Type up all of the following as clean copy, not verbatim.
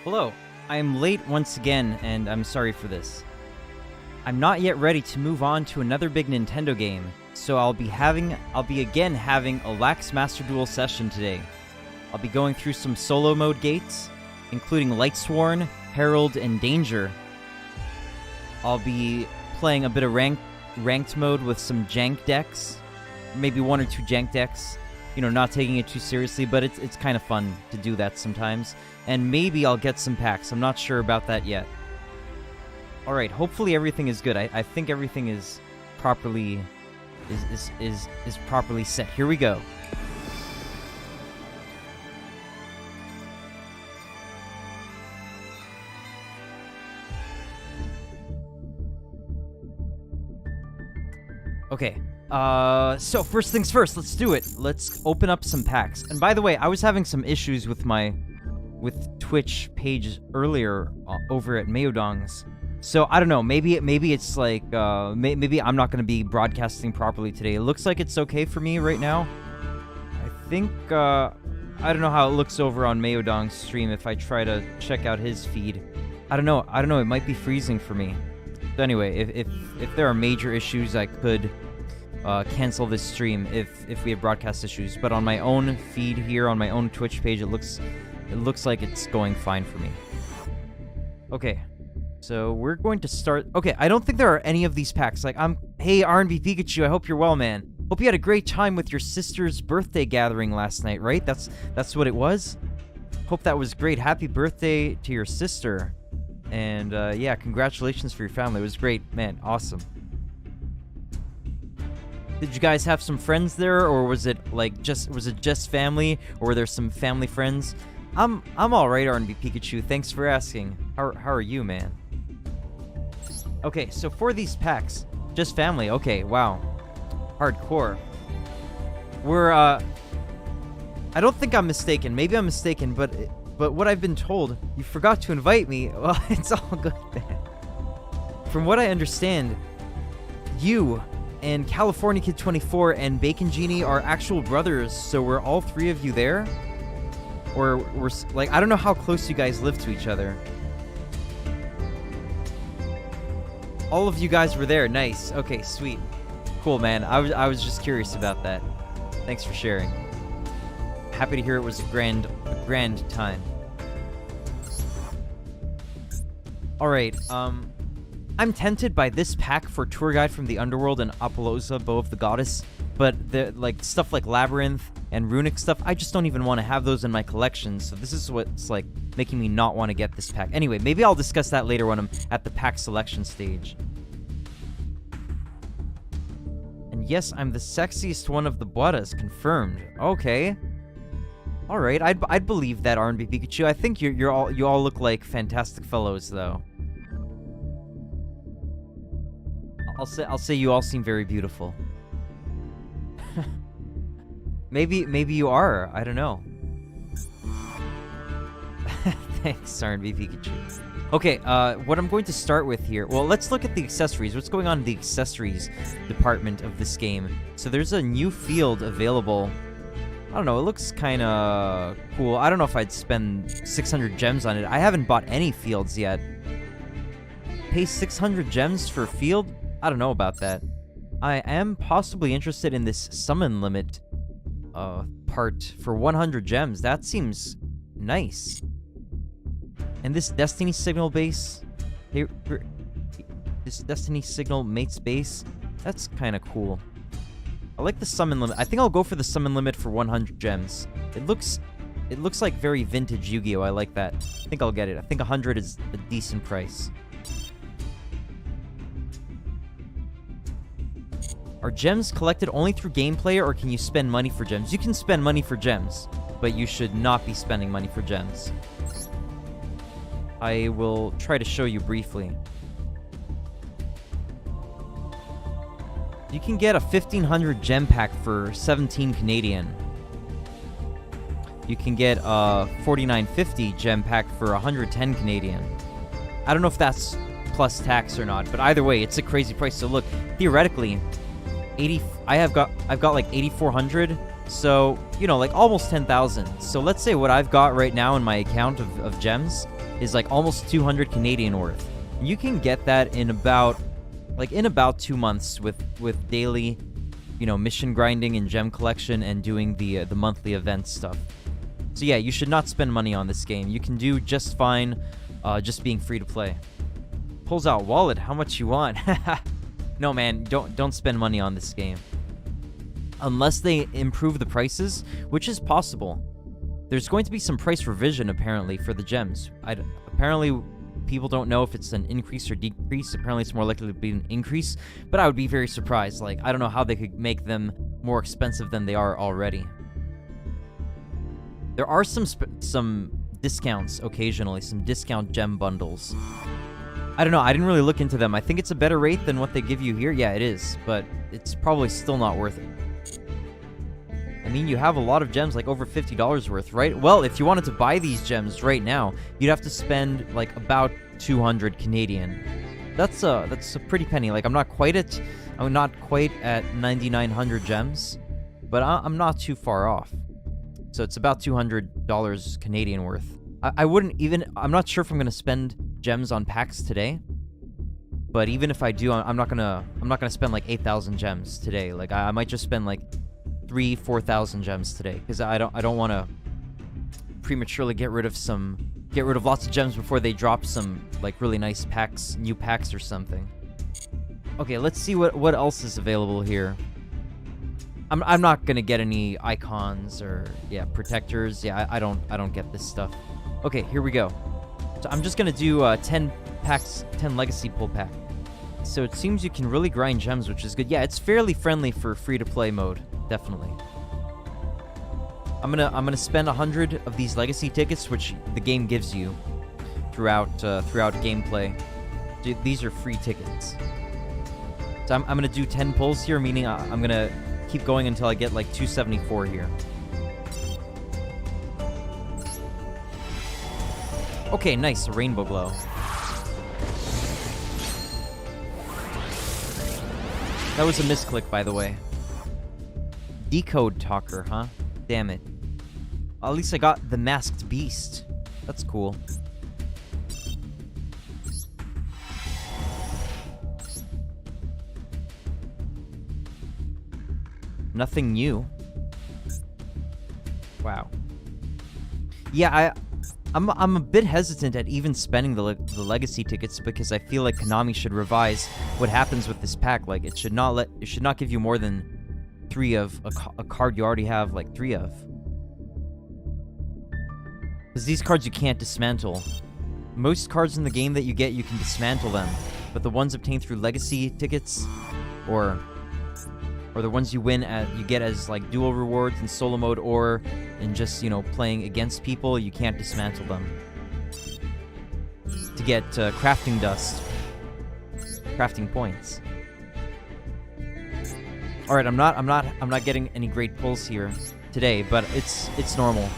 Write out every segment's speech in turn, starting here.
Hello, I am late once again, and I'm sorry for this. I'm not yet ready to move on to another big Nintendo game, so I'll be again having a lax Master Duel session today. I'll be going through some solo mode gates, including Lightsworn, Herald, and Danger. I'll be playing a bit of ranked mode with some jank decks, maybe one or two jank decks. You know, not taking it too seriously, but it's kind of fun to do that sometimes. And maybe I'll get some packs. I'm not sure about that yet. Alright, hopefully everything is good. I think everything is properly is properly set. Here we go. Okay. So first things first, let's do it. Let's open up some packs. And by the way, I was having some issues with Twitch page earlier over at mdrnYGOn00b. So I don't know, maybe it's like, maybe I'm not going to be broadcasting properly today. It looks like it's okay for me right now. I think, I don't know how it looks over on mdrnYGOn00b's stream if I try to check out his feed. I don't know, it might be freezing for me. So anyway, if there are major issues, I could cancel this stream if we have broadcast issues. But on my own feed here, on my own Twitch page, it looks like it's going fine for me. Okay, so we're going to start. Okay, I don't think there are any of these packs. Like, hey, mdrnYGOn00b, I hope you're well, man. Hope you had a great time with your sister's birthday gathering last night, right? That's what it was? Hope that was great. Happy birthday to your sister. And, yeah, congratulations for your family. It was great. Man, awesome. Did you guys have some friends there, or was it just family, or were there some family friends? I'm alright, mdrnYGOn00b. Thanks for asking. How are you, man? Okay, so for these packs, just family. Okay, wow. Hardcore. We're, I don't think I'm mistaken. Maybe I'm mistaken, but what I've been told, you forgot to invite me. Well, it's all good, man. From what I understand, you and California Kid 24 and Bacon Genie are actual brothers, so were all three of you there? Or we're like, I don't know how close you guys live to each other. All of you guys were there. Nice. Okay, sweet. Cool, man. I was just curious about that. Thanks for sharing. Happy to hear it was a grand time. Alright, I'm tempted by this pack for Tour Guide from the Underworld and Apollousa, Bow of the Goddess, but like stuff like Labyrinth and Runic stuff, I just don't even want to have those in my collection, so this is what's like making me not want to get this pack. Anyway, maybe I'll discuss that later when I'm at the pack selection stage. And yes, I'm the sexiest one of the Buadas, confirmed. Okay. Alright, I'd believe that, mdrnYGOn00b. I think you all look like fantastic fellows, though. I'll say you all seem very beautiful. maybe you are. I don't know. Thanks, mdrnYGOn00b. Okay, what I'm going to start with here. Well, let's look at the accessories. What's going on in the accessories department of this game? So there's a new field available. I don't know, it looks kind of cool. I don't know if I'd spend 600 gems on it. I haven't bought any fields yet. Pay 600 gems for a field? I don't know about that. I am possibly interested in this summon limit part for 100 gems. That seems nice. And this Destiny Signal base, this Destiny Signal mate's base, that's kind of cool. I like the summon limit. I think I'll go for the summon limit for 100 gems. It looks like very vintage Yu-Gi-Oh! I like that. I think I'll get it. I think 100 is a decent price. Are gems collected only through gameplay, or can you spend money for gems? You can spend money for gems, but you should not be spending money for gems. I will try to show you briefly. You can get a 1500 gem pack for 17 Canadian. You can get a 4950 gem pack for 110 Canadian. I don't know if that's plus tax or not, but either way, it's a crazy price. So look, theoretically, I've got like 8400, so, you know, like almost 10,000. So let's say what I've got right now in my account of gems, is like almost 200 Canadian worth. You can get that in about 2 months with daily, you know, mission grinding and gem collection and doing the monthly event stuff. So yeah, you should not spend money on this game. You can do just fine, just being free to play. Pulls out wallet. How much you want? No man, don't spend money on this game. Unless they improve the prices, which is possible. There's going to be some price revision apparently for the gems. Apparently people don't know if it's an increase or decrease. Apparently it's more likely to be an increase, but I would be very surprised. Like, I don't know how they could make them more expensive than they are already. There are some discounts occasionally, some discount gem bundles. I don't know, I didn't really look into them. I think it's a better rate than what they give you here. Yeah, it is, but it's probably still not worth it. I mean, you have a lot of gems, like over $50 worth, right? Well, if you wanted to buy these gems right now, you'd have to spend like about 200 Canadian. That's a pretty penny. Like, I'm not quite at 9,900 gems, but I'm not too far off. So it's about $200 Canadian worth. I wouldn't even, I'm not sure if I'm gonna spend gems on packs today, but even if I do, I'm not gonna spend like 8,000 gems today. Like, I might just spend like 3,000-4,000 gems today, because I don't want to prematurely get rid of lots of gems before they drop some like really nice packs, new packs or something. Okay, let's see what else is available here. I'm not gonna get any icons or protectors. Yeah, I don't get this stuff. Okay, here we go. So I'm just gonna do 10 packs, 10 legacy pull pack. So it seems you can really grind gems, which is good. Yeah, it's fairly friendly for free-to-play mode, definitely. I'm gonna spend 100 of these legacy tickets, which the game gives you throughout gameplay. These are free tickets. So I'm gonna do 10 pulls here, meaning I'm gonna keep going until I get like 274 here. Okay, nice, a rainbow glow. That was a misclick, by the way. Decode talker, huh? Damn it. At least I got the masked beast. That's cool. Nothing new. Wow. Yeah, I'm a bit hesitant at even spending the legacy tickets, because I feel like Konami should revise what happens with this pack. Like, it should not give you more than 3 of a card you already have like 3 of. Because these cards you can't dismantle. Most cards in the game that you get, you can dismantle them, but the ones obtained through legacy tickets or the ones you get as like dual rewards in solo mode or in just, you know, playing against people, you can't dismantle them. To get crafting dust, crafting points. All right, I'm not getting any great pulls here today, but it's normal.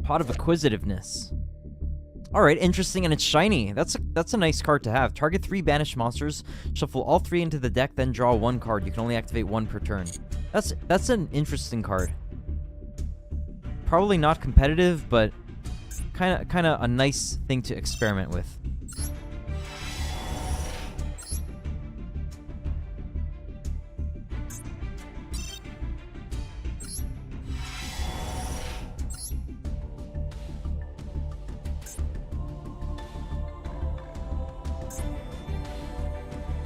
Pot of Acquisitiveness. All right, interesting, and it's shiny. That's a nice card to have. Target 3 banished monsters, shuffle all 3 into the deck, then draw 1 card. You can only activate 1 per turn. That's an interesting card. Probably not competitive, but kind of a nice thing to experiment with.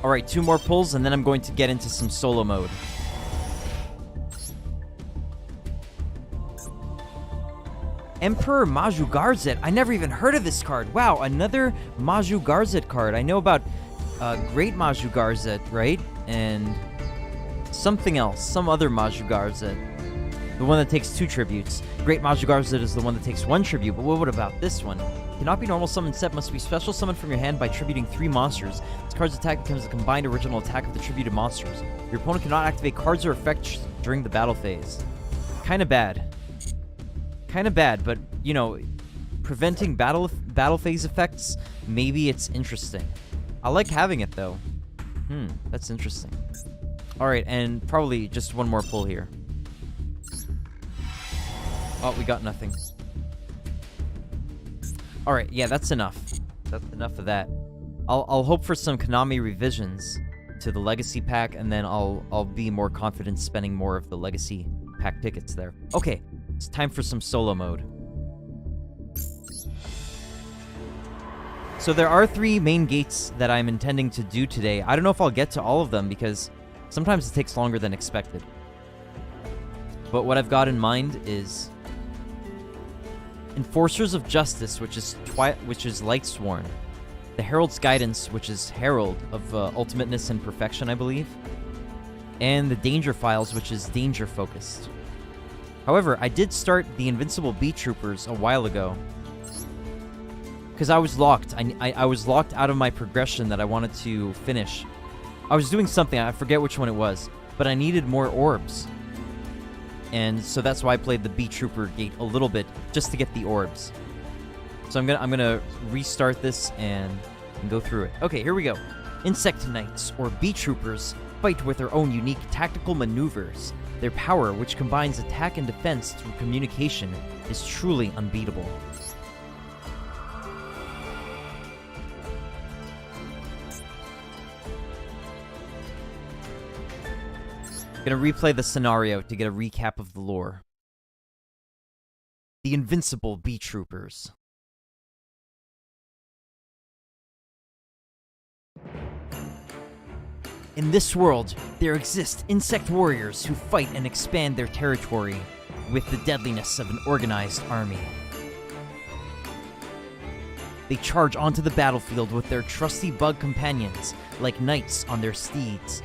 Alright, 2 more pulls, and then I'm going to get into some solo mode. Emperor Maju Garzet. I never even heard of this card. Wow, another Maju Garzet card. I know about Great Maju Garzet, right? And something else. Some other Maju Garzet. The one that takes 2 tributes. Great Maju Garzet is the one that takes 1 tribute, but what about this one? Cannot be normal summon set, must be special summoned from your hand by tributing 3 monsters. This card's attack becomes the combined original attack of the tributed monsters. Your opponent cannot activate cards or effects during the battle phase. Kinda bad. Kinda bad, but, you know, preventing battle phase effects, maybe it's interesting. I like having it, though. That's interesting. Alright, and probably just 1 more pull here. Oh, we got nothing. Alright, yeah, that's enough. That's enough of that. I'll hope for some Konami revisions to the Legacy Pack, and then I'll be more confident spending more of the Legacy Pack tickets there. Okay, it's time for some solo mode. So there are 3 main gates that I'm intending to do today. I don't know if I'll get to all of them, because sometimes it takes longer than expected. But what I've got in mind is Enforcers of Justice, which is Lightsworn. The Herald's Guidance, which is Herald of Ultimateness and Perfection, I believe. And the Danger Files, which is Danger Focused. However, I did start the Invincible Beetroopers a while ago, because I was locked. I was locked out of my progression that I wanted to finish. I was doing something, I forget which one it was, but I needed more orbs. And so that's why I played the Beetrooper gate a little bit, just to get the orbs. So I'm gonna restart this and go through it. Okay, here we go. Insect Knights, or Beetroopers, fight with their own unique tactical maneuvers. Their power, which combines attack and defense through communication, is truly unbeatable. Gonna replay the scenario to get a recap of the lore. The Invincible Beetroopers. In this world, there exist insect warriors who fight and expand their territory with the deadliness of an organized army. They charge onto the battlefield with their trusty bug companions, like knights on their steeds.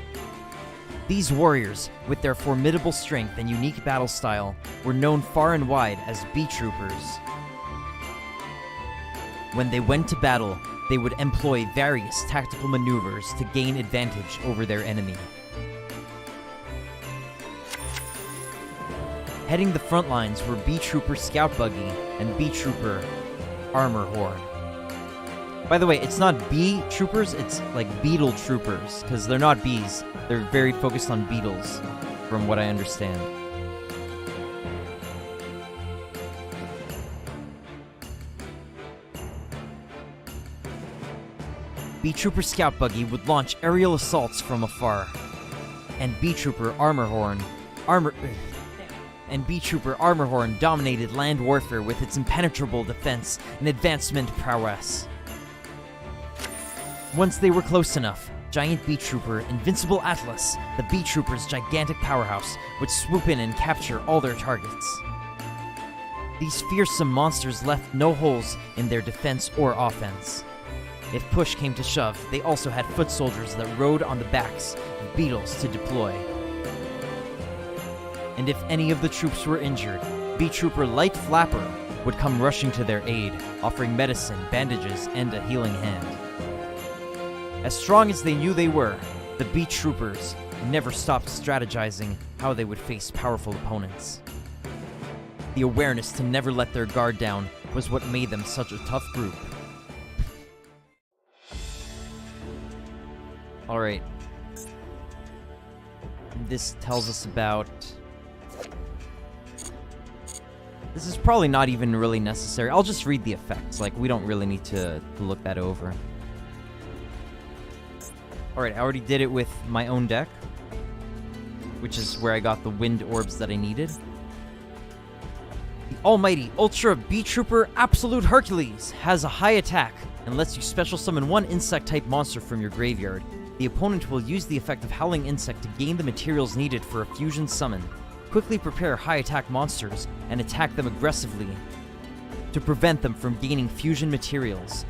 These warriors, with their formidable strength and unique battle style, were known far and wide as Beetroopers. When they went to battle, they would employ various tactical maneuvers to gain advantage over their enemy. Heading the front lines were Beetrooper Scout Buggy and Beetrooper Armor Horn. By the way, it's not bee troopers, it's like beetle troopers, because they're not bees. They're very focused on beetles, from what I understand. Beetrooper Scout Buggy would launch aerial assaults from afar, and Beetrooper Armor Horn dominated land warfare with its impenetrable defense and advancement prowess. Once they were close enough, Giant Beetrooper Invincible Atlas, the Beetrooper's gigantic powerhouse, would swoop in and capture all their targets. These fearsome monsters left no holes in their defense or offense. If push came to shove, they also had foot soldiers that rode on the backs of beetles to deploy. And if any of the troops were injured, Beetrooper Light Flapper would come rushing to their aid, offering medicine, bandages, and a healing hand. As strong as they knew they were, the Beetroopers never stopped strategizing how they would face powerful opponents. The awareness to never let their guard down was what made them such a tough group. Alright. This tells us about... This is probably not even really necessary. I'll just read the effects. Like, we don't really need to look that over. Alright, I already did it with my own deck, which is where I got the wind orbs that I needed. The almighty Ultra Beetrooper Absolute Hercules has a high attack and lets you special summon one insect-type monster from your graveyard. The opponent will use the effect of Howling Insect to gain the materials needed for a fusion summon. Quickly prepare high-attack monsters and attack them aggressively to prevent them from gaining fusion materials.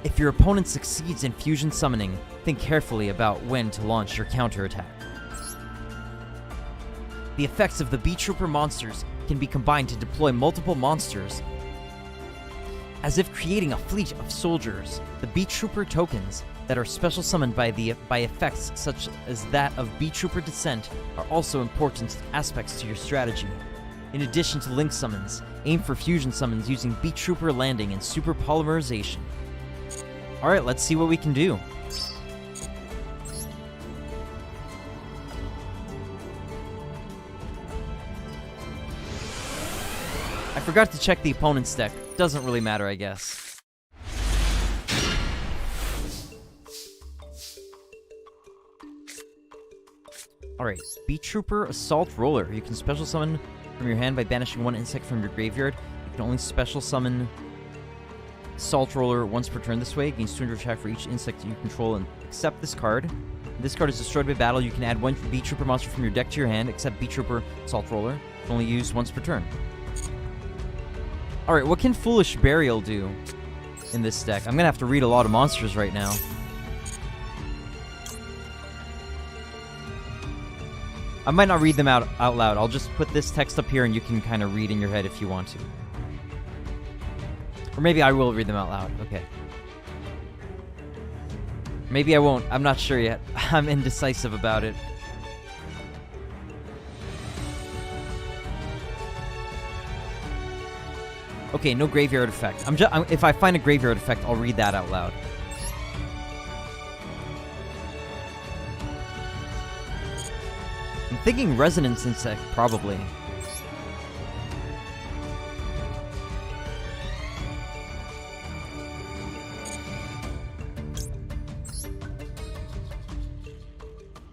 If your opponent succeeds in fusion summoning, think carefully about when to launch your counterattack. The effects of the Beetrooper monsters can be combined to deploy multiple monsters, as if creating a fleet of soldiers. The Beetrooper tokens that are special summoned by effects such as that of Beetrooper Descent are also important aspects to your strategy. In addition to link summons, aim for fusion summons using Beetrooper Landing and Super Polymerization. Alright, let's see what we can do. I forgot to check the opponent's deck. Doesn't really matter, I guess. Alright, Beetrooper Assault Roller. You can special summon from your hand by banishing one insect from your graveyard. You can only special summon Assault Roller once per turn this way. Gains 200 attack for each insect you control and accept this card. This card is destroyed by battle. You can add one Beetrooper monster from your deck to your hand, except Beetrooper Assault Roller. You can only use once per turn. Alright, what can Foolish Burial do in this deck? I'm gonna have to read a lot of monsters right now. I might not read them out loud. I'll just put this text up here and you can kind of read in your head if you want to. Or maybe I will read them out loud. Okay. Maybe I won't. I'm not sure yet. I'm indecisive about it. Okay, no graveyard effect. If I find a graveyard effect, I'll read that out loud. I'm thinking Resonance Insect, probably.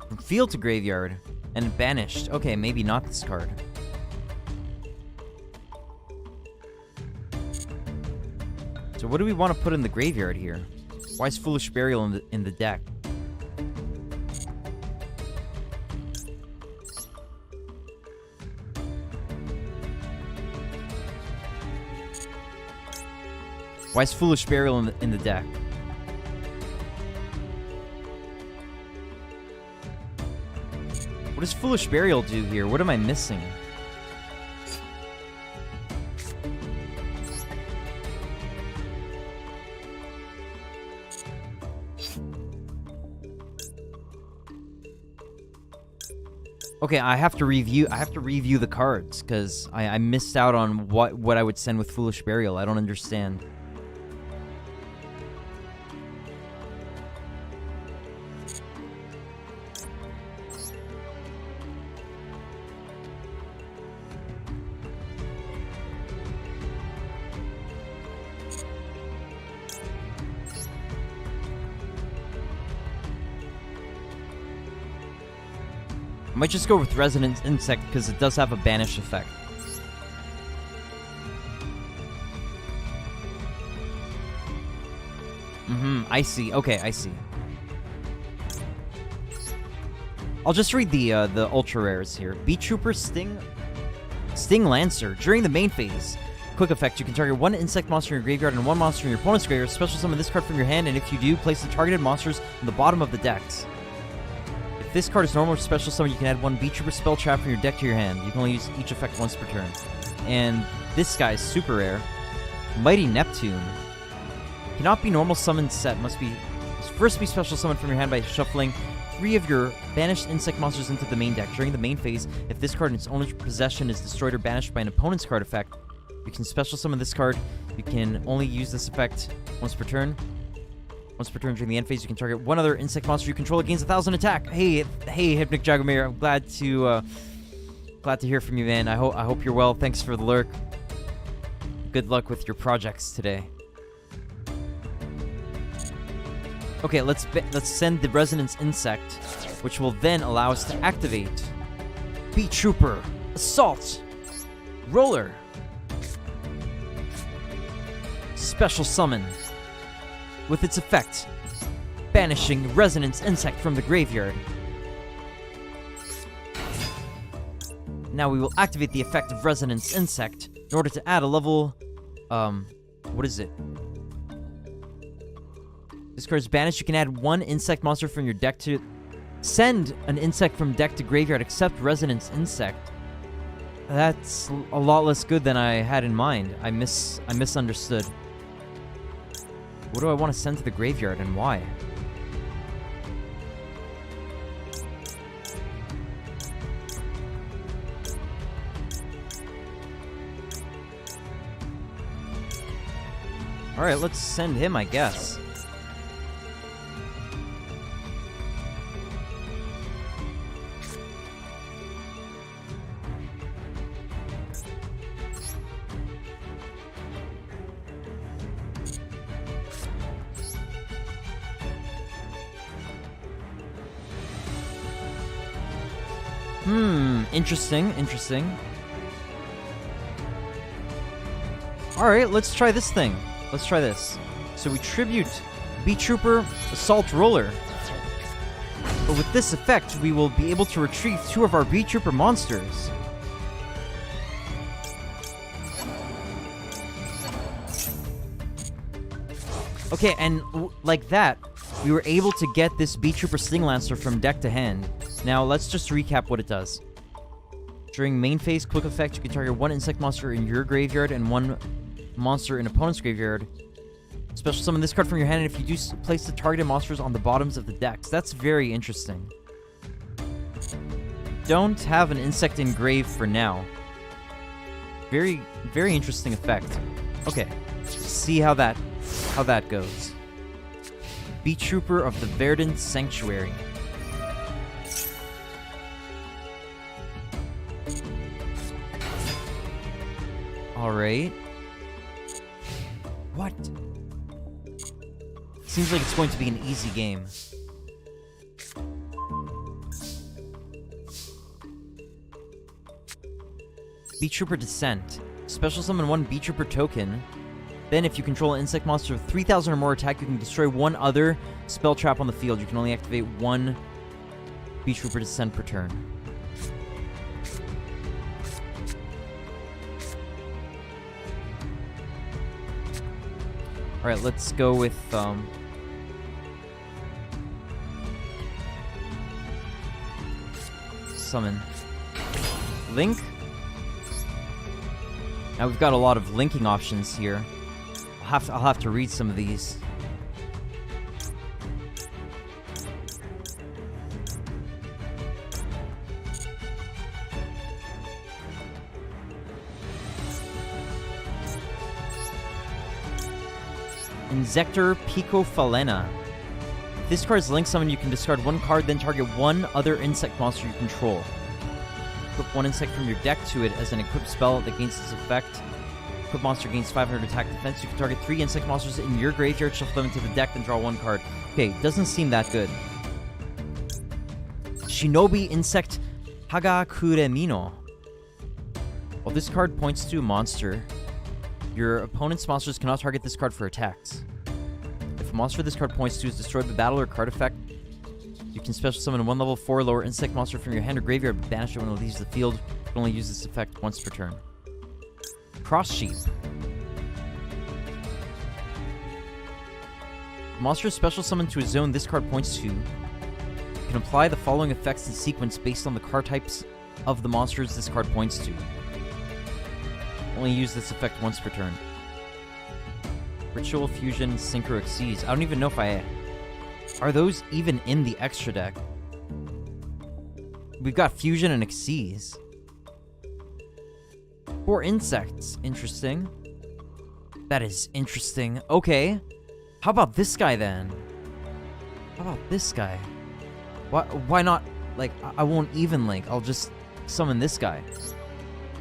From field to graveyard. And banished. Okay, maybe not this card. So what do we want to put in the graveyard here? Why is Foolish Burial in the deck? Why is Foolish Burial in the deck? What does Foolish Burial do here? What am I missing? Okay, I have to review the cards because I missed out on what I would send with Foolish Burial. I don't understand. I might just go with Resonance Insect because it does have a banish effect. I see. Okay, I see. I'll just read the ultra rares here. Beetrooper Sting Lancer. During the main phase, quick effect, you can target one insect monster in your graveyard and one monster in your opponent's graveyard. Special summon this card from your hand, and if you do, place the targeted monsters on the bottom of the decks. If this card is normal or special summon, you can add one Beetrooper spell trap from your deck to your hand. You can only use each effect once per turn. And this guy is super rare. Mighty Neptune. Cannot be normal summon set. Must first be special summoned from your hand by shuffling 3 of your banished insect monsters into the main deck. During the main phase, if this card in its owner's possession is destroyed or banished by an opponent's card effect, you can special summon this card. You can only use this effect once per turn. Once per turn during the end phase, you can target one other insect monster you control. It gains 1,000 attack. Hey, Hypnic Jagomir. I'm glad to hear from you, man. I hope you're well. Thanks for the lurk. Good luck with your projects today. Okay, let's send the Resonance Insect, which will then allow us to activate Beetrooper Assault Roller. Special summon. With its effect, banishing Resonance Insect from the graveyard. Now we will activate the effect of Resonance Insect in order to add a level... what is it? This card is banished. You can add one insect monster from your deck to... Send an insect from deck to graveyard, except Resonance Insect. That's a lot less good than I had in mind. I misunderstood. What do I want to send to the graveyard and why? Alright, let's send him, I guess. Interesting, interesting. Alright, let's try this thing. Let's try this. So we tribute Beetrooper Assault Roller. But with this effect, we will be able to retrieve 2 of our Beetrooper monsters. Okay, and like that, we were able to get this Beetrooper Sting Lancer from deck to hand. Now, let's just recap what it does. During main phase, quick effect, you can target 1 insect monster in your graveyard and 1 monster in opponent's graveyard. Special summon this card from your hand, and if you do, place the targeted monsters on the bottoms of the decks. That's very interesting. Don't have an insect in grave for now. Very, very interesting effect. Okay, see how that goes. Beetrooper of the Verdant Sanctuary. Alright. What? Seems like it's going to be an easy game. Beetrooper Descent. Special summon 1 Beetrooper token. Then, if you control an insect monster with 3,000 or more attack, you can destroy 1 other spell trap on the field. You can only activate 1 Beetrooper Descent per turn. Alright, let's go with, summon. Link. Now we've got a lot of linking options here. I'll have to read some of these. Inzector Pico Falena. If this card is link summon, you can discard 1 card, then target 1 other insect monster you control. Equip 1 insect from your deck to it as an equipped spell that gains this effect. Equipped monster gains 500 attack defense. You can target 3 insect monsters in your graveyard, shuffle them into the deck, then draw 1 card. Okay, doesn't seem that good. Shinobi Insect Hagakuremino. While this card points to a monster, your opponent's monsters cannot target this card for attacks. If a monster this card points to is destroyed by battle or card effect, you can special summon 1 level 4 lower insect monster from your hand or graveyard, but banish it when it leaves the field. You can only use this effect once per turn. Cross Sheep. Monster special summon to a zone this card points to. You can apply the following effects in sequence based on the card types of the monsters this card points to. Only use this effect once per turn. Ritual, Fusion, Synchro, Xyz. I don't even know if I... Are those even in the extra deck? We've got Fusion and Xyz. 4 insects. Interesting. That is interesting. Okay. How about this guy, then? How about this guy? Why not... Like, I won't even link. I'll just summon this guy.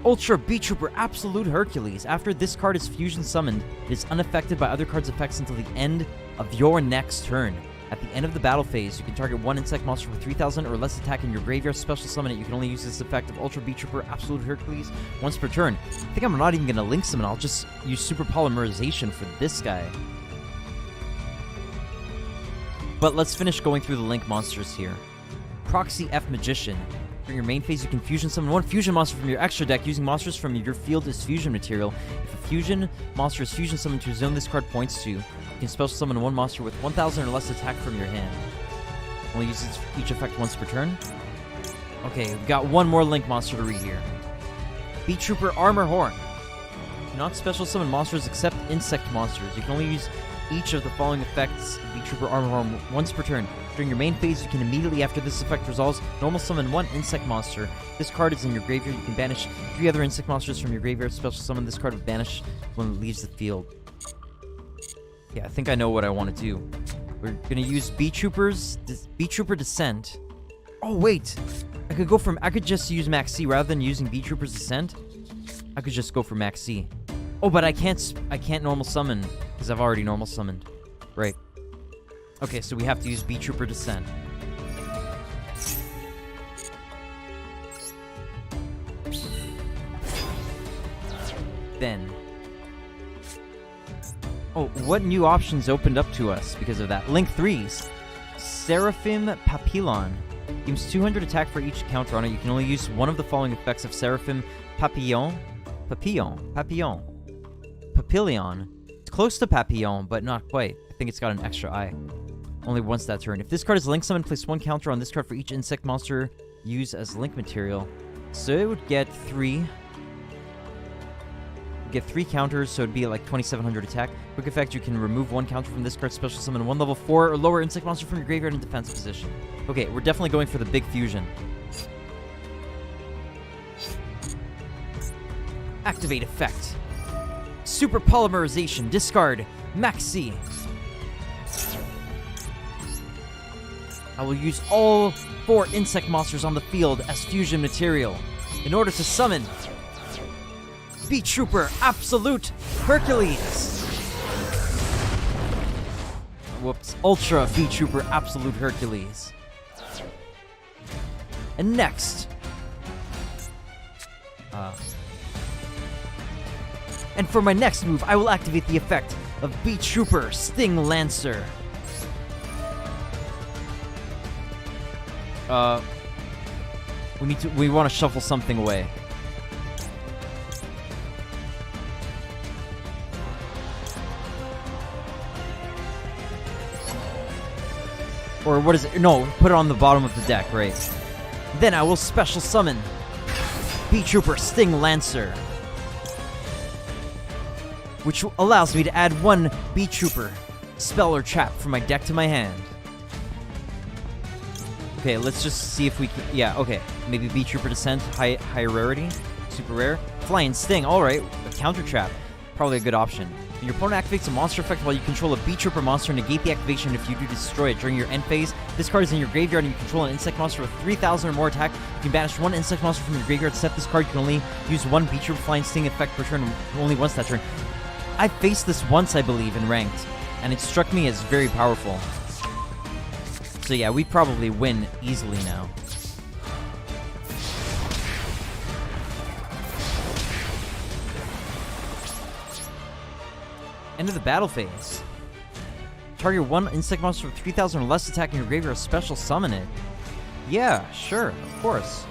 Ultra Beetrooper Absolute Hercules. After this card is fusion summoned, it is unaffected by other cards' effects until the end of your next turn. At the end of the battle phase, you can target 1 insect monster for 3,000 or less attack in your graveyard, special summon it. You can only use this effect of Ultra Beetrooper Absolute Hercules once per turn. I think I'm not even going to link summon. I'll just use Super Polymerization for this guy. But let's finish going through the link monsters here. Proxy F Magician. During your main phase, you can fusion summon 1 fusion monster from your extra deck using monsters from your field as fusion material. If a fusion monster is fusion summoned to a zone this card points to, you can special summon 1 monster with 1,000 or less attack from your hand. Only uses each effect once per turn. Okay, we've got 1 more link monster to read here. Beetrooper Armor Horn. You cannot special summon monsters except insect monsters. You can only use each of the following effects of Beetrooper Armor Horn once per turn. During your main phase, you can immediately after this effect resolves, normal summon 1 insect monster. This card is in your graveyard. You can banish 3 other insect monsters from your graveyard. Special summon this card with banish when it leaves the field. Yeah, I think I know what I want to do. We're gonna use Beetrooper Descent. Oh wait, I could just use Max C rather than using Beetrooper's Descent. I could just go for Max C. Oh, but I can't normal summon because I've already normal summoned. Right. Okay, so we have to use Beetrooper Descent. then. Oh, what new options opened up to us because of that? Link 3s. Seraphim Papillon. Gains 200 attack for each counter on it. You can only use one of the following effects of Seraphim Papillon. Papillon. It's close to Papillon, but not quite. I think it's got an extra eye. Only once that turn. If this card is link summoned, place one counter on this card for each insect monster used as link material. So it would get 3. Get 3 counters, so it'd be like 2700 attack. Quick effect, you can remove one counter from this card, special summon one level 4 or lower insect monster from your graveyard in defense position. Okay, we're definitely going for the big fusion. Activate effect. Super polymerization, discard, Maxi. I will use all 4 insect monsters on the field as fusion material in order to summon Beetrooper Absolute Hercules. Whoops. Ultra Beetrooper Absolute Hercules. And next. And for my next move, I will activate the effect of Beetrooper Sting Lancer. We want to shuffle something away. Or what is it? No, put it on the bottom of the deck, right? Then I will special summon Beetrooper Sting Lancer, which allows me to add 1 Beetrooper spell or trap from my deck to my hand. Okay, let's just see if we can... Yeah, okay. Maybe Beetrooper Descent, high rarity, super rare. Flying Sting, alright. A counter trap, probably a good option. When your opponent activates a monster effect while you control a Beetrooper monster, negate the activation if you do destroy it during your end phase. This card is in your graveyard and you control an insect monster with 3000 or more attack. You can banish 1 insect monster from your graveyard. Set this card. You can only use 1 Beetrooper Flying Sting effect per turn, only once that turn. I faced this once, I believe, in ranked, and it struck me as very powerful. So yeah, we probably win easily now. End of the battle phase. Target 1 insect monster with 3000 or less attack in your graveyard, special summon it. Yeah, sure, of course.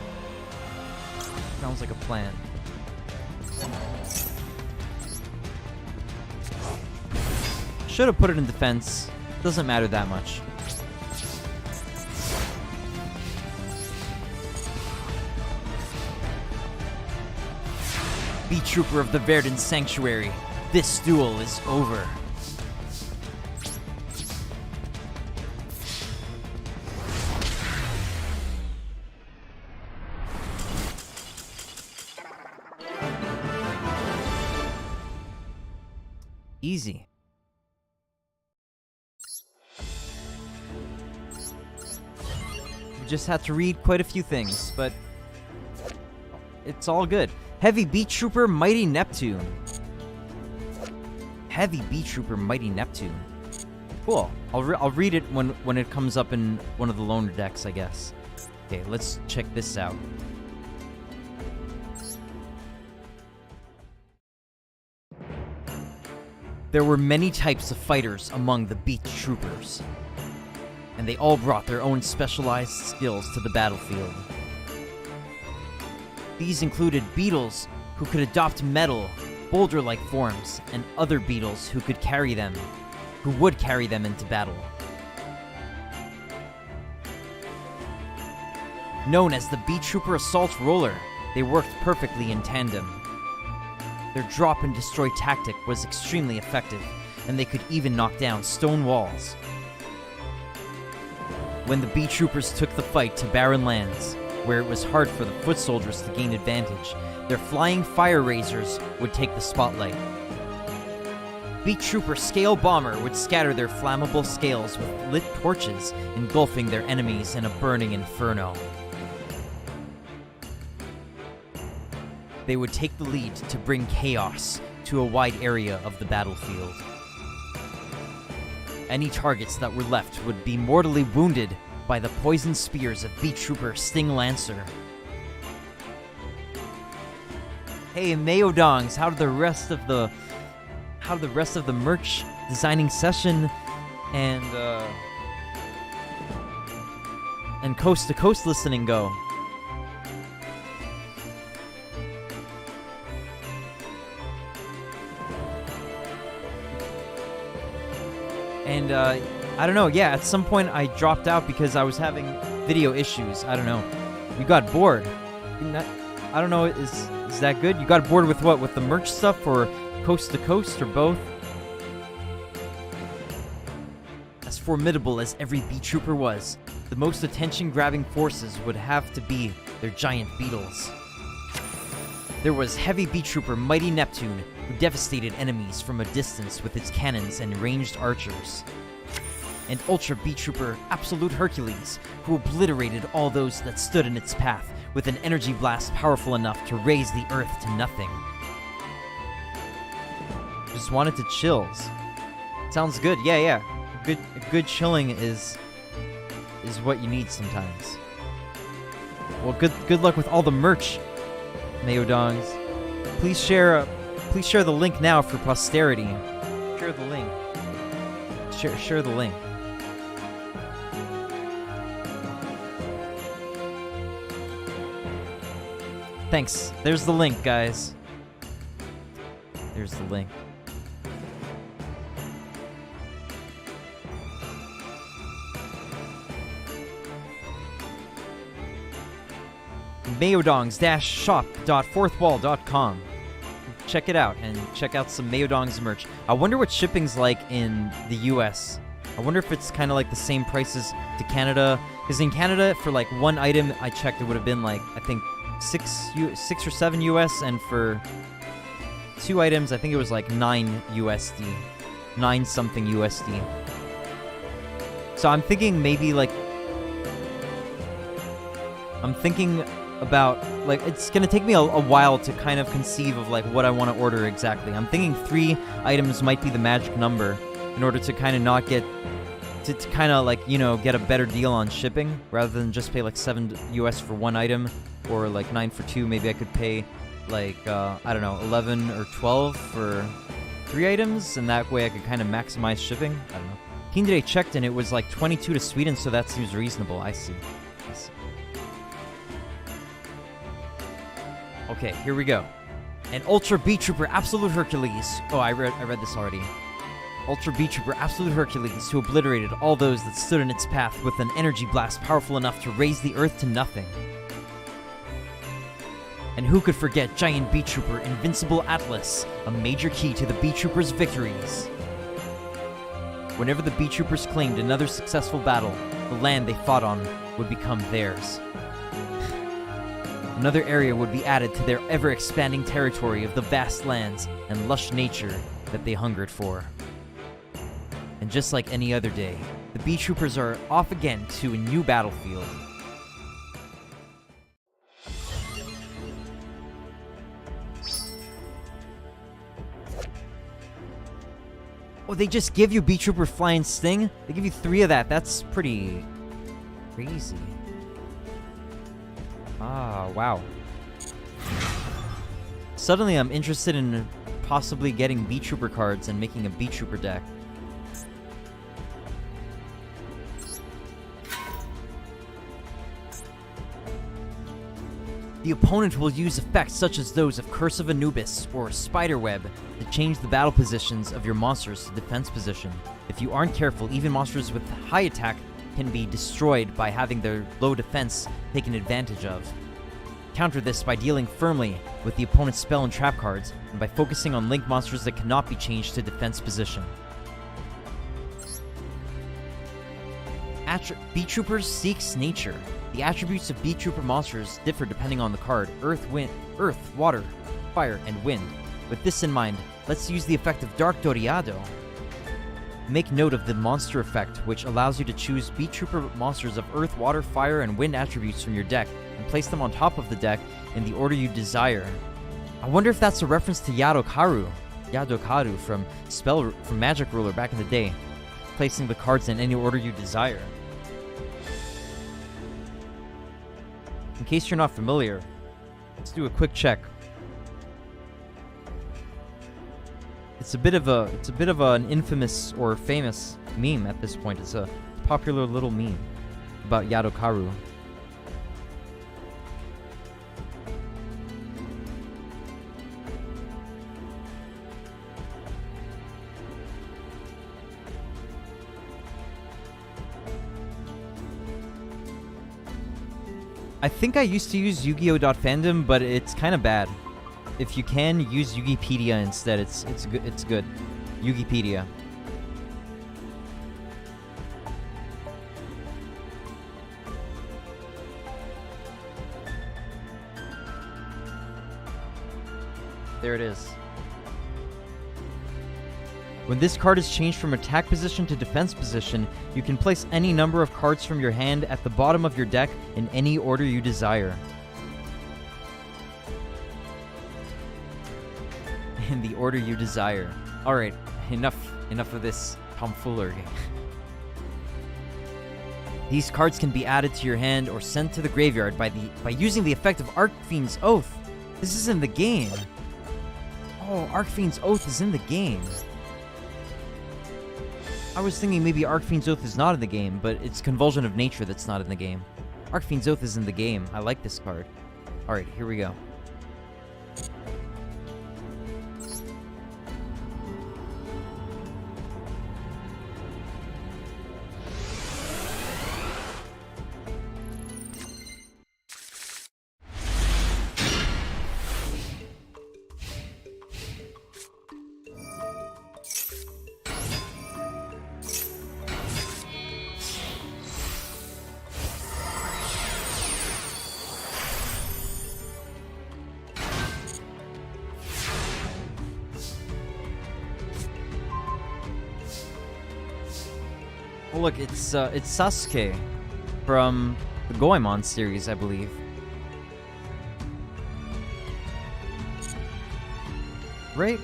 Sounds like a plan. Should have put it in defense. Doesn't matter that much. Beetrooper of the Verdant Sanctuary. This duel is over. Easy. We just had to read quite a few things, but it's all good. Heavy Beetrooper Mighty Neptune. Heavy Beetrooper Mighty Neptune. Cool. I'll read it when it comes up in one of the loaner decks, I guess. Okay, let's check this out. There were many types of fighters among the Beetroopers, and they all brought their own specialized skills to the battlefield. These included beetles who could adopt metal, boulder-like forms, and other beetles who would carry them into battle. Known as the Beetrooper Assault Roller, they worked perfectly in tandem. Their drop and destroy tactic was extremely effective, and they could even knock down stone walls. When the Beetroopers took the fight to barren lands, where it was hard for the foot soldiers to gain advantage, their flying fire razors would take the spotlight. Beetrooper Scale Bomber would scatter their flammable scales with lit torches, engulfing their enemies in a burning inferno. They would take the lead to bring chaos to a wide area of the battlefield. Any targets that were left would be mortally wounded by the poison spears of Beetrooper Sting Lancer. Hey, Mayodongs, how did the rest of the merch designing session and coast to coast listening go? And I don't know, yeah, at some point I dropped out because I was having video issues. I don't know. You got bored. I don't know, is that good? You got bored with what? With the merch stuff or coast to coast or both? As formidable as every Beetrooper was, the most attention-grabbing forces would have to be their giant beetles. There was Heavy Beetrooper Mighty Neptune, who devastated enemies from a distance with its cannons and ranged archers. And Ultra Beetrooper Absolute Hercules, who obliterated all those that stood in its path with an energy blast powerful enough to raise the Earth to nothing. Just wanted to chills. Sounds good. Yeah. Good chilling is what you need sometimes. Well, good luck with all the merch, Mayodongs. Please share the link now for posterity. Share the link. Share the link. Thanks. There's the link, guys. There's the link. Mayodongs-shop.fourthwall.com. Check it out and check out some Mayodongs merch. I wonder what shipping's like in the US. I wonder if it's kind of like the same prices to Canada. Because in Canada, for like one item I checked, it would have been like, I think, 6 or 7 US, and for 2 items, I think it was like 9 USD. 9 something USD. So I'm thinking maybe like... I'm thinking about, like, it's gonna take me a while to kind of conceive of like what I want to order exactly. I'm thinking 3 items might be the magic number in order to kind of not get... To kind of like, you know, get a better deal on shipping rather than just pay like 7 US for 1 item. Or like 9 for 2, maybe I could pay like, I don't know, 11 or 12 for 3 items, and that way I could kind of maximize shipping. I don't know. Kindre checked and it was like 22 to Sweden, so that seems reasonable. I see. Okay, here we go. An Ultra Beetrooper Absolute Hercules. Oh, I read this already. Ultra Beetrooper Absolute Hercules, who obliterated all those that stood in its path with an energy blast powerful enough to raise the Earth to nothing. And who could forget Giant Beetrooper Invincible Atlas, a major key to the Beetroopers' victories? Whenever the Beetroopers claimed another successful battle, the land they fought on would become theirs. Another area would be added to their ever-expanding territory of the vast lands and lush nature that they hungered for. And just like any other day, the Beetroopers are off again to a new battlefield. Oh, they just give you Beetrooper Flying Sting? They give you 3 of that. That's pretty crazy. Ah, wow. Suddenly I'm interested in possibly getting Beetrooper cards and making a Beetrooper deck. The opponent will use effects such as those of Curse of Anubis or Spiderweb to change the battle positions of your monsters to defense position. If you aren't careful, even monsters with high attack can be destroyed by having their low defense taken advantage of. Counter this by dealing firmly with the opponent's spell and trap cards, and by focusing on link monsters that cannot be changed to defense position. Beetroopers seeks nature. The attributes of Beetrooper monsters differ depending on the card: Earth, Water, Fire, and Wind. With this in mind, let's use the effect of Dark Doriado. Make note of the monster effect, which allows you to choose Beetrooper monsters of Earth, Water, Fire, and Wind attributes from your deck, and place them on top of the deck in the order you desire. I wonder if that's a reference to Yadokaru from Magic Ruler back in the day, placing the cards in any order you desire. In case you're not familiar, let's do a quick check. It's a bit of an infamous or famous meme at this point. It's a popular little meme about Yadokaru. I think I used to use Yu-Gi-Oh!.fandom, but it's kind of bad. If you can, use Yugipedia instead. It's good. It's good. Yugipedia. There it is. When this card is changed from attack position to defense position, you can place any number of cards from your hand at the bottom of your deck in any order you desire. In the order you desire. Alright, enough of this tomfoolery. These cards can be added to your hand or sent to the graveyard by using the effect of Archfiend's Oath. This is in the game. Oh, Archfiend's Oath is in the game. I was thinking maybe Archfiend's Oath is not in the game, but it's Convulsion of Nature that's not in the game. Archfiend's Oath is in the game. I like this card. Alright, here we go. Oh, look, it's Sasuke from the Goemon series, I believe. Right?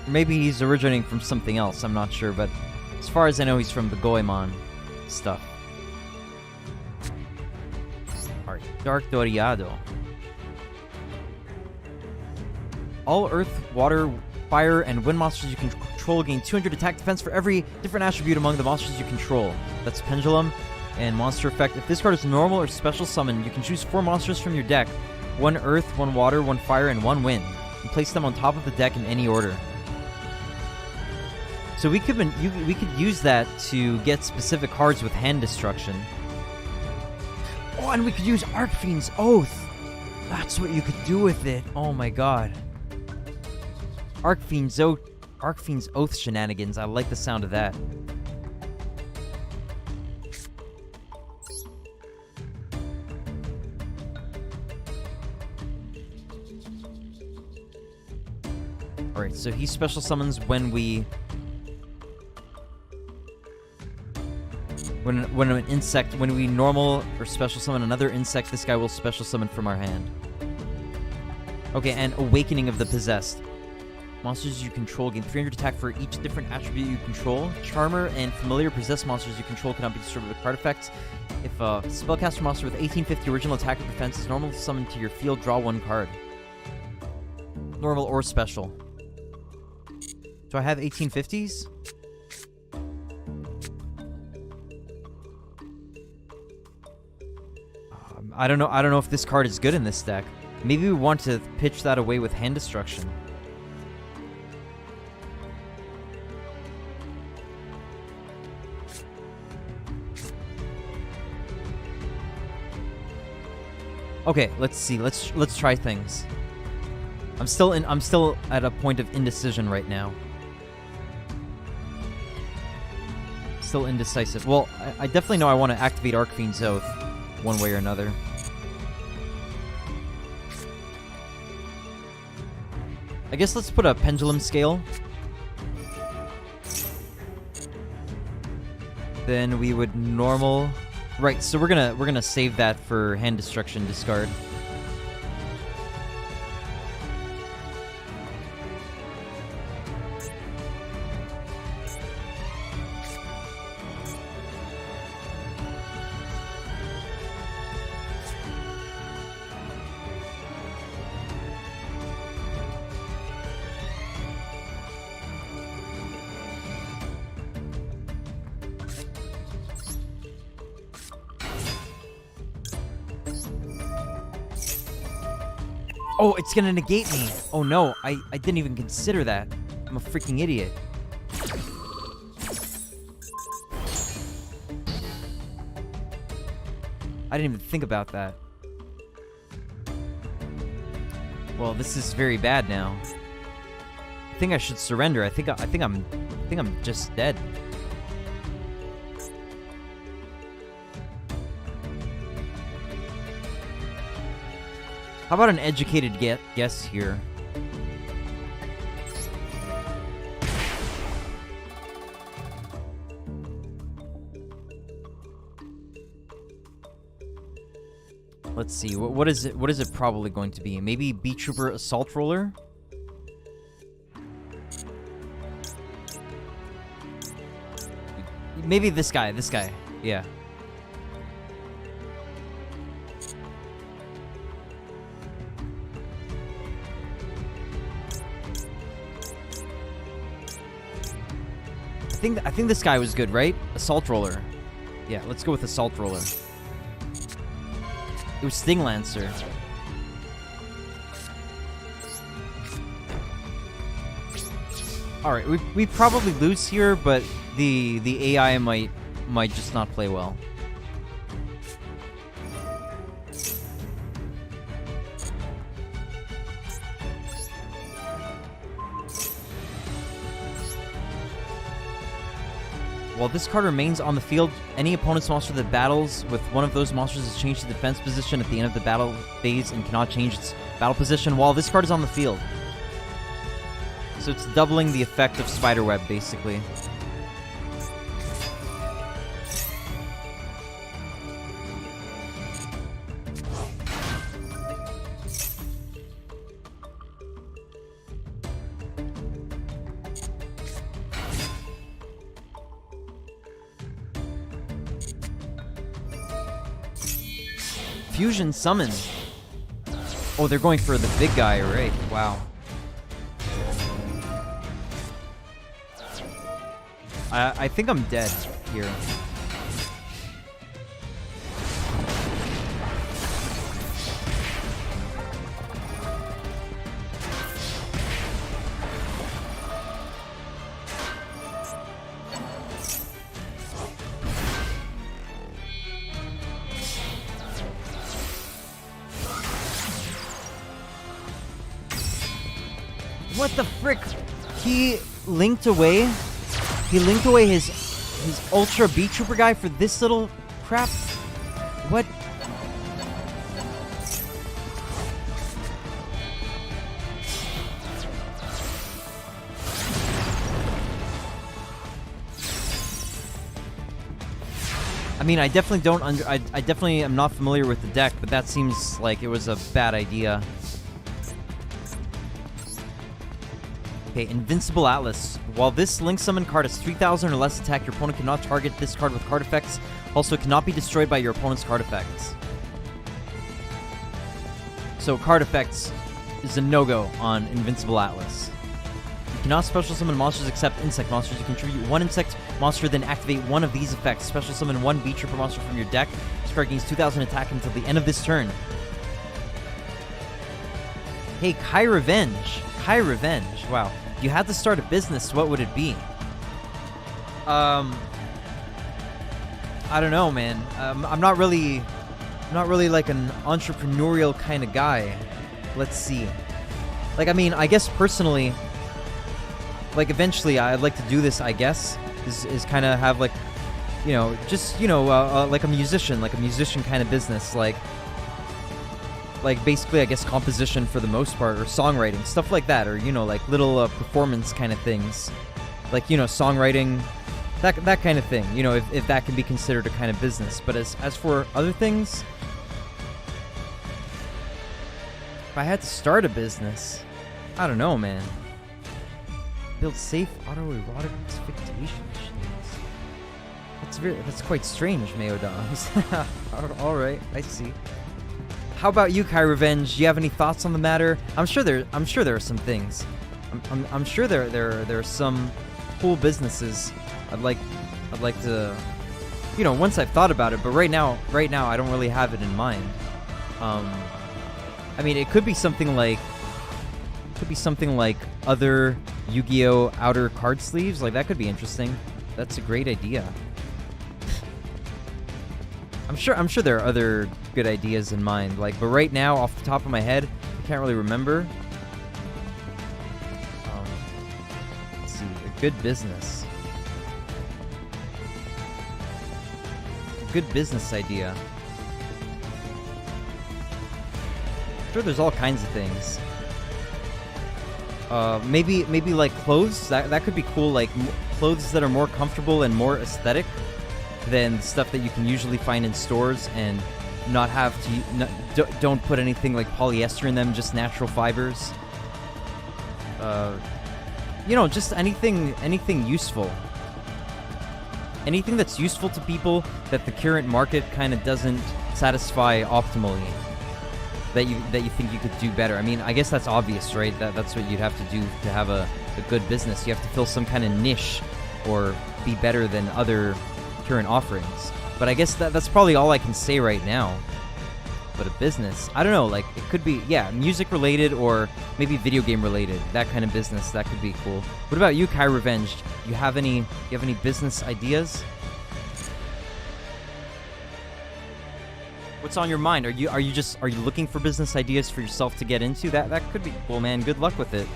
Maybe he's originating from something else, I'm not sure, but as far as I know, he's from the Goemon stuff. Alright, Dark Doriado. All Earth, Water, Fire, and Wind monsters you can control gain 200 attack defense for every different attribute among the monsters you control. That's Pendulum and Monster Effect. If this card is normal or special summon, you can choose 4 monsters from your deck. 1 Earth, 1 Water, 1 Fire, and 1 Wind. And place them on top of the deck in any order. So we could use that to get specific cards with hand destruction. Oh, and we could use Archfiend's Oath! That's what you could do with it. Oh my god. Archfiend's Oath shenanigans. I like the sound of that. Alright, so he special summons when we... When we normal or special summon another insect, this guy will special summon from our hand. Okay, and Awakening of the Possessed. Monsters you control gain 300 attack for each different attribute you control. Charmer and familiar possessed monsters you control cannot be destroyed with card effects. If a spellcaster monster with 1850 original attack or defense is normal summoned to your field, draw 1 card. Normal or special. Do I have 1850s? I don't know if this card is good in this deck. Maybe we want to pitch that away with hand destruction. Okay, let's see. Let's try things. I'm still at a point of indecision right now. Still indecisive. Well, I definitely know I want to activate Archfiend's Oath one way or another. I guess let's put a Pendulum Scale. Then we would normal... Right, so we're gonna save that for hand destruction discard. Oh, it's gonna negate me. Oh no, I didn't even consider that. I'm a freaking idiot. I didn't even think about that. Well, this is very bad now. I think I should surrender. I think I'm just dead. How about an educated guess here? Let's see. What is it? What is it probably going to be? Maybe Beetrooper Assault Roller? Maybe this guy. This guy. Yeah. I think this guy was good, right? Assault Roller. Yeah, let's go with Assault Roller. It was Sting Lancer. All right, we probably lose here, but the AI might just not play well. While this card remains on the field, any opponent's monster that battles with one of those monsters is changed to defense position at the end of the battle phase and cannot change its battle position while this card is on the field. So it's doubling the effect of Spiderweb, basically. Fusion Summon. Oh, they're going for the big guy, right? Wow. I think I'm dead here. What the frick? He linked away his Ultra Beetrooper guy for this little crap? What? I mean, I definitely don't I definitely am not familiar with the deck, but that seems like it was a bad idea. Okay, Invincible Atlas. While this Link Summon card has 3,000 or less attack, your opponent cannot target this card with card effects. Also, it cannot be destroyed by your opponent's card effects. So, card effects is a no-go on Invincible Atlas. You cannot special summon monsters except insect monsters. You contribute one insect monster, then activate one of these effects. Special summon one Beetrooper monster from your deck. This card gains 2,000 attack until the end of this turn. Hey, Kai Revenge. Kai Revenge. Wow. If you had to start a business, what would it be? I don't know, man. I'm not really like an entrepreneurial kind of guy. Let's see. Like, I mean, I guess personally, like, eventually I'd like to do this, I guess, is kind of have, like, you know, just, you know, like a musician kind of business, like basically, I guess, composition for the most part, or songwriting, stuff like that, or, you know, like little performance kind of things, like, you know, songwriting, that kind of thing, you know, if that can be considered a kind of business. But as for other things, if I had to start a business, I don't know, man. Build safe autoerotic asphyxiation machines. That's quite strange, Mayodons. All right, I see. How about you, Kai Revenge? Do you have any thoughts on the matter? I'm sure there are some things. I'm sure there are some cool businesses I'd like to, you know, once I've thought about it. But right now I don't really have it in mind. I mean, it could be something like other Yu-Gi-Oh! Outer card sleeves. Like, that could be interesting. That's a great idea. I'm sure there are other good ideas in mind. Like, but right now, off the top of my head, I can't really remember. Let's see, a good business. A good business idea. I'm sure there's all kinds of things. Maybe like clothes. That could be cool. Like clothes that are more comfortable and more aesthetic than stuff that you can usually find in stores, and not have to don't put anything like polyester in them. Just natural fibers. You know, just anything useful. Anything that's useful to people that the current market kind of doesn't satisfy optimally. That you think you could do better. I mean, I guess that's obvious, right? That's what you'd have to do to have a good business. You have to fill some kind of niche or be better than other current offerings. But I guess that's probably all I can say right now. But a business, I don't know, like it could be, yeah, music related or maybe video game related. That kind of business, that could be cool. What about you, Kai Revenge? You have any business ideas? What's on your mind? Are you looking for business ideas for yourself to get into? That could be cool, man. Good luck with it.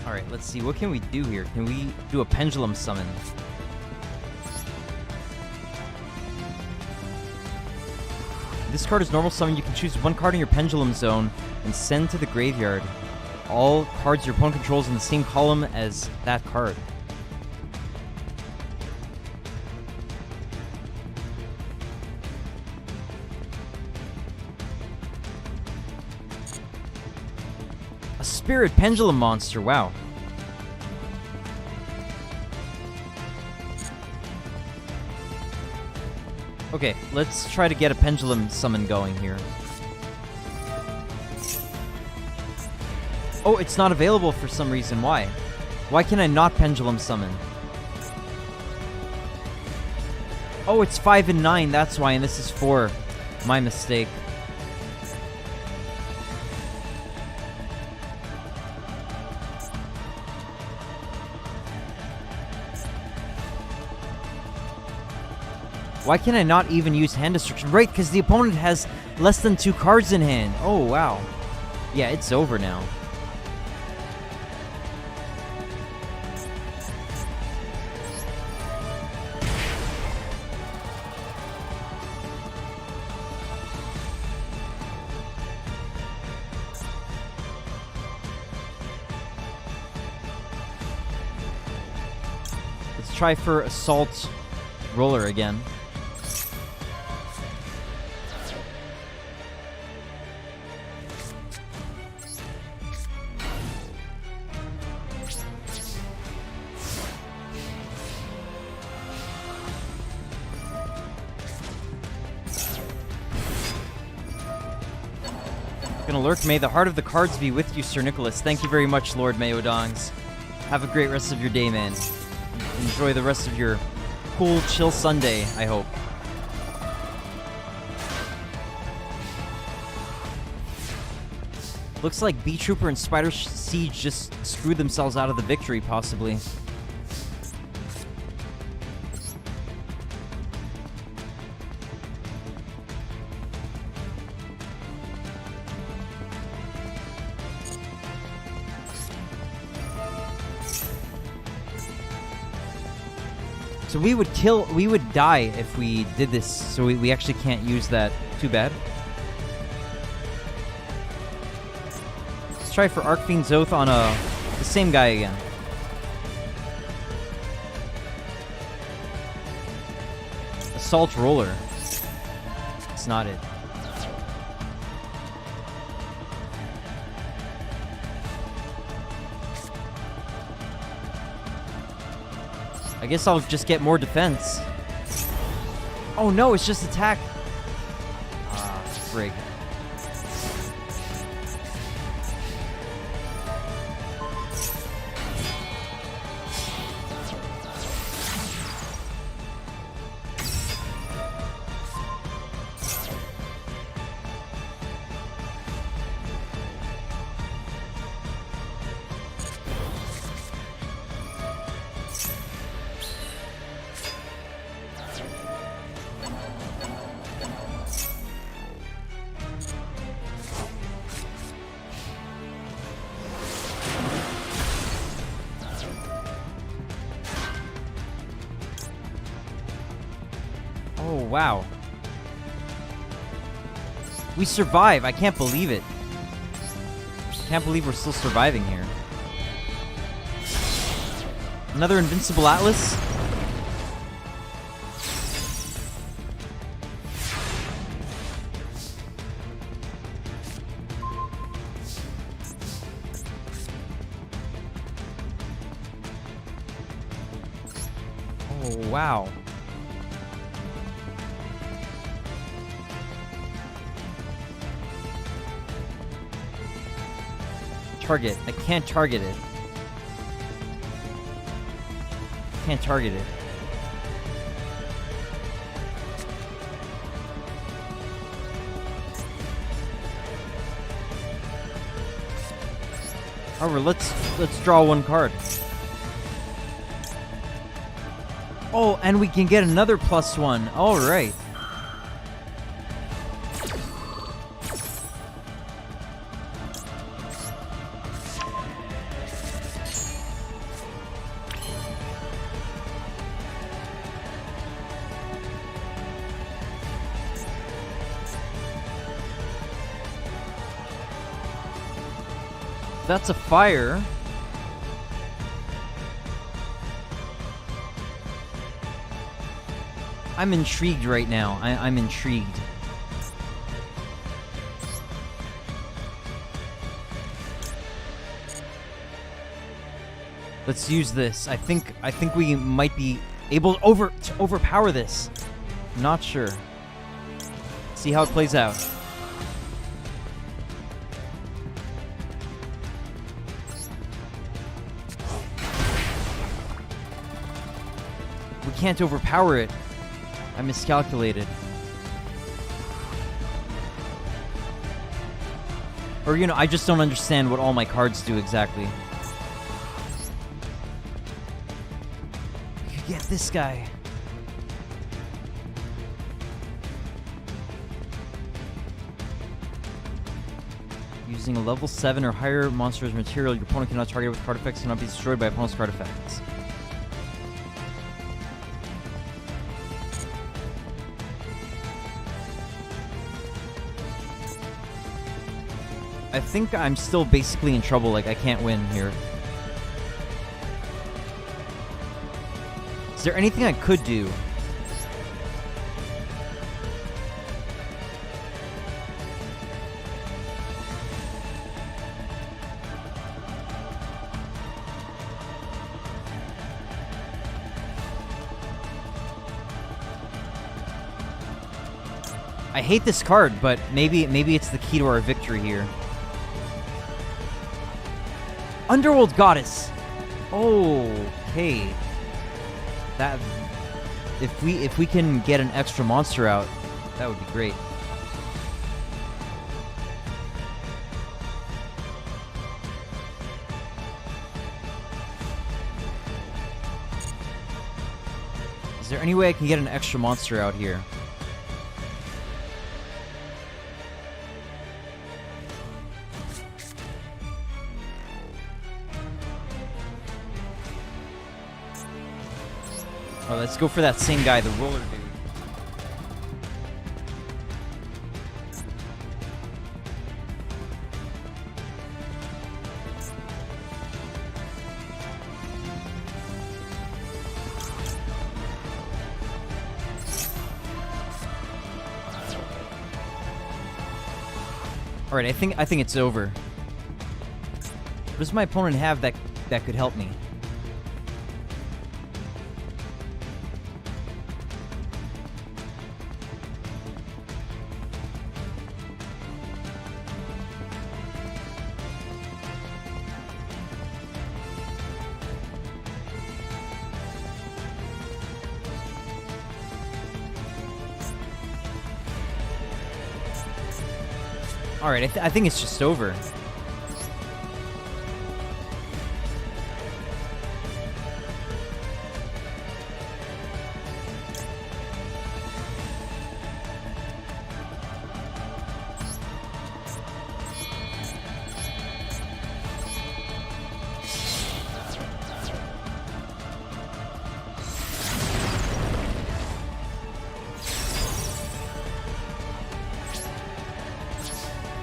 All right, let's see. What can we do here? Can we do a pendulum summon? This card is normal summon. You can choose one card in your pendulum zone and send to the graveyard. All cards your opponent controls in the same column as that card. A spirit pendulum monster, wow. Okay, let's try to get a pendulum summon going here. Oh, it's not available for some reason. Why? Why can I not pendulum summon? Oh, it's 5 and 9. That's why, and this is 4. My mistake. Why can I not even use hand destruction? Right, because the opponent has less than 2 cards in hand. Oh, wow. Yeah, it's over now. Let's try for Assault Roller again. Gonna lurk. May the heart of the cards be with you, Sir Nicholas. Thank you very much, Lord Mayodongs. Have a great rest of your day, man. Enjoy the rest of your cool, chill Sunday, I hope. Looks like Beetrooper and Spider Siege just screwed themselves out of the victory, possibly. So we would die if we did this, so we actually can't use that. Too bad. Let's try for Arcfiend's Oath on the same guy again. Assault Roller. It's not it. I guess I'll just get more defense. Oh no, it's just attack. Ah, frig. wow. We survive. I can't believe it. Can't believe we're still surviving here. Another Invincible Atlas? Oh, wow. Target. I can't target it. Can't target it. However, let's draw one card. Oh, and we can get another +1. All right. That's a fire. I'm intrigued right now. I'm intrigued. Let's use this. I think we might be able to overpower this. Not sure. See how it plays out. We can't overpower it. I miscalculated. Or, you know, I just don't understand what all my cards do exactly. We could get this guy. Using a level 7 or higher monster's material, your opponent cannot target it with card effects, cannot be destroyed by opponent's card effects. I think I'm still basically in trouble, like I can't win here. Is there anything I could do? I hate this card, but maybe it's the key to our victory here. Underworld Goddess. Okay. That if we can get an extra monster out, that would be great. Is there any way I can get an extra monster out here? Oh, let's go for that same guy, the roller dude. All right, I think it's over. What does my opponent have that could help me? Alright, I think it's just over.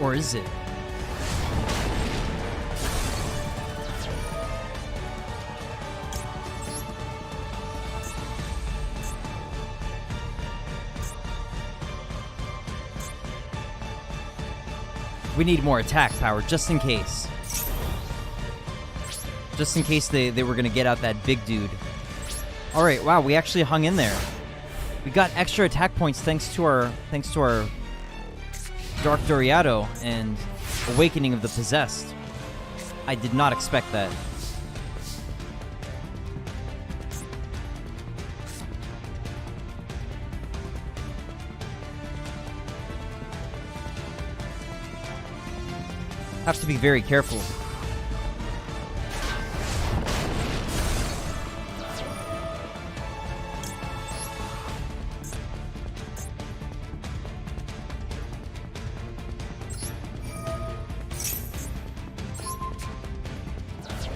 Or is it? We need more attack power, just in case. Just in case they were gonna get out that big dude. Alright, wow, we actually hung in there. We got extra attack points thanks to our Dark Doriado and Awakening of the Possessed. I did not expect that. Have to be very careful.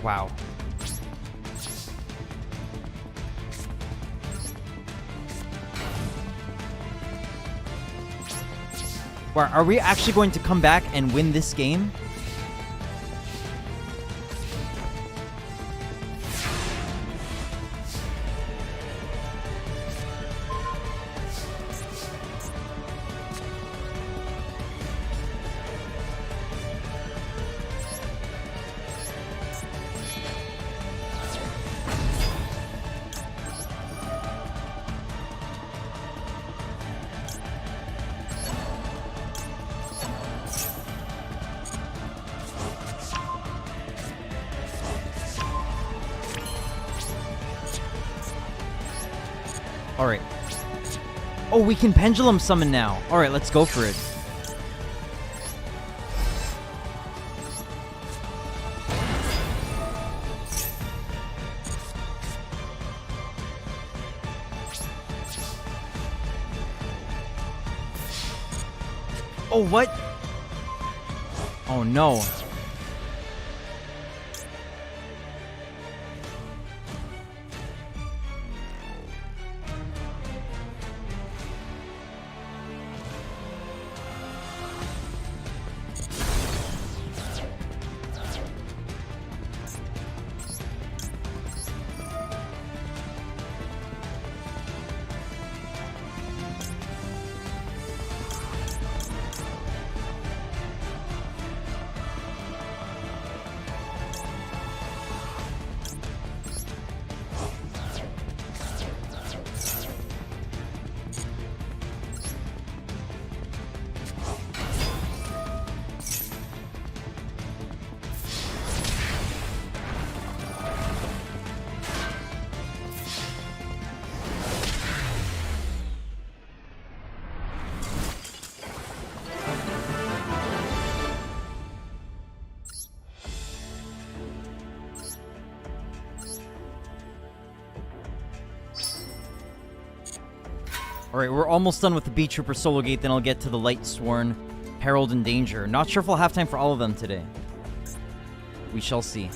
Wow. Wow, are we actually going to come back and win this game? Alright. Oh, we can pendulum summon now. Alright, let's go for it. Oh, what? Oh, no. Alright, we're almost done with the Beetrooper solo gate, then I'll get to the Lightsworn, Herald, and Danger. Not sure if we'll have time for all of them today. We shall see.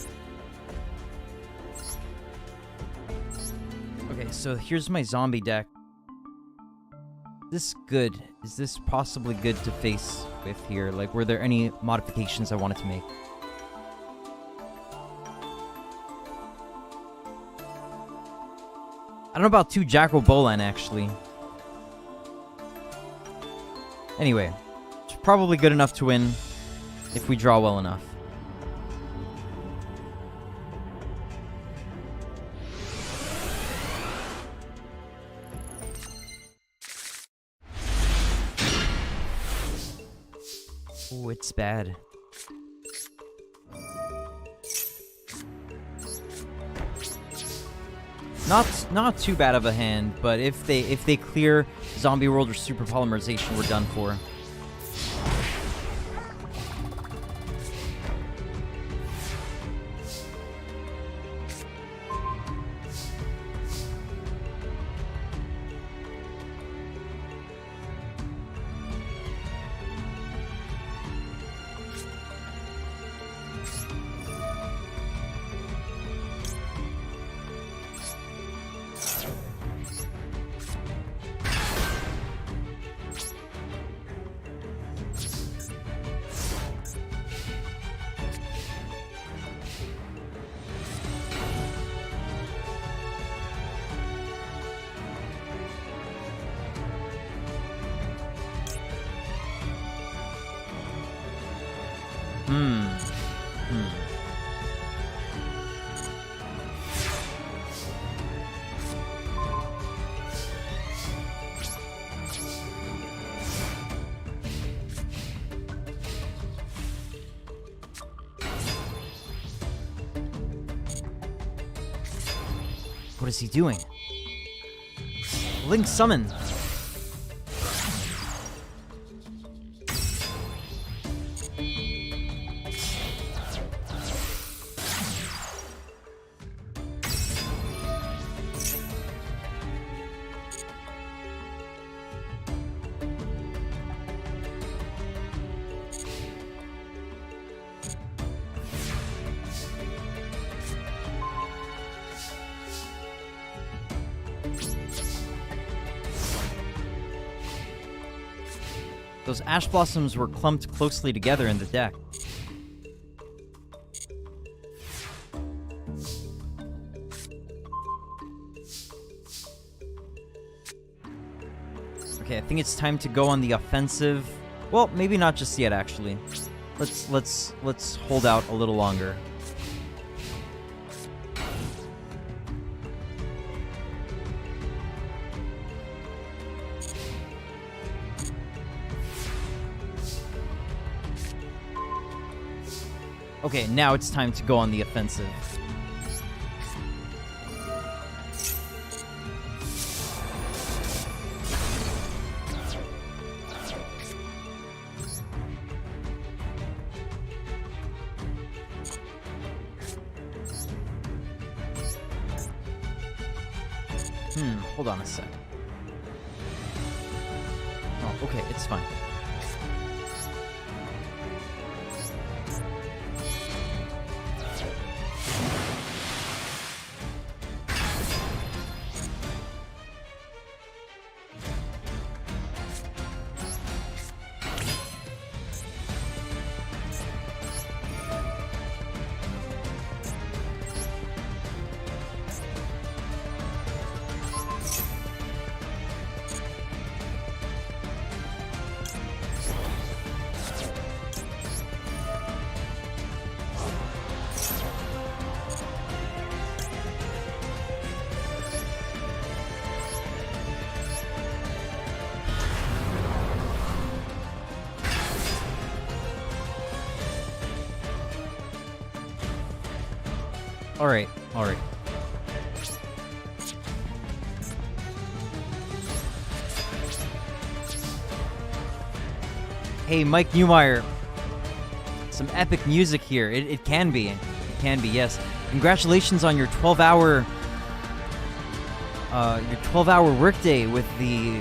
Okay, so here's my zombie deck. Is this good? Is this possibly good to face with here? Like, were there any modifications I wanted to make? I don't know about 2 Jackal Bolan, actually. Anyway, it's probably good enough to win if we draw well enough. Oh, it's bad. Not too bad of a hand, but if they clear Zombie World or Super Polymerization, we're done for. What is he doing? Link summon. Those ash blossoms were clumped closely together in the deck. Okay, I think it's time to go on the offensive. Well, maybe not just yet, actually. Let's hold out a little longer. Okay, now it's time to go on the offensive. Hold on a sec. Oh, okay, it's fine. Alright, alright. Hey, Mike Newmeyer. Some epic music here. It can be. It can be, yes. Congratulations on your 12-hour workday with the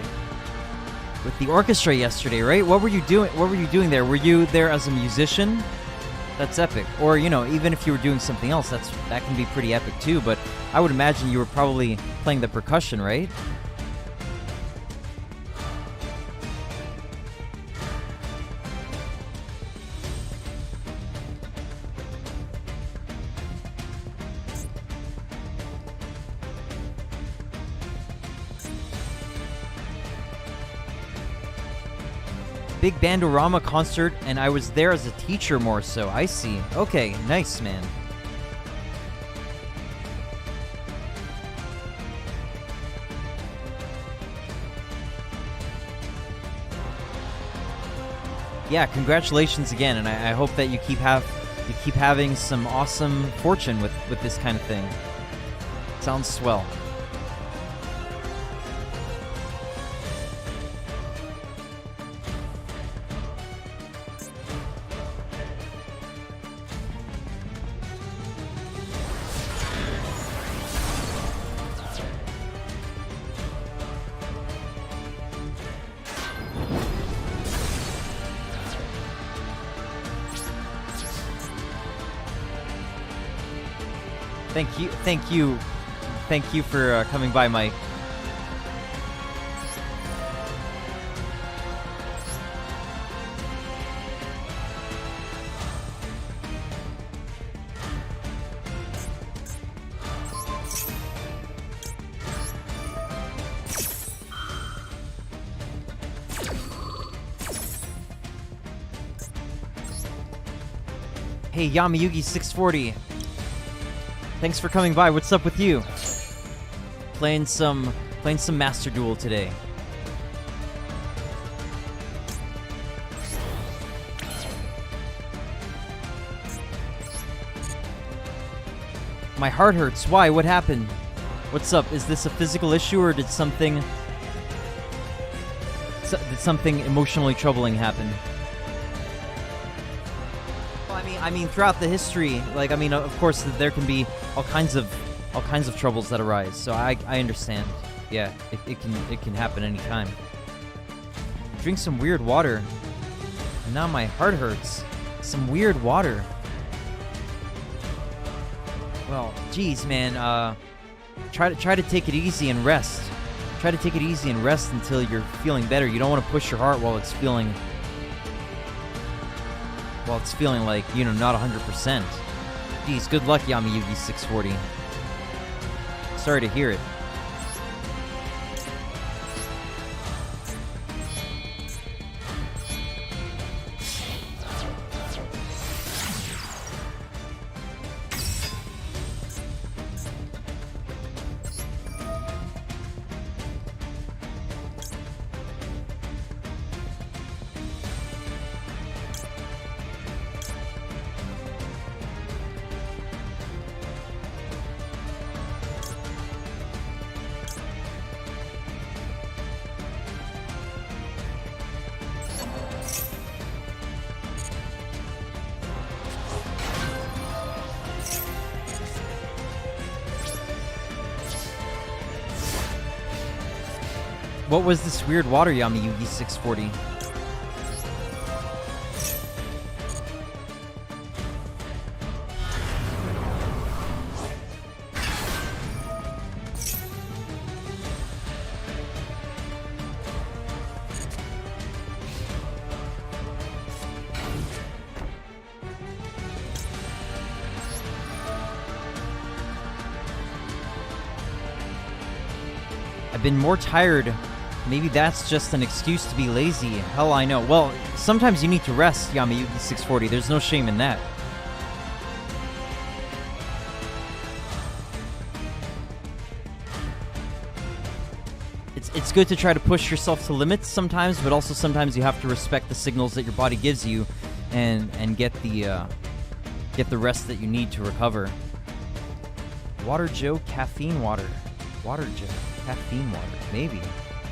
orchestra yesterday, right? What were you doing? What were you doing there? Were you there as a musician? That's epic. Or, you know, even if you were doing something else, that can be pretty epic too, but I would imagine you were probably playing the percussion, right? Big Bandorama concert, and I was there as a teacher more so. I see. Okay, nice, man. Yeah, congratulations again, and I hope that you keep having some awesome fortune with this kind of thing. Sounds swell. Thank you for coming by, Mike. Hey, YamiYugi640. Thanks for coming by. What's up with you? Playing some Master Duel today. My heart hurts. Why? What happened? What's up? Is this a physical issue, or did something emotionally troubling happen? Well, I mean, throughout the history, like, I mean, of course, there can be all kinds of troubles that arise. So I understand. Yeah, it can happen anytime. Drink some weird water. And now my heart hurts. Some weird water. Well, geez, man. Try to take it easy and rest. Try to take it easy and rest until you're feeling better. You don't want to push your heart while it's feeling like, you know, not 100%. Geez, good luck, YamiYugi640. Sorry to hear it. What was this weird water, YamiYugi640? I've been more tired. Maybe that's just an excuse to be lazy. Hell, I know. Well, sometimes you need to rest, YamiYugi640. There's no shame in that. It's good to try to push yourself to limits sometimes, but also sometimes you have to respect the signals that your body gives you, and get the rest that you need to recover. Water Joe, caffeine water. Water Joe, caffeine water. Maybe.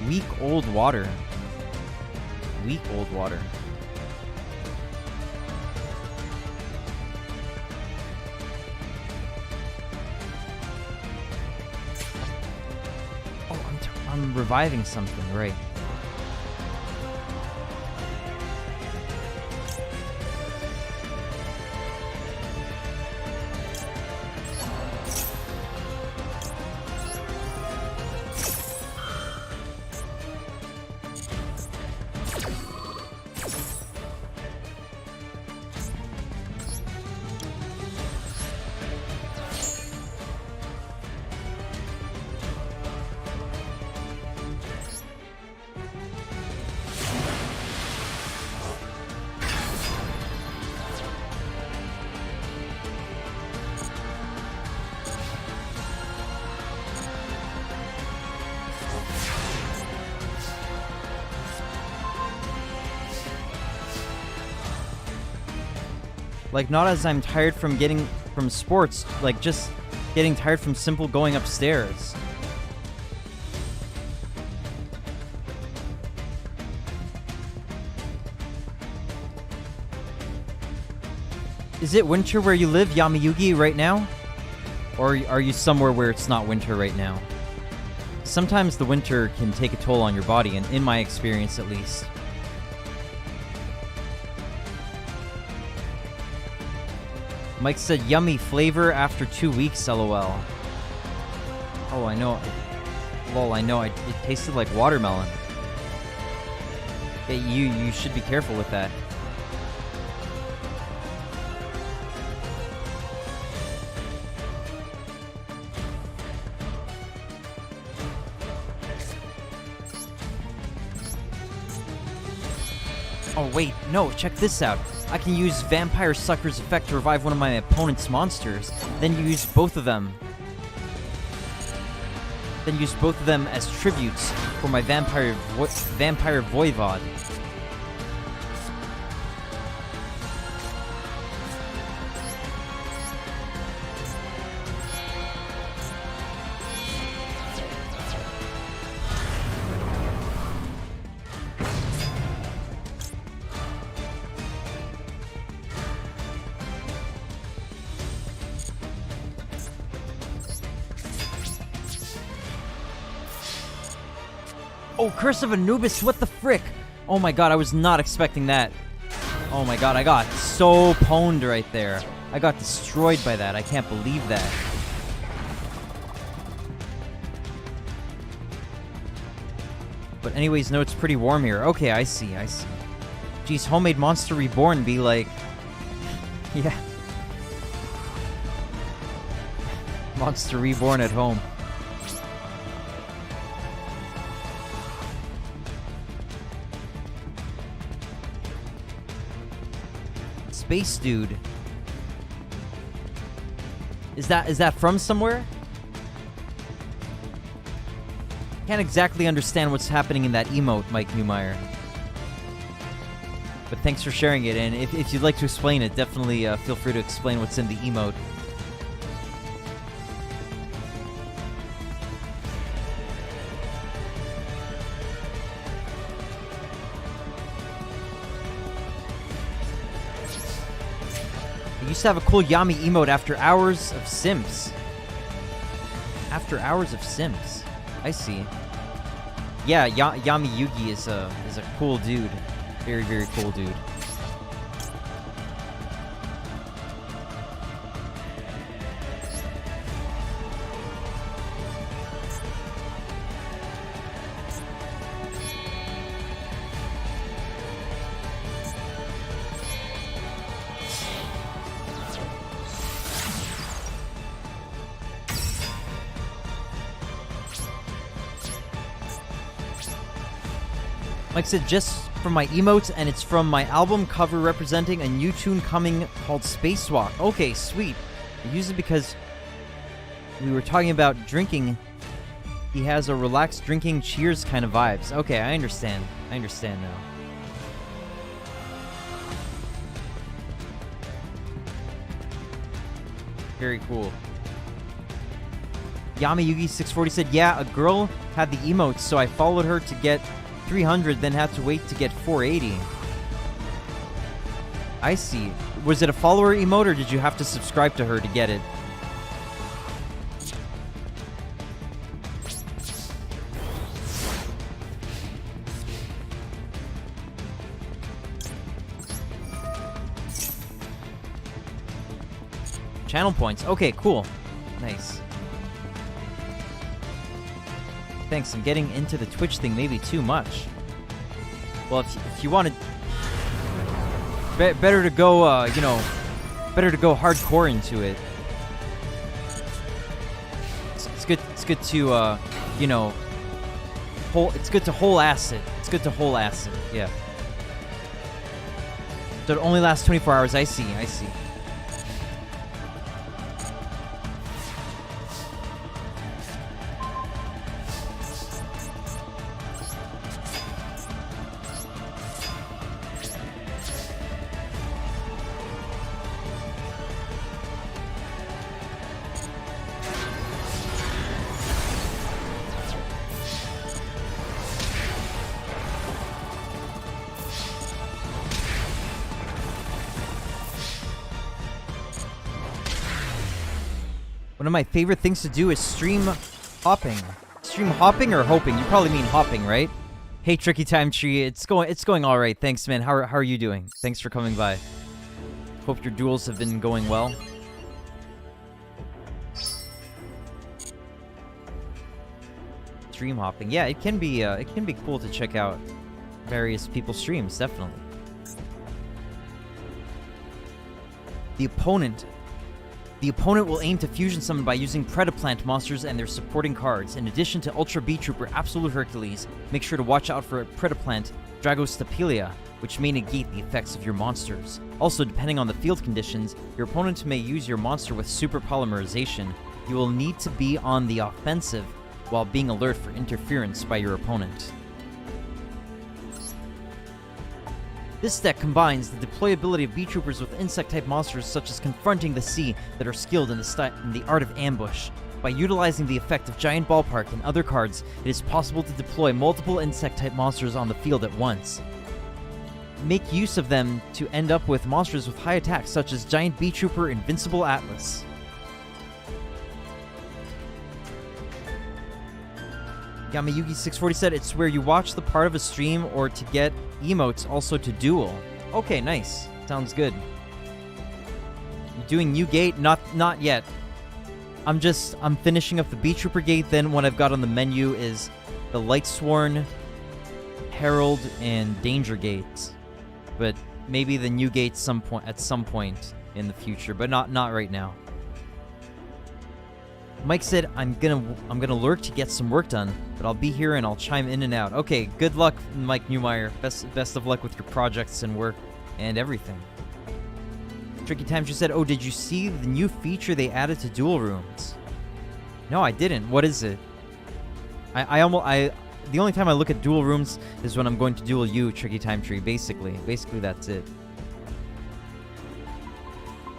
Weak old water. Weak old water. Oh, I'm reviving something, right? Like, not as I'm tired from sports, like just getting tired from simple going upstairs. Is it winter where you live, YamiYugi, right now? Or are you somewhere where it's not winter right now? Sometimes the winter can take a toll on your body, and in my experience at least. Mike said, yummy flavor after 2 weeks, lol. Oh, I know. Lol, I know. It tasted like watermelon. Hey, you should be careful with that. Oh, wait. No, check this out. I can use Vampire Sucker's effect to revive one of my opponent's monsters. Then use both of them. Then use both of them as tributes for my Vampire Voivod. Oh, Curse of Anubis, what the frick? Oh my god, I was not expecting that. Oh my god, I got so pwned right there. I got destroyed by that. I can't believe that. But anyways, no, it's pretty warm here. Okay, I see. Geez, Homemade Monster Reborn be like... Yeah. Monster Reborn at home. Space Dude. Is that from somewhere? Can't exactly understand what's happening in that emote, Mike Newmeyer. But thanks for sharing it, and if you'd like to explain it, definitely feel free to explain what's in the emote. I used to have a cool Yami emote after hours of Sims. After hours of Sims. I see. Yeah, Yami Yugi is a cool dude. Very, very cool dude. Like I said, just from my emotes, and it's from my album cover representing a new tune coming called Spacewalk. Okay, sweet. I use it because we were talking about drinking. He has a relaxed drinking cheers kind of vibes. Okay, I understand. I understand now. Very cool. Yami Yugi 640 said, yeah, a girl had the emotes, so I followed her to get 300, then had to wait to get 480. I see. Was it a follower emote, or did you have to subscribe to her to get it? Channel points. Okay, cool. Nice. Thanks, I'm getting into the Twitch thing maybe too much. Well, if you wanted... better to go, you know... Better to go hardcore into it. It's good to, you know... It's good to whole ass it. It's good to whole ass it, yeah. So it only lasts 24 hours, I see. One of my favorite things to do is stream hopping. Stream hopping or hoping? You probably mean hopping, right? Hey, Tricky Time Tree, it's going all right. Thanks, man. How are you doing? Thanks for coming by. Hope your duels have been going well. Stream hopping, yeah, it can be cool to check out various people's streams, definitely. The opponent will aim to fusion summon by using Predaplant monsters and their supporting cards. In addition to Ultra Beetrooper, Absolute Hercules, make sure to watch out for Predaplant Dragostapelia, which may negate the effects of your monsters. Also, depending on the field conditions, your opponent may use your monster with super polymerization. You will need to be on the offensive while being alert for interference by your opponent. This deck combines the deployability of Beetroopers with insect-type monsters such as Confronting the Sea that are skilled in the art of ambush. By utilizing the effect of Giant Ballpark and other cards, it is possible to deploy multiple insect-type monsters on the field at once. Make use of them to end up with monsters with high attacks such as Giant Beetrooper, Invincible Atlas. Yamayugi640 said, it's where you watch the part of a stream or to get emotes, also to duel. Okay, nice. Sounds good. You doing new gate? Not yet. I'm finishing up the Beetrooper gate, then what I've got on the menu is the Lightsworn, Herald, and Danger gates. But maybe the new gate at some point in the future, but not right now. Mike said, I'm gonna lurk to get some work done, but I'll be here and I'll chime in and out. Okay, good luck, Mike Newmeyer. Best of luck with your projects and work and everything. Tricky Times just said, oh, did you see the new feature they added to duel rooms? No, I didn't. What is it? The only time I look at duel rooms is when I'm going to duel you, Tricky Time Tree, basically. Basically, that's it.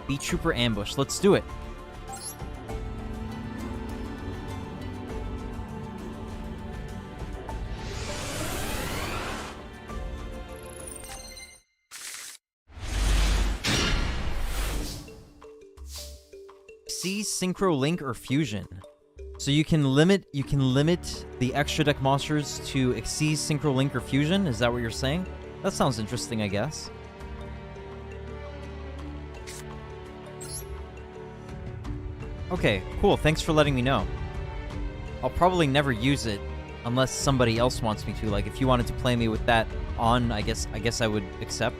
Beetrooper Ambush. Let's do it. Synchro Link or Fusion. So you can limit the extra deck monsters to Xyz, Synchro Link, or Fusion? Is that what you're saying? That sounds interesting, I guess. Okay, cool. Thanks for letting me know. I'll probably never use it unless somebody else wants me to. Like, if you wanted to play me with that on, I guess I would accept.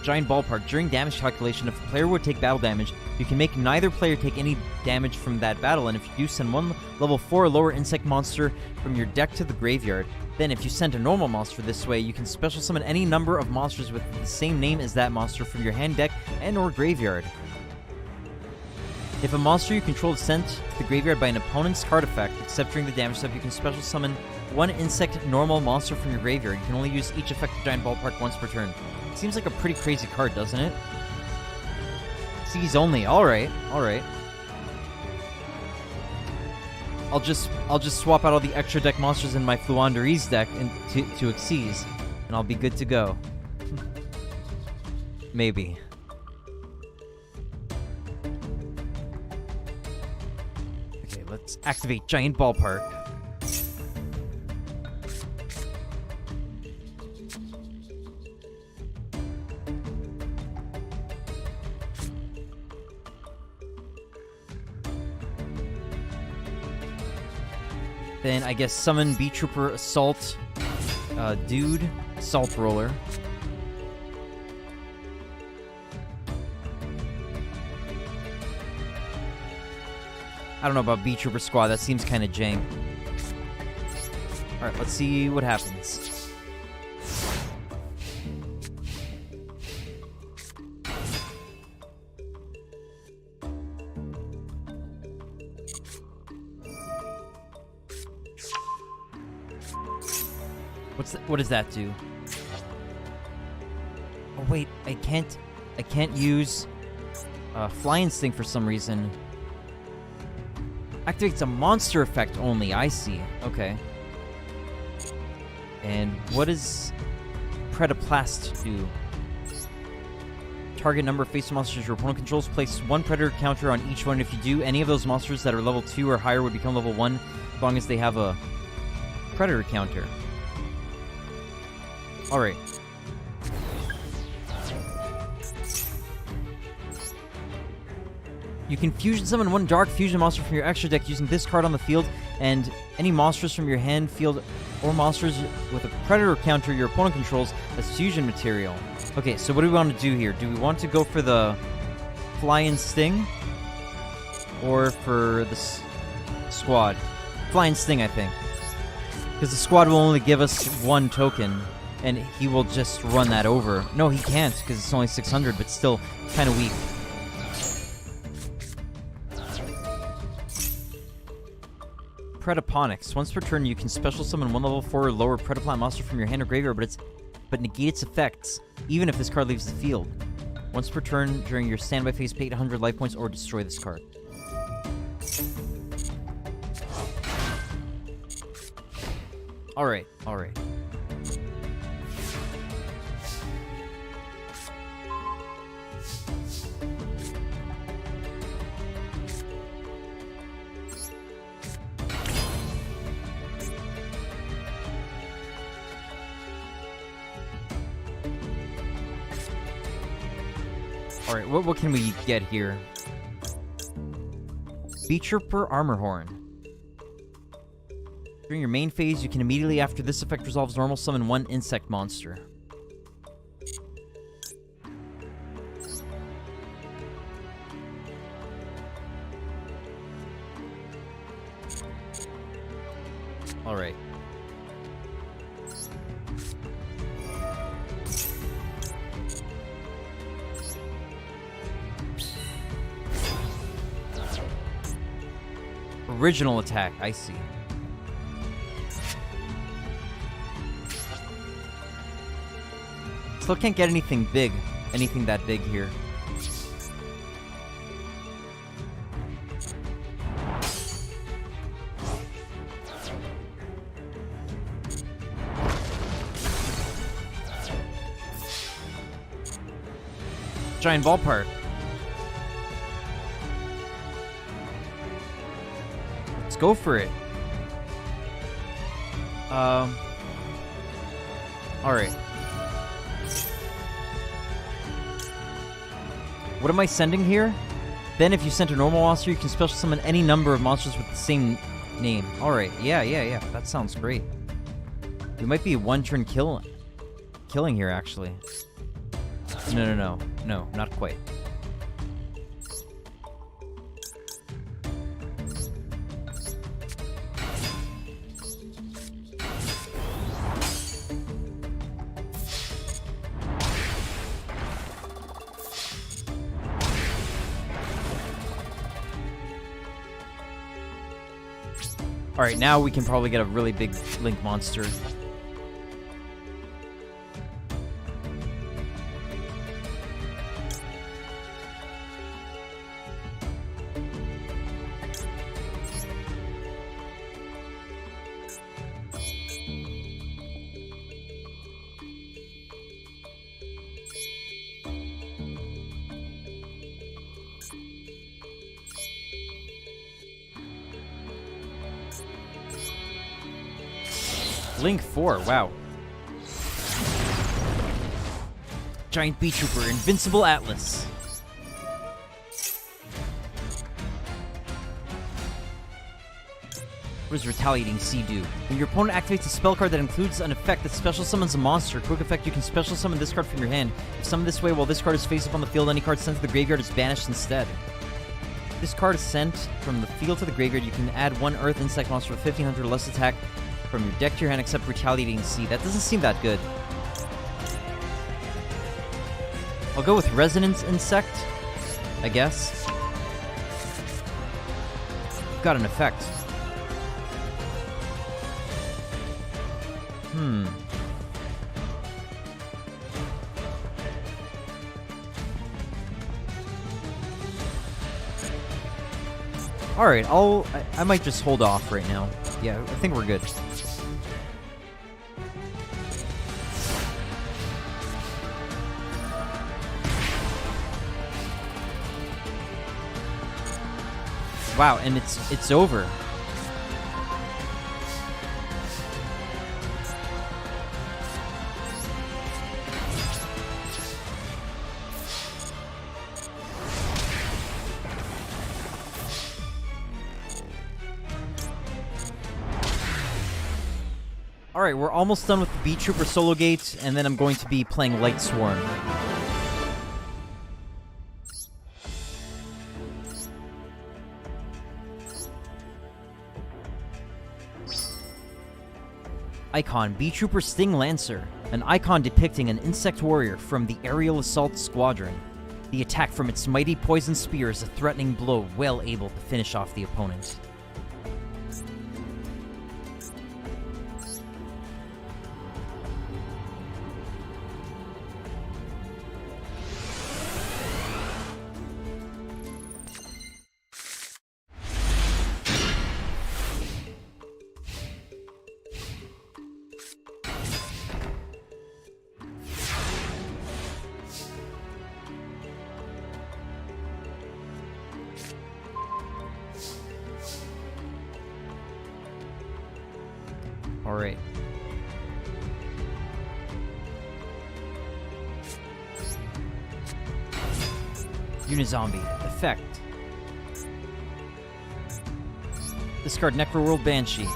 Giant Ballpark. During damage calculation, if a player would take battle damage, you can make neither player take any damage from that battle, and if you do, send one level 4 or lower insect monster from your deck to the graveyard. Then, if you send a normal monster this way, you can special summon any number of monsters with the same name as that monster from your hand, deck, and or graveyard. If a monster you control is sent to the graveyard by an opponent's card effect, except during the damage step, you can special summon one insect normal monster from your graveyard. You can only use each effect of Giant Ballpark once per turn. Seems like a pretty crazy card, doesn't it? C's only. Alright, alright. I'll just swap out all the extra deck monsters in my Fluandereeze deck to Xyz, and I'll be good to go. Maybe. Okay, let's activate Giant Ballpark. Then I guess summon Beetrooper Assault Dude, Assault Roller. I don't know about Beetrooper Squad, that seems kind of jank. Alright, let's see what happens. What does that do? Oh wait, I can't use Fly Instinct for some reason. Activates a monster effect only, I see. Okay. And what does Predaplast do? Target number of face monsters your opponent controls. Place one Predator counter on each one. If you do, any of those monsters that are level 2 or higher would become level 1 as long as they have a Predator counter. Alright. You can fusion summon one dark fusion monster from your extra deck using this card on the field, and any monsters from your hand, field, or monsters with a Predator counter your opponent controls as fusion material. Okay, so what do we want to do here? Do we want to go for the Fly and Sting? Or for the Squad? Flying Sting, I think. Because the squad will only give us 1 token, and he will just run that over. No, he can't, because it's only 600, but still kind of weak. Predaponics. Once per turn, you can special summon 1 level 4 or lower Predaplant monster from your hand or graveyard, but negate its effects, even if this card leaves the field. Once per turn, during your standby phase, pay 800 life points or destroy this card. Alright, alright. Alright, what can we get here? Beetrooper Armor Horn. During your main phase, you can immediately after this effect resolves normal summon 1 insect monster. Alright. Original attack, I see. Still can't get anything big. Anything that big here. Giant ballpark. Let's go for it. Alright. What am I sending here? Then if you send a normal monster, you can special summon any number of monsters with the same name. Alright, yeah. That sounds great. We might be one-turn killing here, actually. No, not quite. Alright, now we can probably get a really big Link monster. Link 4, wow. Giant Beetrooper, Invincible Atlas. What does Retaliating Sea do? When your opponent activates a spell card that includes an effect that special summons a monster, quick effect, you can special summon this card from your hand. If summoned this way while this card is face up on the field, any card sent to the graveyard is banished instead. If this card is sent from the field to the graveyard, you can add 1 Earth Insect monster with 1500 less attack from your deck to your hand except Retaliating Sea. That doesn't seem that good. I'll go with Resonance Insect, I guess. Got an effect. Alright, I might just hold off right now. Yeah, I think we're good. Wow, and it's over. Alright, we're almost done with the Beetrooper solo gate, and then I'm going to be playing Lightsworn. Icon, Beetrooper Sting Lancer. An icon depicting an insect warrior from the Aerial Assault Squadron. The attack from its mighty poison spear is a threatening blow, well able to finish off the opponent. Alright. Unizombie. Effect. Discard Necroworld Banshee.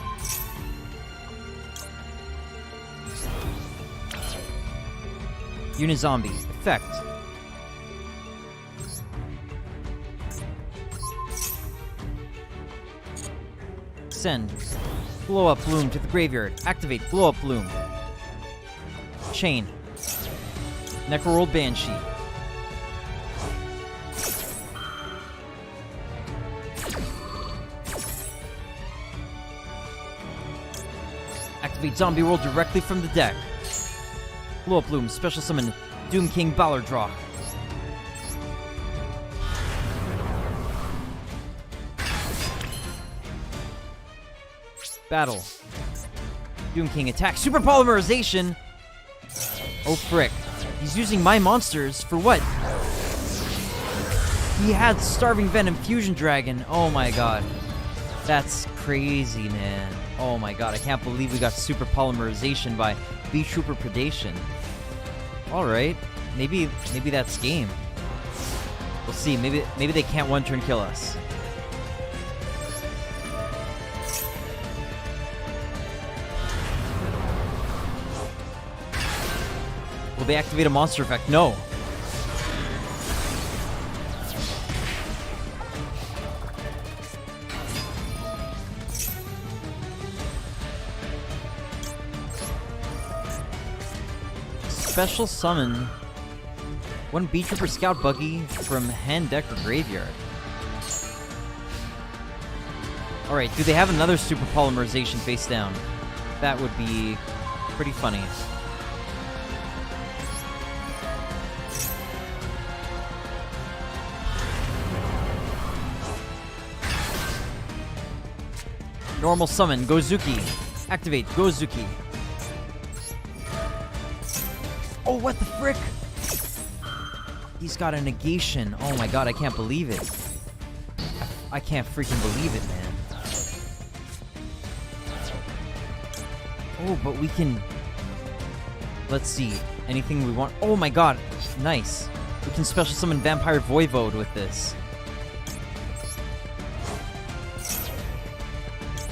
Unizombie. Effect. Send. Blow Up Bloom to the graveyard. Activate Blow Up Bloom. Chain. Necroworld Banshee. Activate Zombie World directly from the deck. Blow Up Bloom. Special summon Doom King Ballardroch. Battle. Doom King attack. Super Polymerization! Oh frick. He's using my monsters for what? He had Starving Venom Fusion Dragon. Oh my god. That's crazy, man. Oh my god, I can't believe we got Super Polymerization by Beetrooper Predation. Alright. Maybe that's game. We'll see. Maybe they can't one-turn kill us. Will they activate a monster effect? No. Special summon one Beetrooper Scout Buggy from hand, deck, or graveyard. Alright, do they have another Super Polymerization face down? That would be pretty funny. Normal summon, Gozuki. Activate, Gozuki. Oh, what the frick? He's got a negation. Oh my god, I can't believe it. I can't freaking believe it, man. Oh, but we can... Let's see. Anything we want... Oh my god, nice. We can special summon Vampire Voivode with this.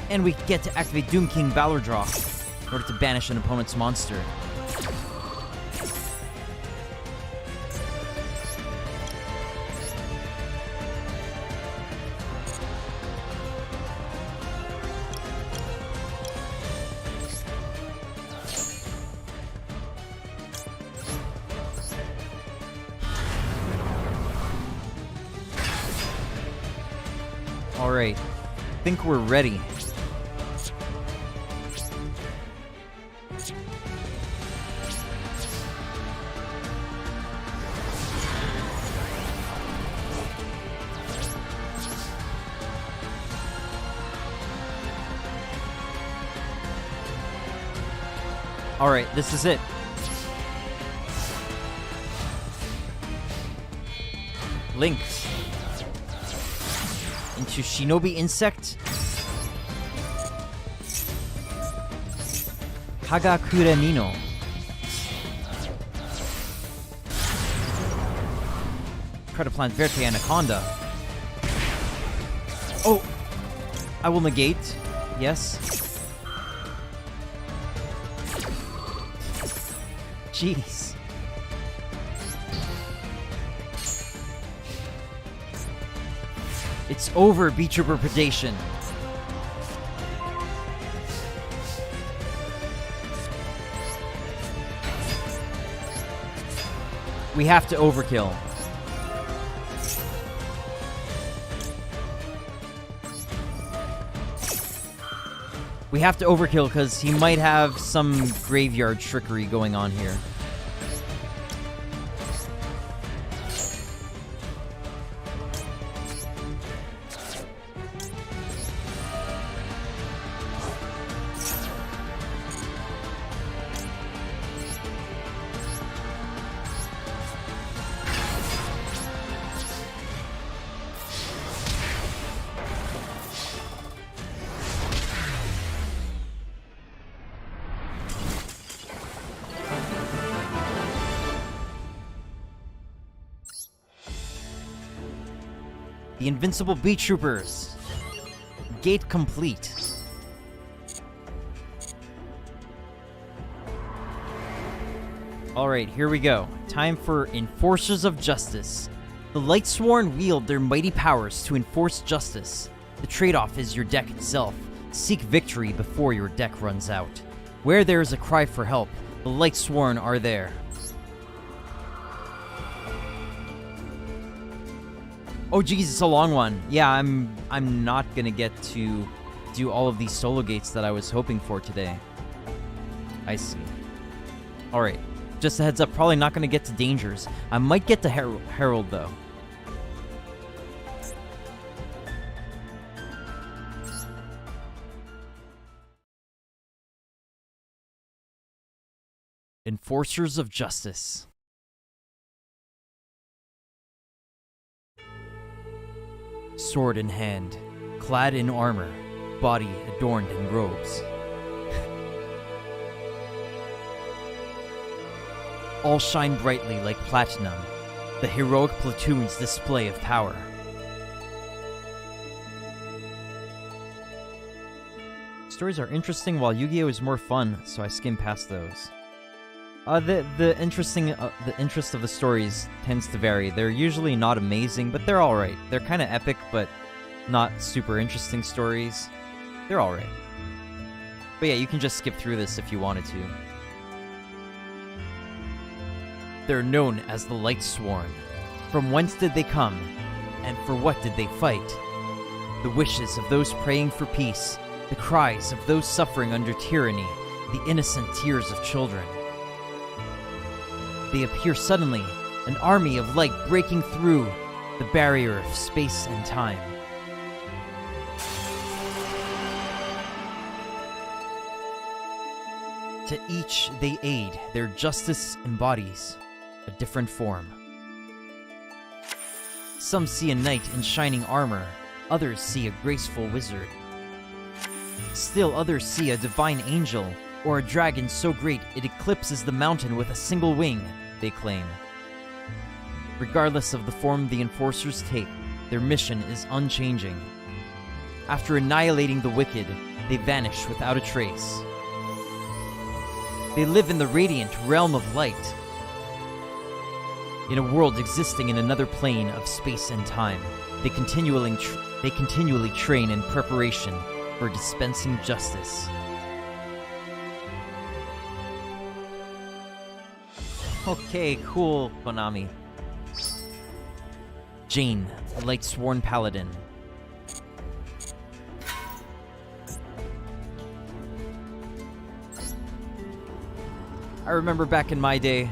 And we get to activate Doom King Ballardroch in order to banish an opponent's monster. Alright, I think we're ready. Alright, this is it. Link into Shinobi Insect. Kagakure Mino. Predaplant Verte Anaconda. Oh! I will negate. Yes. Jeez. It's over, Beetrooper Predation. We have to overkill. We have to overkill because he might have some graveyard trickery going on here. The invincible Beetroopers. Gate complete. Alright, here we go. Time for Enforcers of Justice. The Lightsworn wield their mighty powers to enforce justice. The trade-off is your deck itself. Seek victory before your deck runs out. Where there is a cry for help, the Lightsworn are there. Oh geez, it's a long one. Yeah, I'm not gonna get to do all of these solo gates that I was hoping for today. I see. Alright, just a heads up, probably not gonna get to Dangers. I might get to Herald though. Enforcers of Justice. Sword in hand, clad in armor, body adorned in robes. All shine brightly like platinum, the heroic platoon's display of power. Stories are interesting while Yu-Gi-Oh! Is more fun, so I skim past those. The interest of the stories tends to vary. They're usually not amazing, but they're alright. They're kind of epic, but not super interesting stories. They're alright. But yeah, you can just skip through this if you wanted to. They're known as the Lightsworn. From whence did they come, and for what did they fight? The wishes of those praying for peace, the cries of those suffering under tyranny, the innocent tears of children. They appear suddenly, an army of light breaking through the barrier of space and time. To each they aid, their justice embodies a different form. Some see a knight in shining armor, others see a graceful wizard. Still others see a divine angel, or a dragon so great it eclipses the mountain with a single wing, they claim. Regardless of the form the enforcers take, their mission is unchanging. After annihilating the wicked, they vanish without a trace. They live in the radiant realm of light, in a world existing in another plane of space and time. They continually train in preparation for dispensing justice. Okay, cool, Konami. Jane, Lightsworn Paladin. I remember back in my day,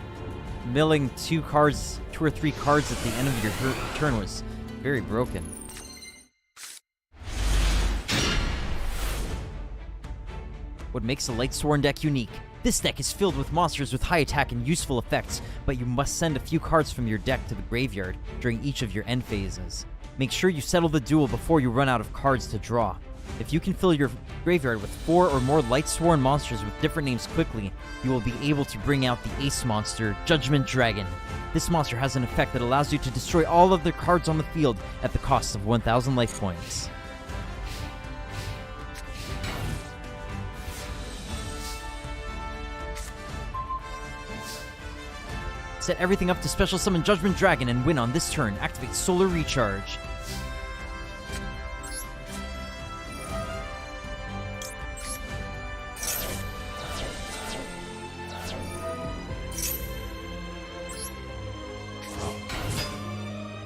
milling two or three cards at the end of your turn was very broken. What makes a Lightsworn deck unique? This deck is filled with monsters with high attack and useful effects, but you must send a few cards from your deck to the graveyard during each of your end phases. Make sure you settle the duel before you run out of cards to draw. If you can fill your graveyard with 4 or more Lightsworn monsters with different names quickly, you will be able to bring out the ace monster, Judgment Dragon. This monster has an effect that allows you to destroy all of the cards on the field at the cost of 1,000 life points. Set everything up to special summon Judgment Dragon and win on this turn. Activate Solar Recharge.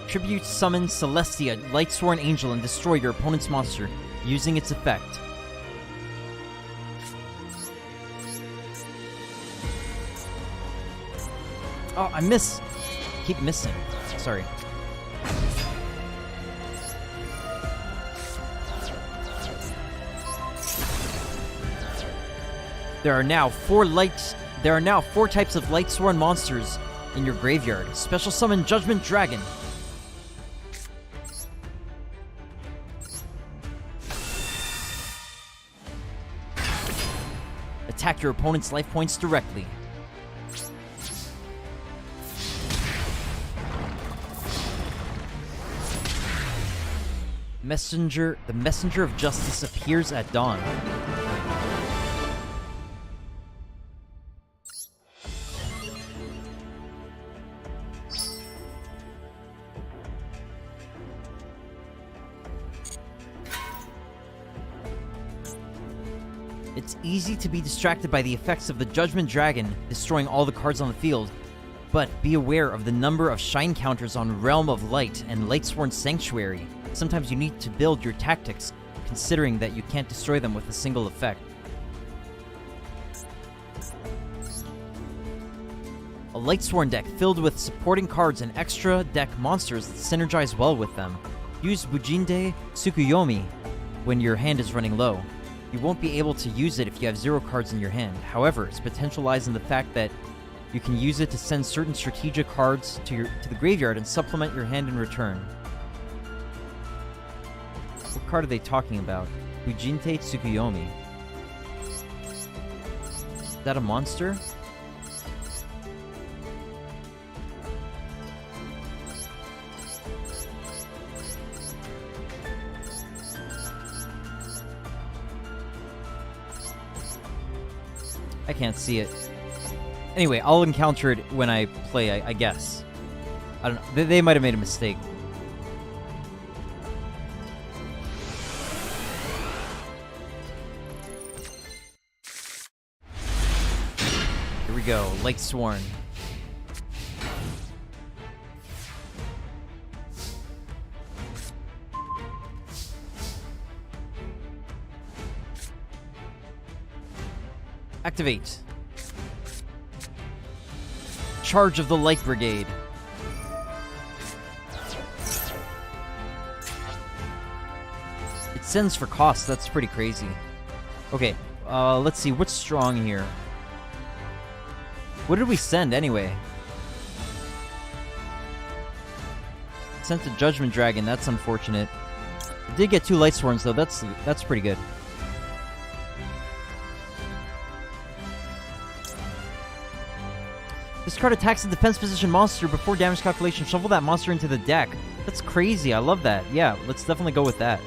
Tribute summon Celestia, Lightsworn Angel, and destroy your opponent's monster using its effect. Oh, I miss. Keep missing. Sorry. There are now four types of Lightsworn monsters in your graveyard. Special summon Judgment Dragon. Attack your opponent's life points directly. The Messenger of Justice appears at dawn. It's easy to be distracted by the effects of the Judgment Dragon, destroying all the cards on the field, but be aware of the number of shine counters on Realm of Light and Lightsworn Sanctuary. Sometimes you need to build your tactics, considering that you can't destroy them with a single effect. A Lightsworn deck filled with supporting cards and extra deck monsters that synergize well with them. Use Bujinde Tsukuyomi when your hand is running low. You won't be able to use it if you have 0 cards in your hand. However, its potential lies in the fact that you can use it to send certain strategic cards to the graveyard and supplement your hand in return. What card are they talking about? Bujinte Tsukuyomi. Is that a monster? I can't see it. Anyway, I'll encounter it when I play, I guess. I don't know. They might have made a mistake. Here we go. Lightsworn. Activate. Charge of the Light Brigade. It sends for cost. That's pretty crazy. Okay, let's see. What's strong here? What did we send anyway? Sent a Judgment Dragon. That's unfortunate. It did get 2 Lightsworns though. That's pretty good. Discard attacks the defense position monster before damage calculation. Shuffle that monster into the deck. That's crazy. I love that. Yeah, let's definitely go with that.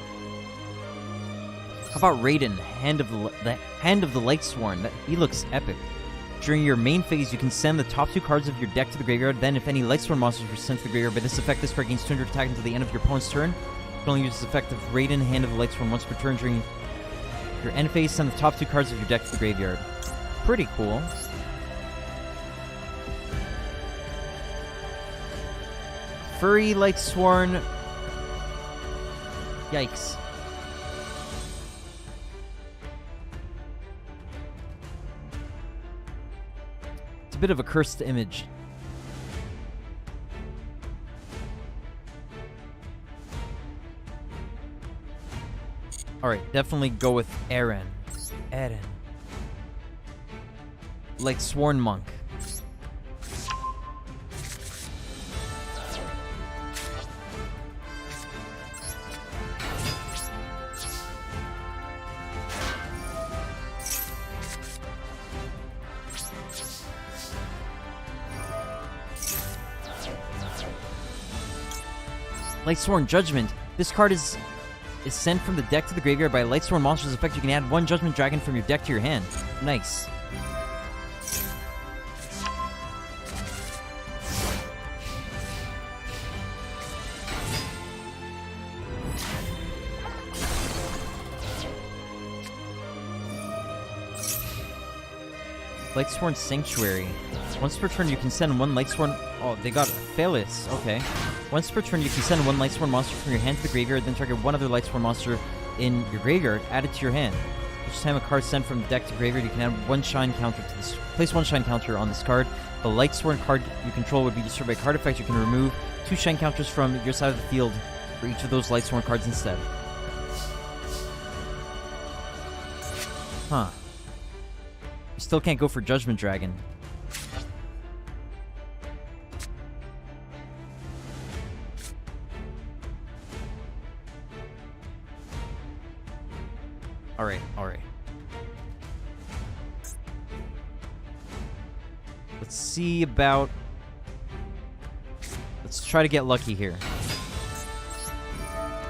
How about Raiden, Hand of the Lightsworn? He looks epic. During your main phase, you can send the top 2 cards of your deck to the graveyard. Then, if any Lightsworn monsters were sent to the graveyard by this effect, this card gains 200 attack until the end of your opponent's turn. You can only use this effect of Raiden, Hand of the Lightsworn once per turn. During your end phase, send the top 2 cards of your deck to the graveyard. Pretty cool. Furry Lightsworn. Yikes. It's a bit of a cursed image. Alright, definitely go with Eren. Lightsworn Monk. Lightsworn Judgment. This card is sent from the deck to the graveyard by a Lightsworn monster's effect. You can add 1 Judgment Dragon from your deck to your hand. Nice. Lightsworn Sanctuary. Once per turn, you can send 1 Lightsworn... Oh, they got Felis. Okay. Once per turn, you can send one Lightsworn monster from your hand to the graveyard, then target one other Lightsworn monster in your graveyard, add it to your hand. Each time a card sent from deck to graveyard, you can add one shine counter to this. Place one shine counter on this card. The Lightsworn card you control would be destroyed by card effect. You can remove 2 shine counters from your side of the field for each of those Lightsworn cards instead. Huh. You still can't go for Judgment Dragon. Alright, alright. Let's see about... Let's try to get lucky here.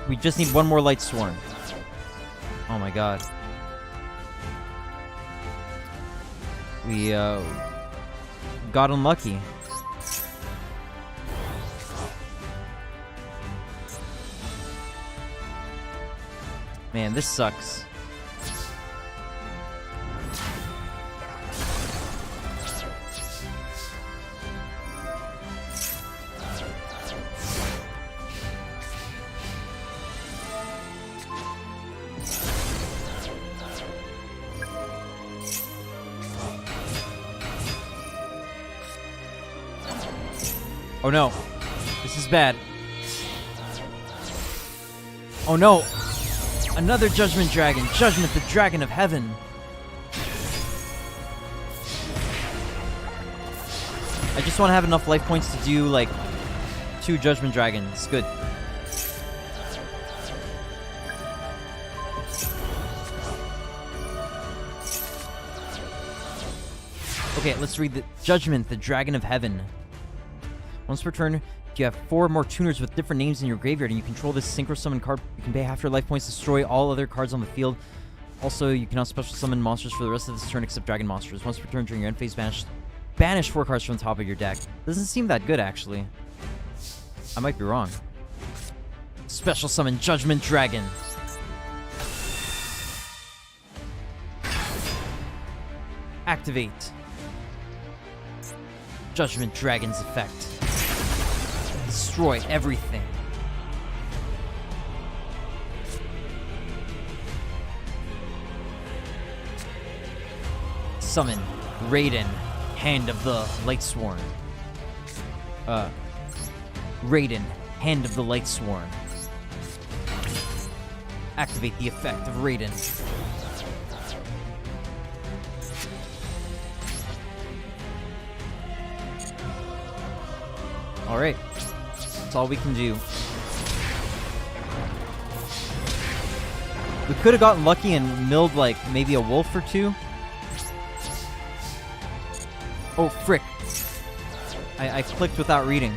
We just need one more Lightsworn. Oh my god. We, got unlucky. Man, this sucks. Oh no. This is bad. Oh no. Another Judgment Dragon. Judgment, the Dragon of Heaven. I just want to have enough life points to do, like, 2 Judgment Dragons. Good. Okay, let's read the Judgment, the Dragon of Heaven. Once per turn, you have 4 more tuners with different names in your graveyard, and you control this synchro summon card. You can pay half your life points to destroy all other cards on the field. Also, you can now special summon monsters for the rest of this turn except dragon monsters. Once per turn during your end phase, banish 4 cards from the top of your deck. Doesn't seem that good, actually. I might be wrong. Special summon Judgment Dragon. Activate. Judgment Dragon's effect. Destroy everything. Summon Raiden, Hand of the Lightsworn. Raiden, Hand of the Lightsworn. Activate the effect of Raiden. Alright. That's all we can do. We could have gotten lucky and milled, like, maybe a wolf or 2. Oh, frick. I clicked without reading.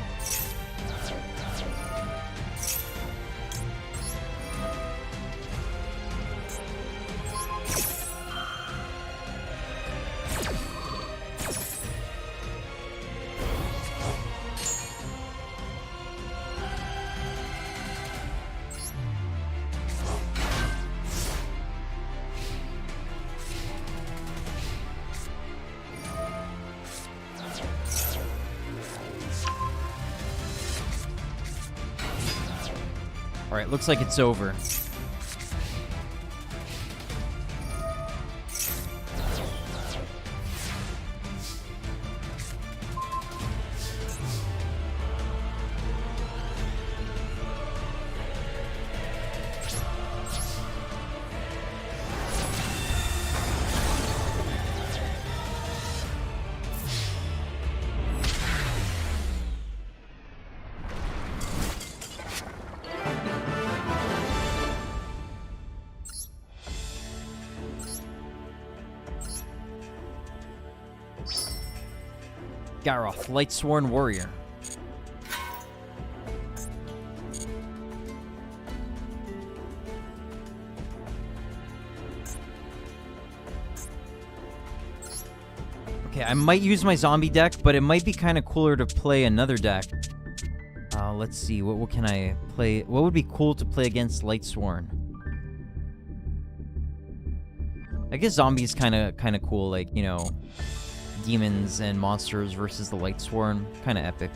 Alright, looks like it's over. Garoth, Lightsworn Warrior. Okay, I might use my zombie deck, but it might be kind of cooler to play another deck. Let's see, what can I play? What would be cool to play against Lightsworn? I guess zombies kind of cool, like, you know, demons and monsters versus the Lightsworn. Kind of epic.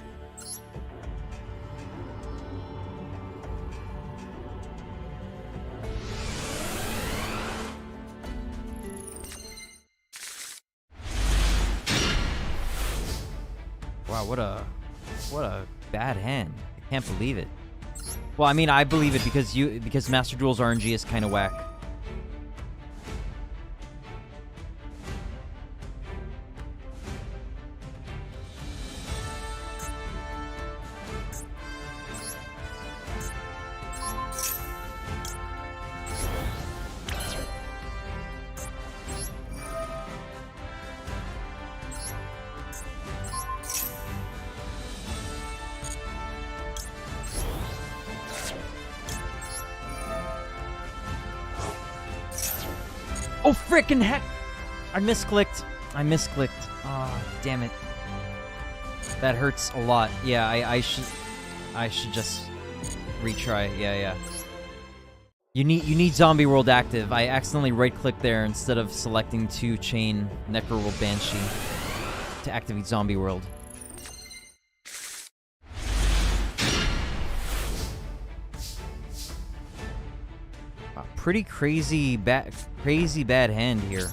Wow, what a bad hand. I can't believe it. Well, I mean, I believe it because Master Duel's RNG is kind of whack. Oh, frickin' heck! I misclicked. Oh, damn it. That hurts a lot. Yeah, I should just retry. Yeah. You need Zombie World active. I accidentally right-clicked there instead of selecting to chain Necroworld Banshee to activate Zombie World. Pretty crazy bad hand here.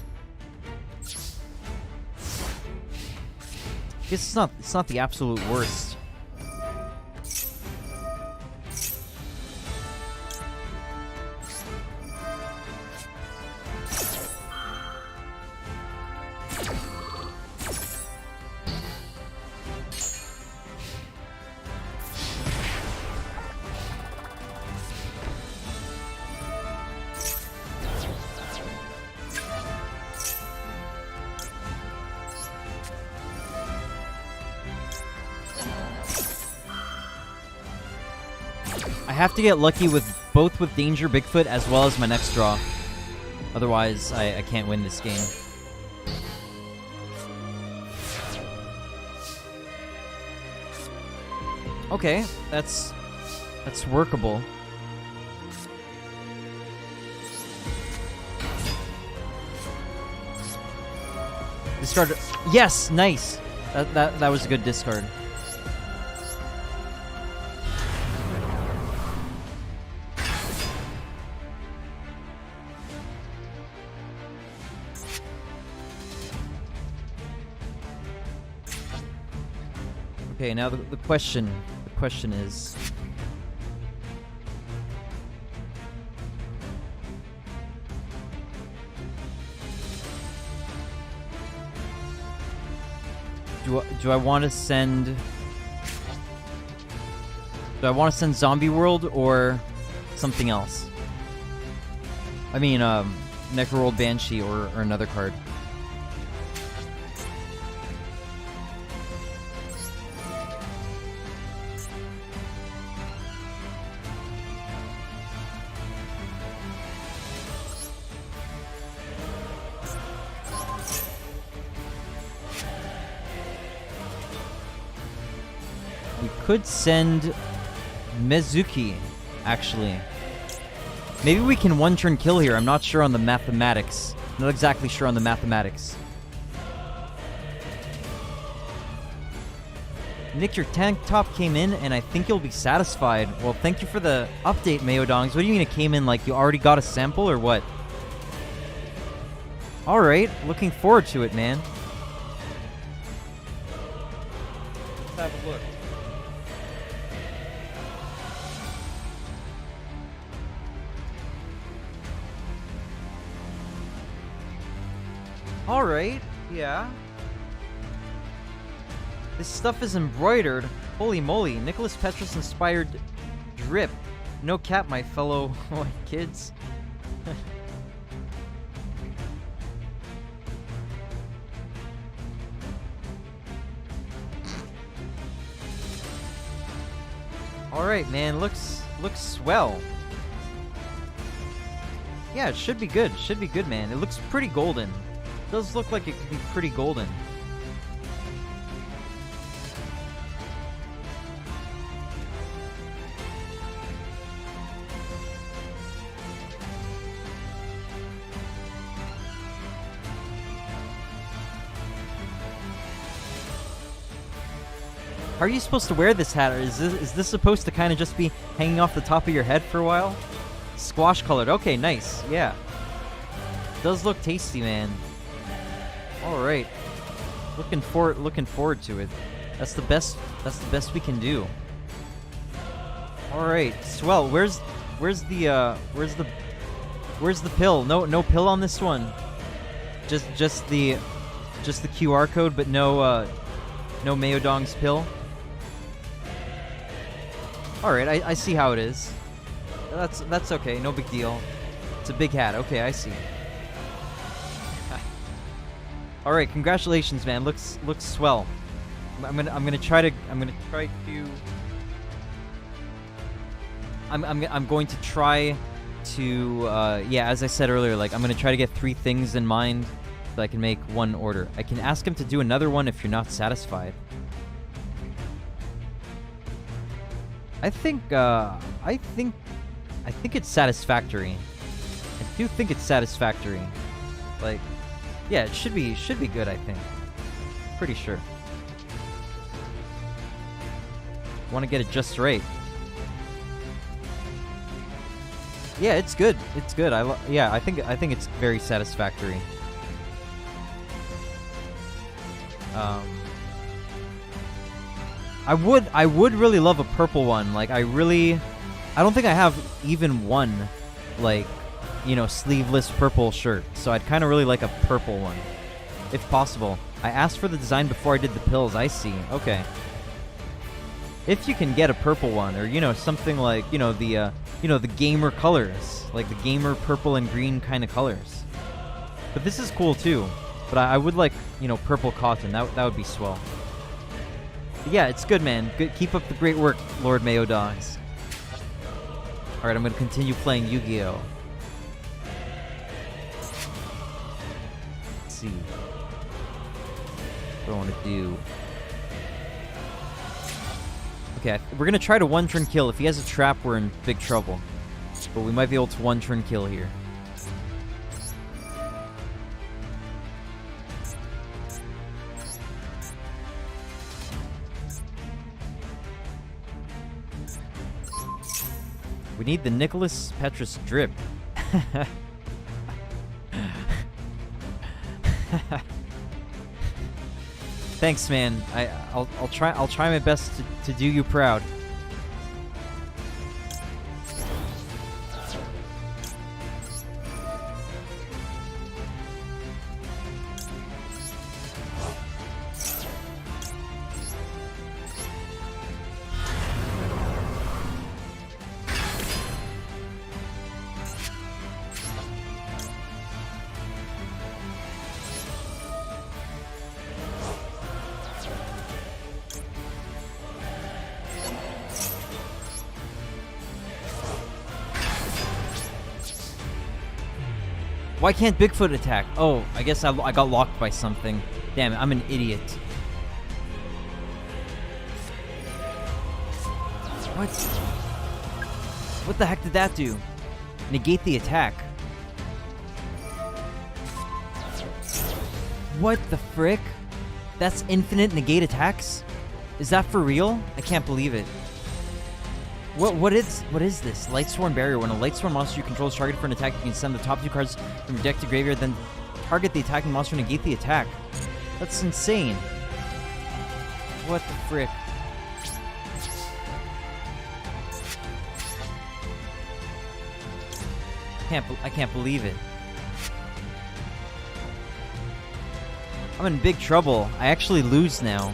Guess it's not the absolute worst. I have to get lucky with both with Danger Bigfoot as well as my next draw. Otherwise, I can't win this game. Okay, that's workable. Discard. Yes, nice. That was a good discard. Okay, now the question is, do I want to send Zombie World or something else? I mean, Necroworld Banshee or another card. We could send Mezuki, actually. Maybe we can one-turn kill here. I'm not sure on the mathematics. Not exactly sure on the mathematics. Nick, your tank top came in, and I think you'll be satisfied. Well, thank you for the update, Mayodongs. What do you mean it came in like you already got a sample, or what? Alright, looking forward to it, man. Let's have a look. Alright, yeah. This stuff is embroidered. Holy moly, Nicholas Petrus inspired drip. No cap, my fellow kids. Alright, man, looks swell. Yeah, it should be good. Should be good, man. It looks pretty golden. It does look like it could be pretty golden. How are you supposed to wear this hat? Or is this supposed to kind of just be hanging off the top of your head for a while? Squash colored. Okay, nice. Yeah. Does look tasty, man. All right. Looking forward to it. That's the best we can do. All right, swell. Where's the pill? No pill on this one. Just the QR code, but no mdrnYGOn00b's pill. All right, I see how it is. That's okay. No big deal. It's a big hat. Okay, I see. All right, congratulations, man. Looks swell. I'm going to try to yeah, as I said earlier, like I'm going to try to get 3 things in mind so I can make one order. I can ask him to do another one if you're not satisfied. I think it's satisfactory. I do think it's satisfactory. Like, yeah, it should be good, I think. Pretty sure. Want to get it just right. Yeah, it's good. It's good. Yeah, I think it's very satisfactory. I would really love a purple one. Like I don't think I have even one, like, you know, sleeveless purple shirt. So I'd kind of really like a purple one, if possible. I asked for the design before I did the pills. I see. Okay. If you can get a purple one, or, you know, something like, you know, the gamer colors, like the gamer purple and green kind of colors. But this is cool too. But I would like, you know, purple cotton. That would be swell. But yeah, it's good, man. Good. Keep up the great work, Lord mdrnYGOn00b. All right, I'm gonna continue playing Yu-Gi-Oh. Let's see what I want to do. Okay, we're gonna try to one-turn kill. If he has a trap, we're in big trouble. But we might be able to one-turn kill here. We need the Nicholas Petrus drip. Thanks, man. I'll try my best to do you proud. Why can't Bigfoot attack? Oh, I guess I got locked by something. Damn it, I'm an idiot. What? What the heck did that do? Negate the attack. What the frick? That's infinite negate attacks? Is that for real? I can't believe it. What is this? Lightsworn barrier. When a Lightsworn monster you control is targeted for an attack, you can send the top 2 cards from your deck to graveyard, then target the attacking monster and negate the attack. That's insane. What the frick? I can't believe it. I'm in big trouble. I actually lose now.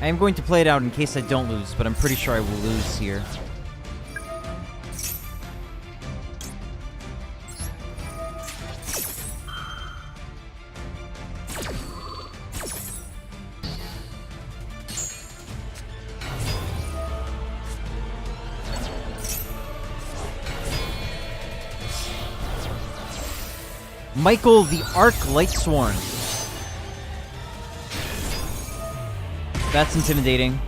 I am going to play it out in case I don't lose, but I'm pretty sure I will lose here. Michael the Arc Lightsworn. That's intimidating.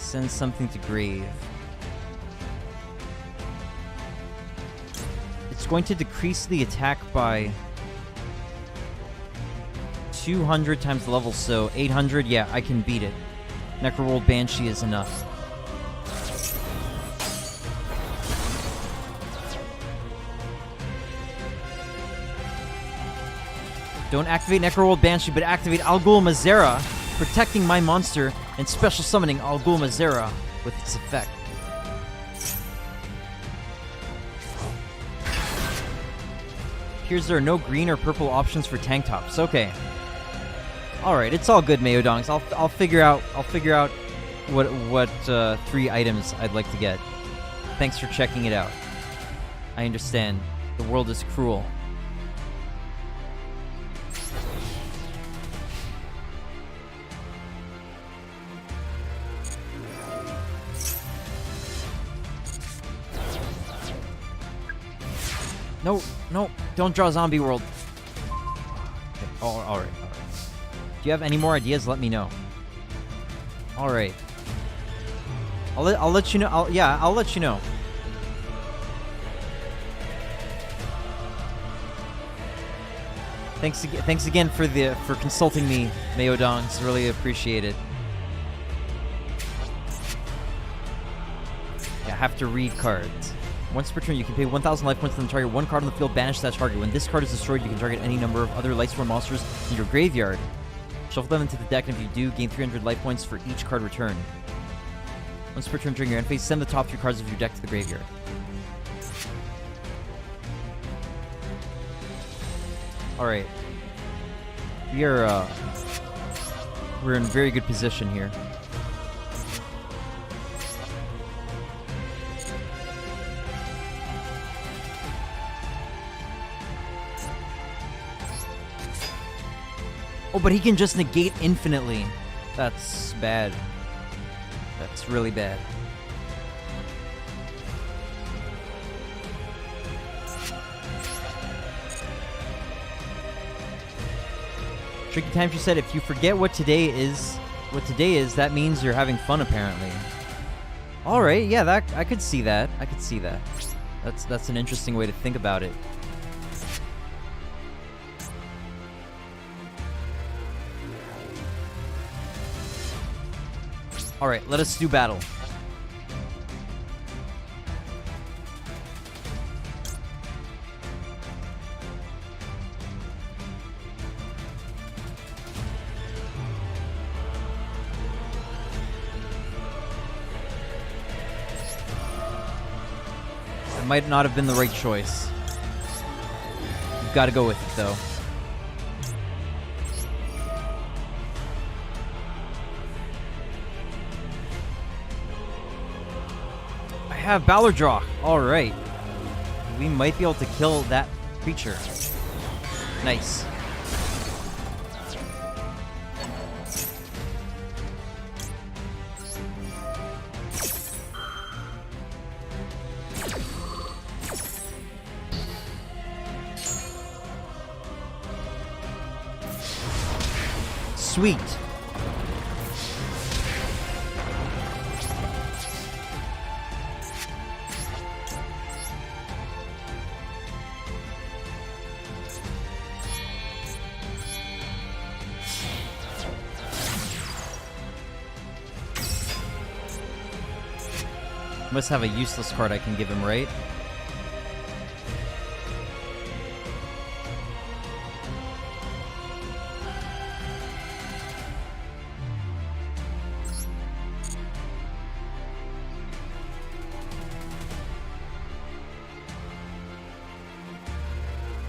Send something to grave. It's going to decrease the attack by 200 times the level, so 800. Yeah, I can beat it. Necrowold Banshee is enough. Don't activate Necrowold Banshee, but activate Al Ghul Mazera, protecting my monster and special summoning Al Ghul Mazera with its effect. Appears there are no green or purple options for tank tops. Okay. All right, it's all good, Mayodongs. I'll figure out what 3 items I'd like to get. Thanks for checking it out. I understand. The world is cruel. No, no, don't draw Zombie World. Okay. Oh, all right. Do you have any more ideas? Let me know. All right. I'll let you know. I'll let you know. Thanks again for consulting me, Mayodongs. Really appreciate it. Yeah, I have to read cards. Once per turn, you can pay 1,000 life points and target one card on the field, banish that target. When this card is destroyed, you can target any number of other Lightsworn monsters in your graveyard. Shuffle them into the deck, and if you do, gain 300 life points for each card returned. Once per turn during your end phase, send the top 3 cards of your deck to the graveyard. Alright. We're in very good position here. Oh, but he can just negate infinitely. That's bad. That's really bad. Tricky Time, she said, if you forget what today is, that means you're having fun, apparently. All right, yeah, I could see that. I could see that. That's an interesting way to think about it. All right, let us do battle. It might not have been the right choice. You've got to go with it, though. I have Ballardrock. All right. We might be able to kill that creature. Nice. Sweet. Must have a useless card I can give him, right?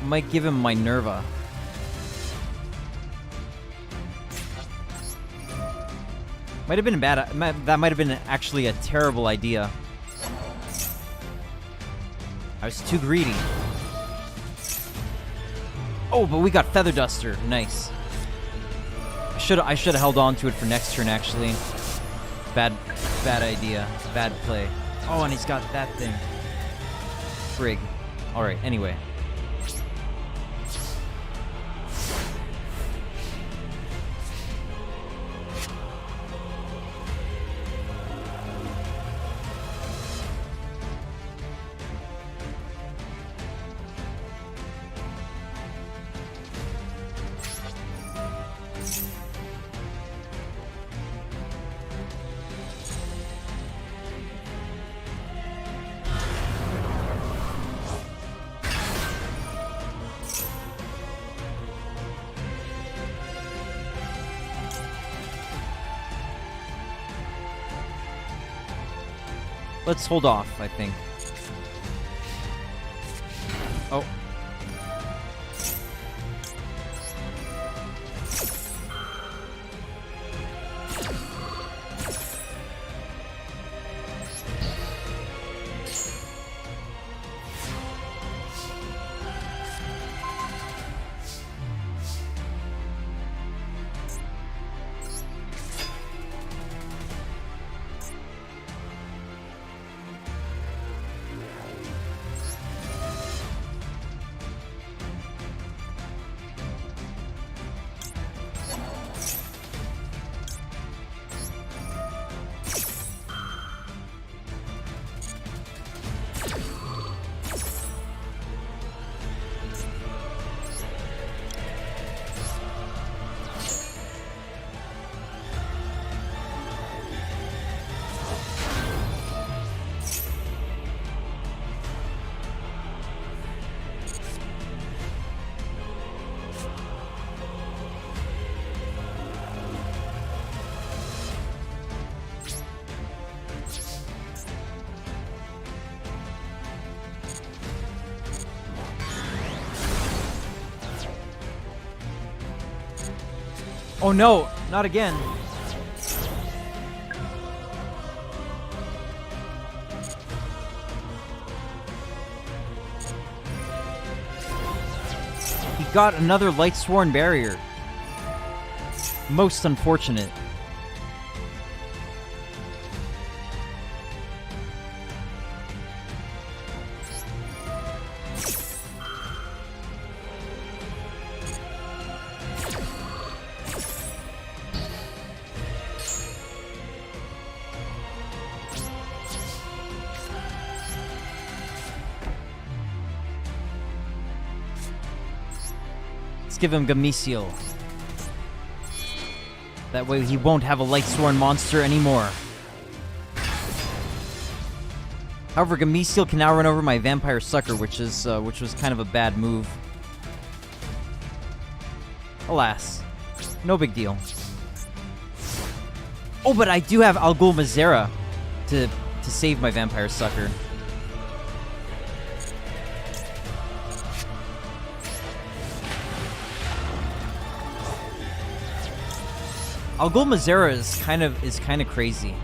Might give him Minerva. Might have been bad. That might have been actually a terrible idea. I was too greedy. Oh, but we got Feather Duster. Nice. I should have held on to it for next turn, actually. Bad idea. Bad play. Oh, and he's got that thing. Frig. Alright, anyway. let's hold off, I think. Oh. Oh no, not again. He got another Lightsworn barrier. Most unfortunate. Let's give him Gameciel. That way he won't have a Lightsworn monster anymore. However, Gameciel can now run over my Vampire Sucker, which was kind of a bad move. Alas, no big deal. Oh, but I do have Algul Mazera to save my Vampire Sucker. Algul Mazera is kind of crazy.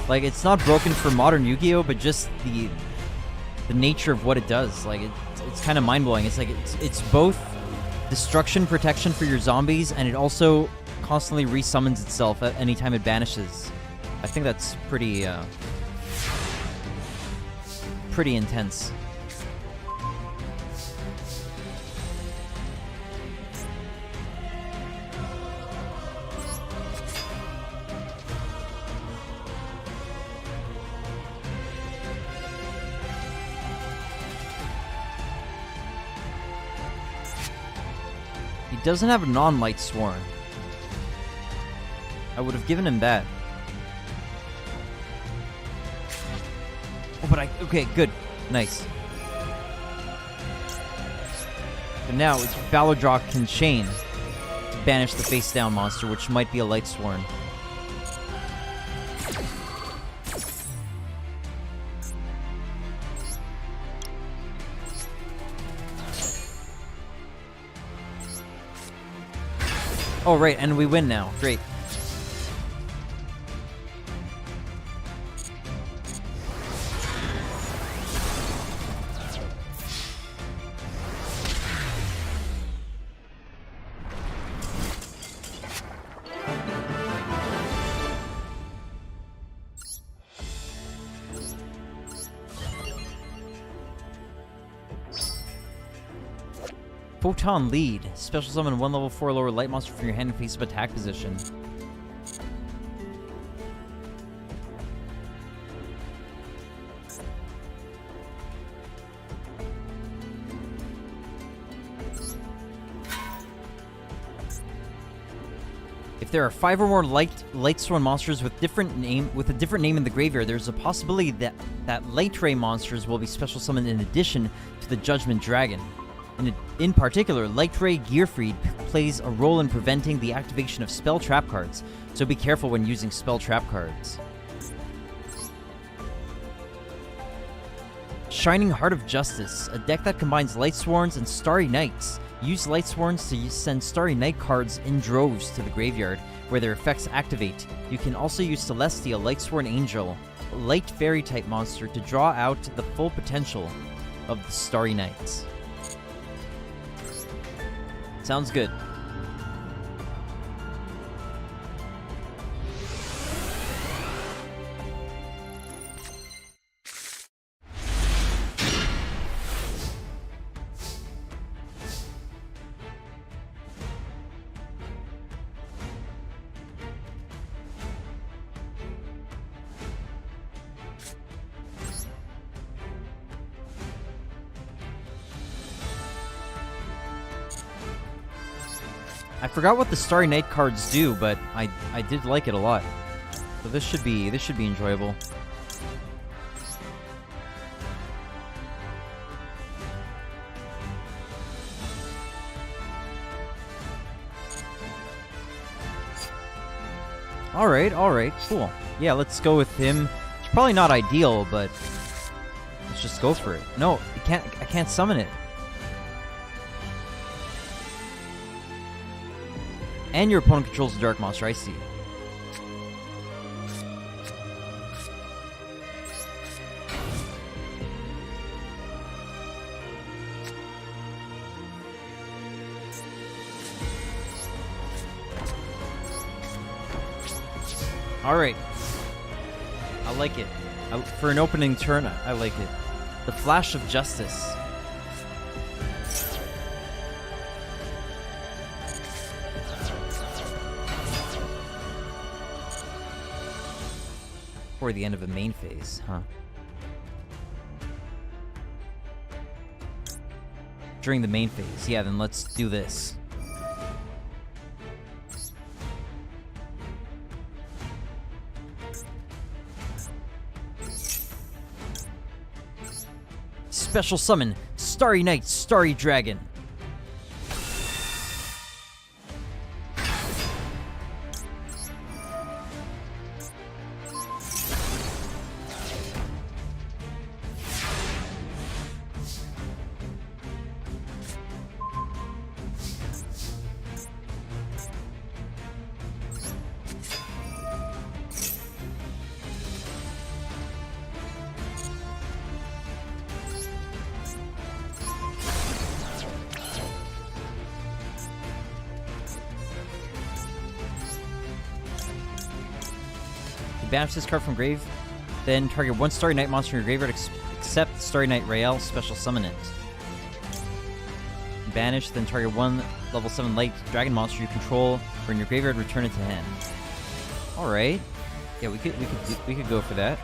Like, it's not broken for modern Yu-Gi-Oh, but just the nature of what it does. Like, it's kind of mind-blowing. It's like it's both destruction protection for your zombies, and it also constantly resummons itself at any time it banishes. I think that's pretty intense. He doesn't have a non-Lightsworn. I would have given him that. Oh, but okay, good. Nice. But now, Balodrock can chain to banish the face-down monster, which might be a Lightsworn. Oh, right, and we win now. Great. Photon Lead. Special summon one level 4 lower light monster from your hand in face-up attack position. If there are 5 or more Lightsworn monsters with a different name in the graveyard, there's a possibility that Light Ray monsters will be special summoned in addition to the Judgment Dragon. In particular, Light Ray Gearfried plays a role in preventing the activation of spell trap cards, so be careful when using spell trap cards. Shining Heart of Justice, a deck that combines Lightsworns and Starry Knights. Use Lightsworns to send Starry Knight cards in droves to the graveyard, where their effects activate. You can also use Celestia, Lightsworn Angel, a light fairy type monster, to draw out the full potential of the Starry Knights. Sounds good. I forgot what the Starry Night cards do, but I did like it a lot. So this should be enjoyable. Alright, cool. Yeah, let's go with him. It's probably not ideal, but let's just go for it. No, I can't summon it. And your opponent controls a dark monster, I see. Alright. I like it. For an opening turn, I like it. The Flash of Justice. Before the end of a main phase, huh? During the main phase. Yeah, then let's do this. Special summon, Starry Knight, Starry Dragon. Banish this card from grave, then target one Starry Night monster in your graveyard except Starry Night Rael, special summon it. Banish, then target one level 7 light dragon monster you control or in your graveyard, return it to hand. Alright. Yeah, we could go for that.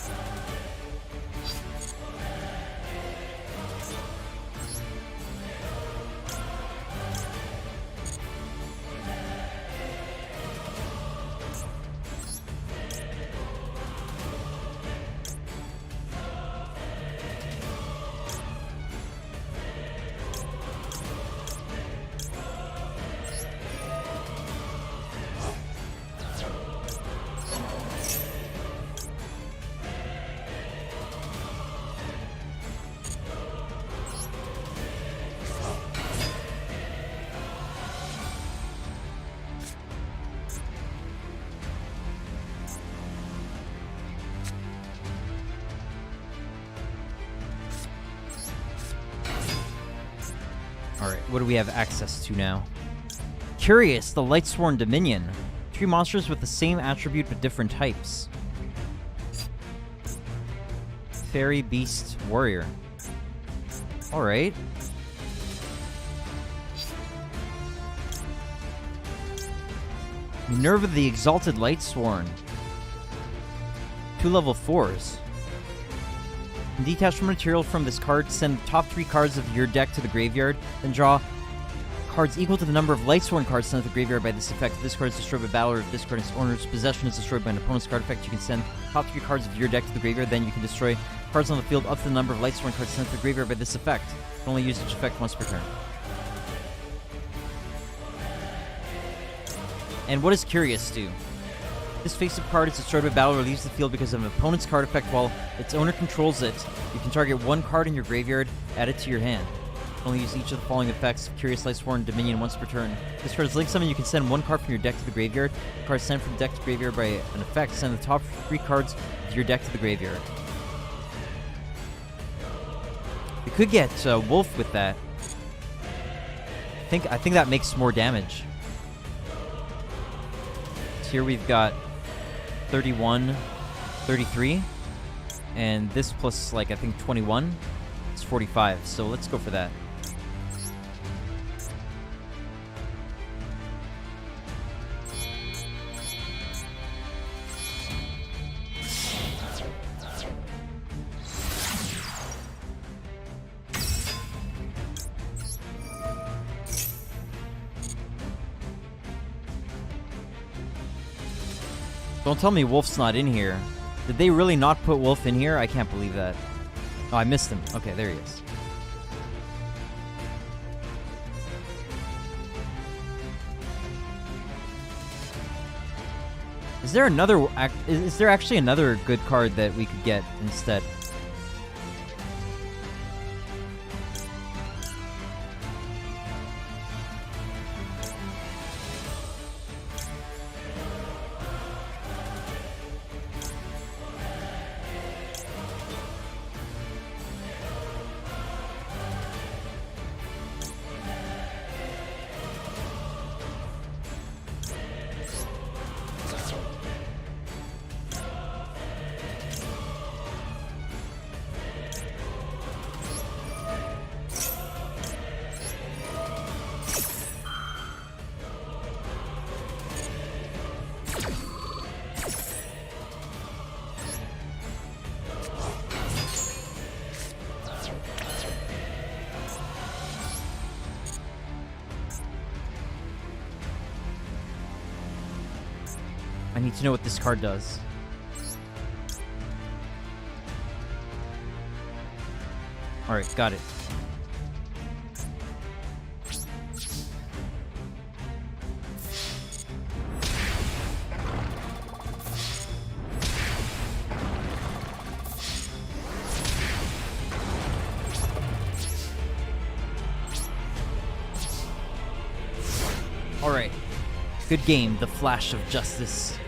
Alright, what do we have access to now? Curious, the Lightsworn Dominion. 3 monsters with the same attribute but different types. Fairy, Beast, Warrior. Alright. Minerva the Exalted Lightsworn. 2 level 4s. Detach from material from this card, send the top 3 cards of your deck to the graveyard, then draw cards equal to the number of Lightsworn cards sent to the graveyard by this effect. If this card is destroyed by battle, or if this card's owner's possession is destroyed by an opponent's card effect, you can send top 3 cards of your deck to the graveyard, then you can destroy cards on the field up to the number of Lightsworn cards sent to the graveyard by this effect. You can only use each effect once per turn. And what does Curious do? This face-up card is destroyed by battle or leaves the field because of an opponent's card effect while its owner controls it. You can target one card in your graveyard, add it to your hand. You can only use each of the following effects: Curious Lightsworn, Dominion once per turn. This card is link summon. You can send one card from your deck to the graveyard. The card sent from the deck to graveyard by an effect. Send the top 3 cards of your deck to the graveyard. We could get Wolf with that. I think that makes more damage. So here we've got 31, 33, and this plus, like, I think 21 is 45, so let's go for that. Don't tell me Wolf's not in here. Did they really not put Wolf in here? I can't believe that. Oh, I missed him. Okay, there he is. Is there another... Is there actually another good card that we could get instead? I need to know what this card does. Alright, got it. Alright. Good game, the Flash of Justice.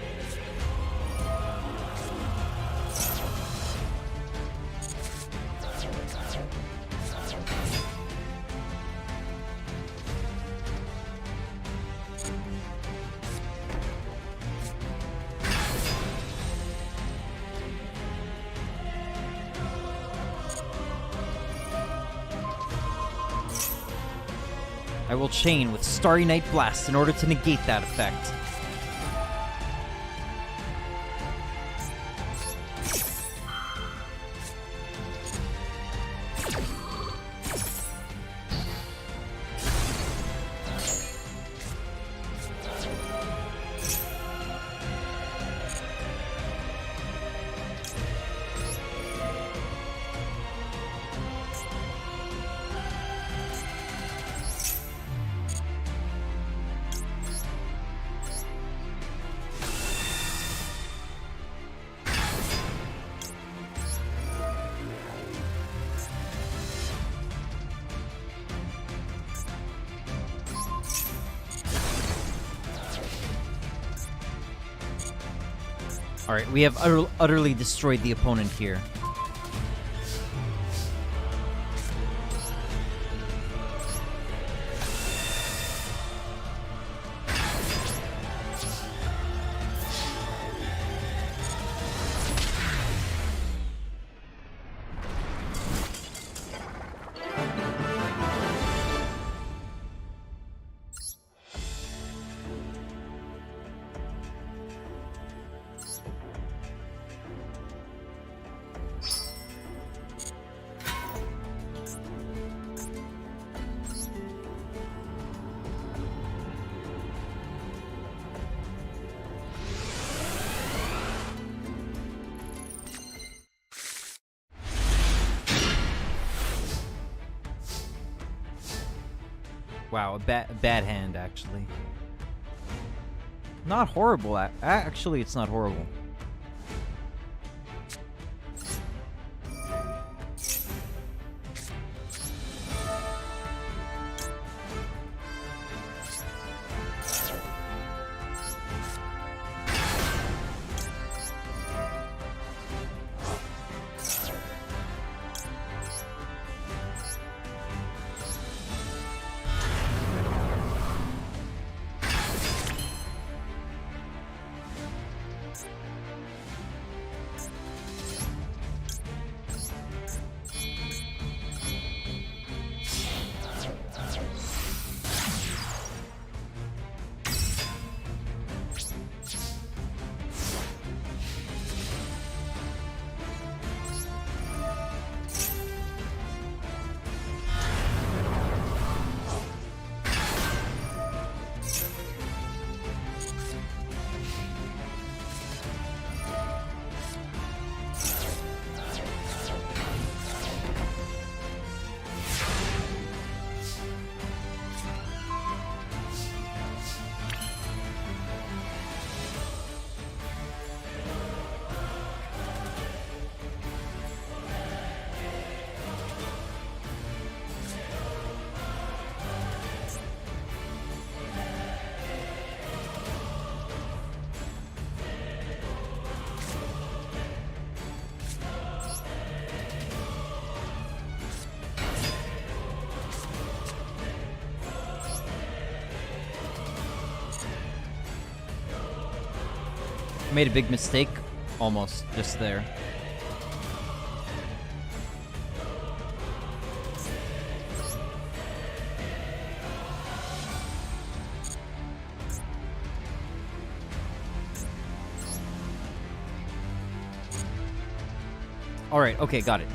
I will chain with Starry Night Blast in order to negate that effect. Alright, we have utterly destroyed the opponent here. Wow, a bad hand, actually. Not horrible. Actually, it's not horrible. Made a big mistake almost just there. All right, okay, got it.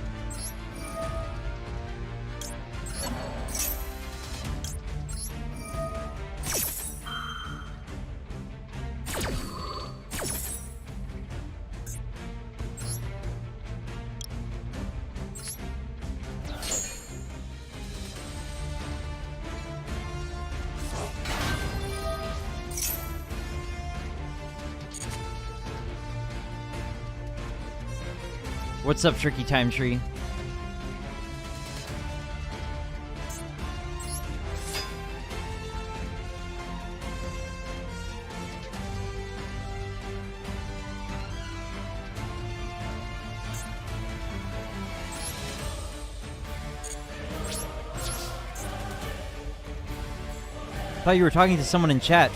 What's up, Tricky Time Tree? I thought you were talking to someone in chat.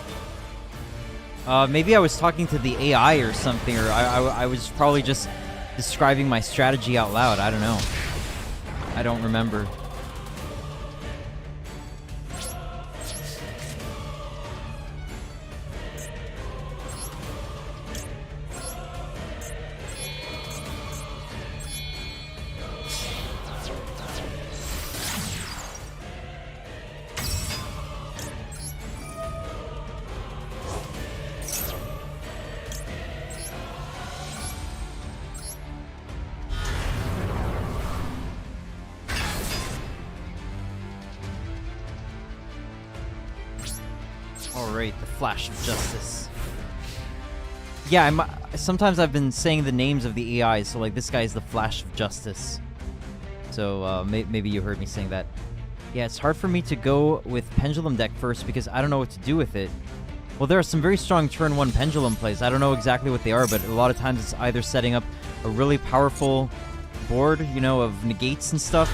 Maybe I was talking to the AI or something, or I was probably just describing my strategy out loud. I don't know. I don't remember. Alright, the Flash of Justice. Yeah, sometimes I've been saying the names of the AIs, so like this guy is the Flash of Justice. So maybe you heard me saying that. Yeah, it's hard for me to go with Pendulum deck first because I don't know what to do with it. Well, there are some very strong turn 1 Pendulum plays. I don't know exactly what they are, but a lot of times it's either setting up a really powerful board, you know, of negates and stuff,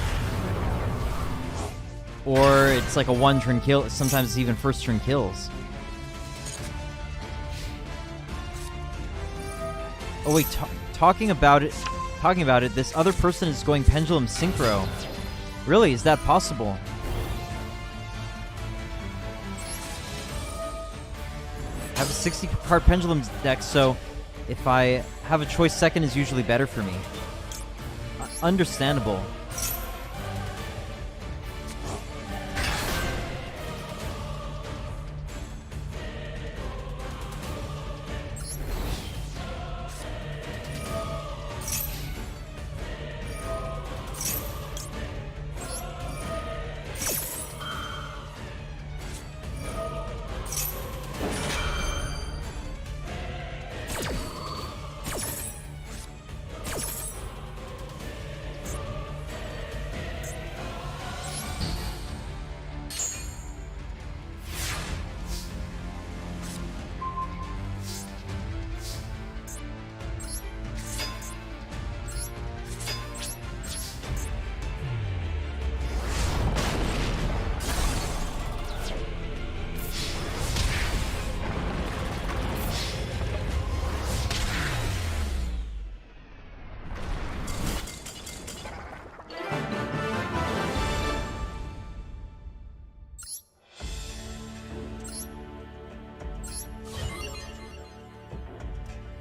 or it's like a 1-turn kill. Sometimes it's even first turn kills. Oh wait, talking about it, this other person is going Pendulum Synchro. Really, is that possible? I have a 60-card Pendulum deck, so if I have a choice, second is usually better for me. Understandable.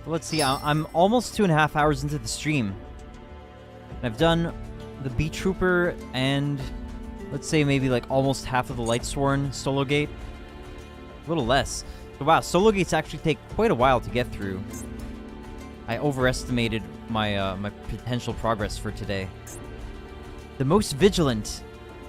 Let's see, I'm almost 2.5 hours into the stream. I've done the Beetrooper and let's say maybe like almost half of the Lightsworn solo gate. A little less. But wow, solo gates actually take quite a while to get through. I overestimated my my potential progress for today. The most vigilant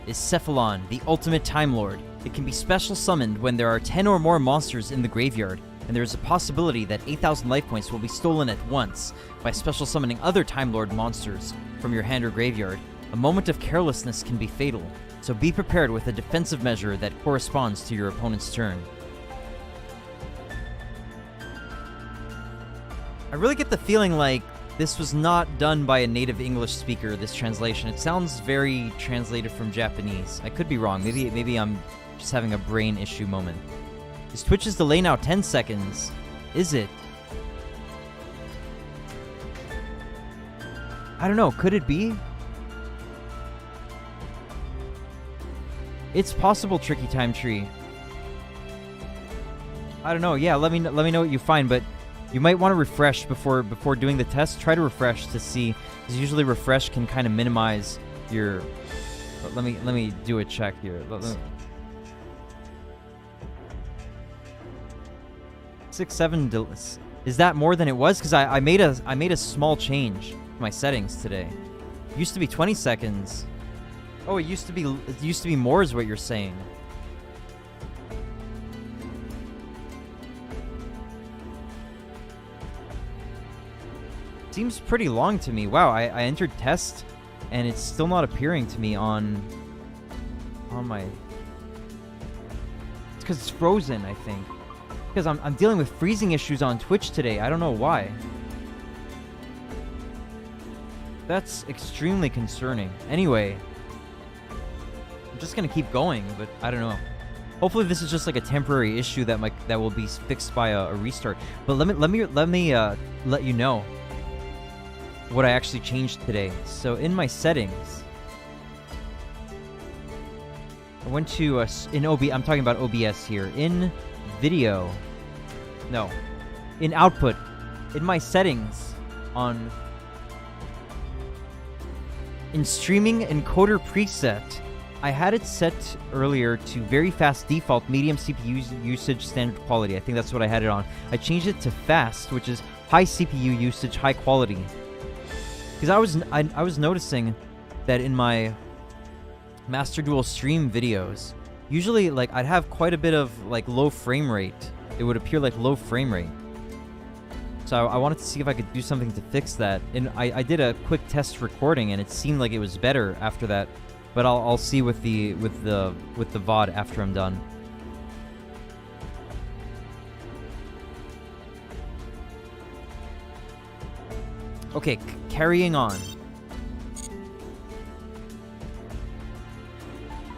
is Cephalon, the ultimate Time Lord. It can be special summoned when there are 10 or more monsters in the graveyard, and there is a possibility that 8,000 life points will be stolen at once by special summoning other Time Lord monsters from your hand or graveyard. A moment of carelessness can be fatal, so be prepared with a defensive measure that corresponds to your opponent's turn. I really get the feeling like this was not done by a native English speaker, this translation. It sounds very translated from Japanese. I could be wrong. Maybe I'm just having a brain issue moment. Is Twitch's delay now 10 seconds? Is it? I don't know. Could it be? It's possible, Tricky Time Tree. I don't know. Yeah, let me know what you find, but you might want to refresh before doing the test. Try to refresh to see, because usually refresh can kind of minimize your. Let me do a check here. 6-7. Is that more than it was? Because I made a small change to my settings today. It used to be 20 seconds. Oh, it used to be more, is what you're saying. Seems pretty long to me. Wow, I entered test, and it's still not appearing to me on my. It's because it's frozen, I think. Because I'm dealing with freezing issues on Twitch today. I don't know why. That's extremely concerning. Anyway, I'm just gonna keep going, but I don't know. Hopefully this is just like a temporary issue that will be fixed by a restart. But let me let you know what I actually changed today. So in my settings, I went to in I'm talking about OBS here. In video, no, in output, in my settings in streaming encoder preset, I had it set earlier to very fast default medium CPU usage standard quality. I think that's what I had it on. I changed it to fast, which is high CPU usage, high quality. Because I was noticing that in my Master Duel stream videos, usually like I'd have quite a bit of like low frame rate. It would appear like low frame rate. So I wanted to see if I could do something to fix that. And I did a quick test recording, and it seemed like it was better after that. But I'll see with the VOD after I'm done. Okay, carrying on.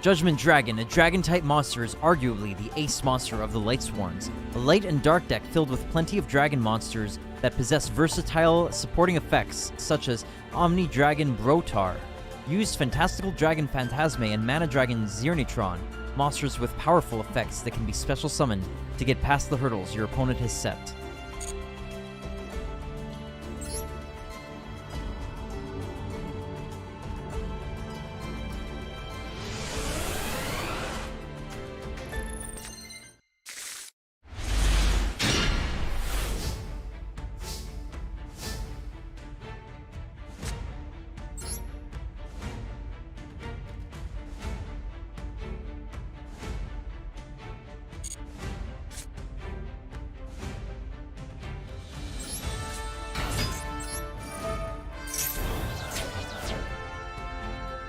Judgment Dragon, a dragon-type monster, is arguably the ace monster of the Lightsworns. A light and dark deck filled with plenty of dragon monsters that possess versatile supporting effects, such as Omni Dragon Brotar, Use Fantastical Dragon Phantasme and Mana Dragon Zirnitron, monsters with powerful effects that can be special summoned to get past the hurdles your opponent has set.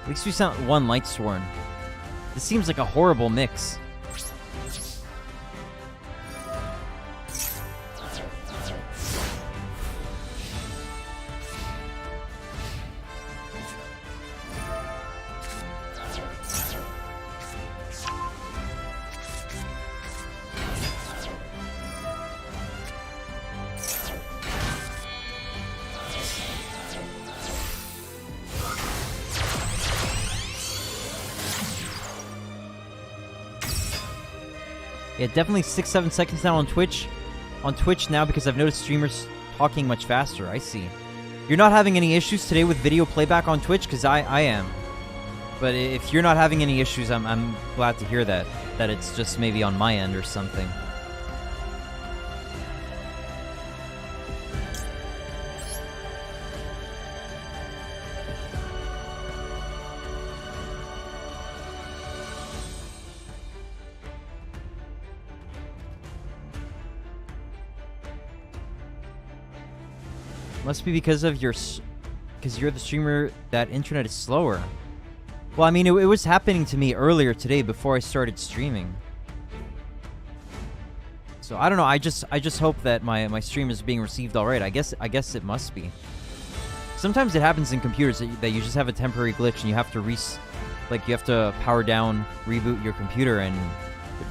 At least we sent one Lightsworn. This seems like a horrible mix. Yeah, definitely 6-7 seconds now on Twitch. On Twitch now, because I've noticed streamers talking much faster. I see. You're not having any issues today with video playback on Twitch? Because I am. But if you're not having any issues, I'm glad to hear that. That it's just maybe on my end or something. Must be because of because you're the streamer that internet is slower. Well, I mean, it was happening to me earlier today before I started streaming. So I don't know. I just hope that my stream is being received all right. I guess it must be. Sometimes it happens in computers that you just have a temporary glitch and you have to you have to power down, reboot your computer, and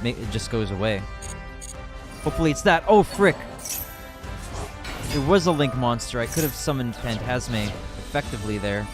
it just goes away. Hopefully it's that. Oh frick! It was a Link monster. I could have summoned Phantasme effectively there.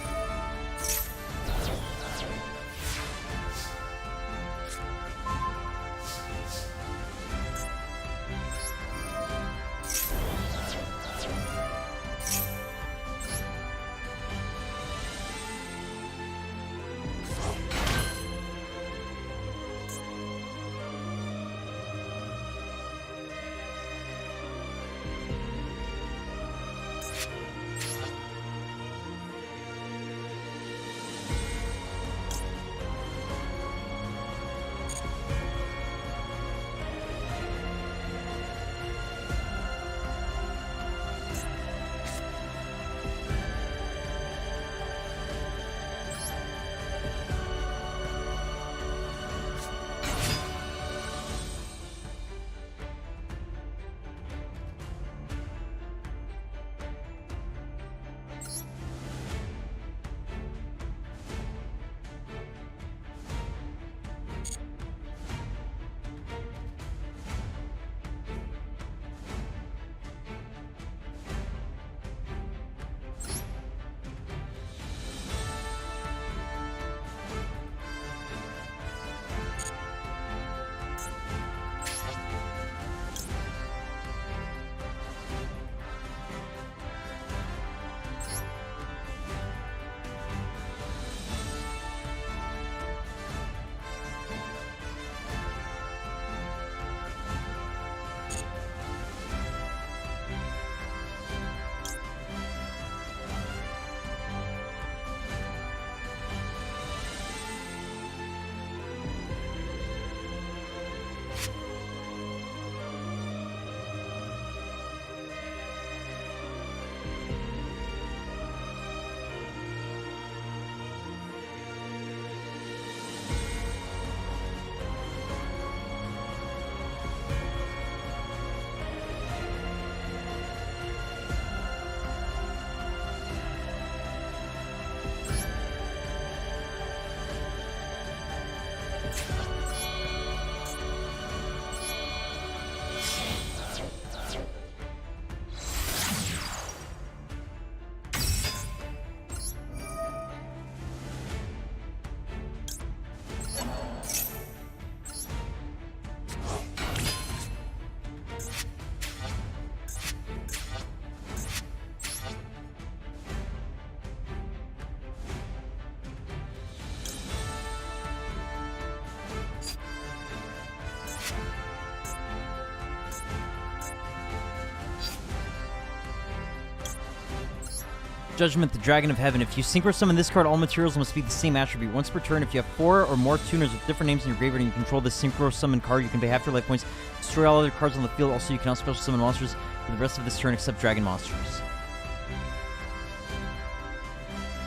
Judgment, the Dragon of Heaven. If you synchro summon this card, all materials must be the same attribute. Once per turn, if you have 4 or more tuners with different names in your graveyard and you control this synchro summon card, you can pay half your life points, destroy all other cards on the field. Also, you can also special summon monsters for the rest of this turn except dragon monsters.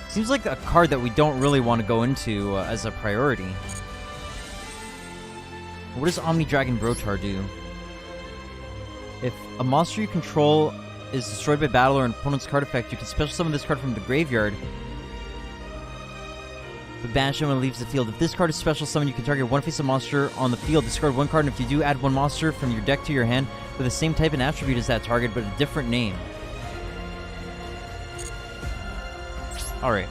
Seems like a card that we don't really want to go into as a priority. What does Omni Dragon Brotar do? If a monster you control is destroyed by battle or an opponent's card effect, you can special summon this card from the graveyard, but banish it when it leaves the field. If this card is special summoned, you can target one face-up monster on the field, discard one card, and if you do, add one monster from your deck to your hand with the same type and attribute as that target, but a different name. Alright.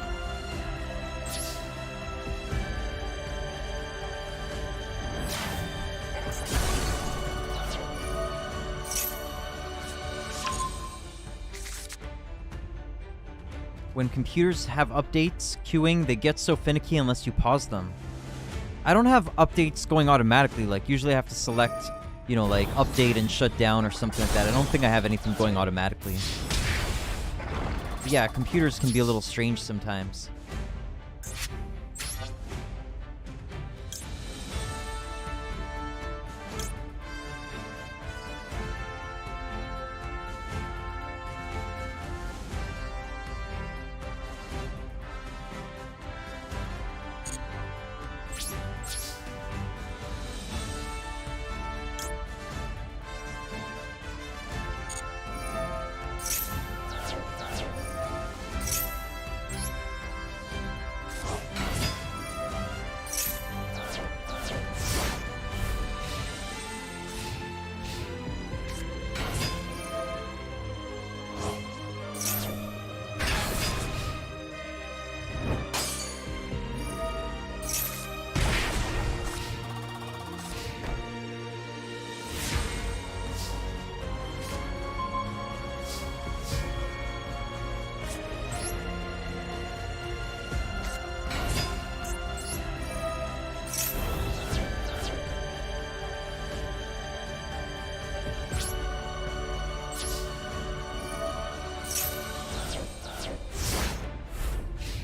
when computers have updates queuing, they get so finicky unless you pause them. I don't have updates going automatically. Like, usually I have to select, you know, like, update and shut down or something like that. I don't think I have anything going automatically. But yeah, computers can be a little strange sometimes.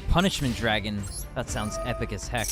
Punishment Dragon. That sounds epic as heck.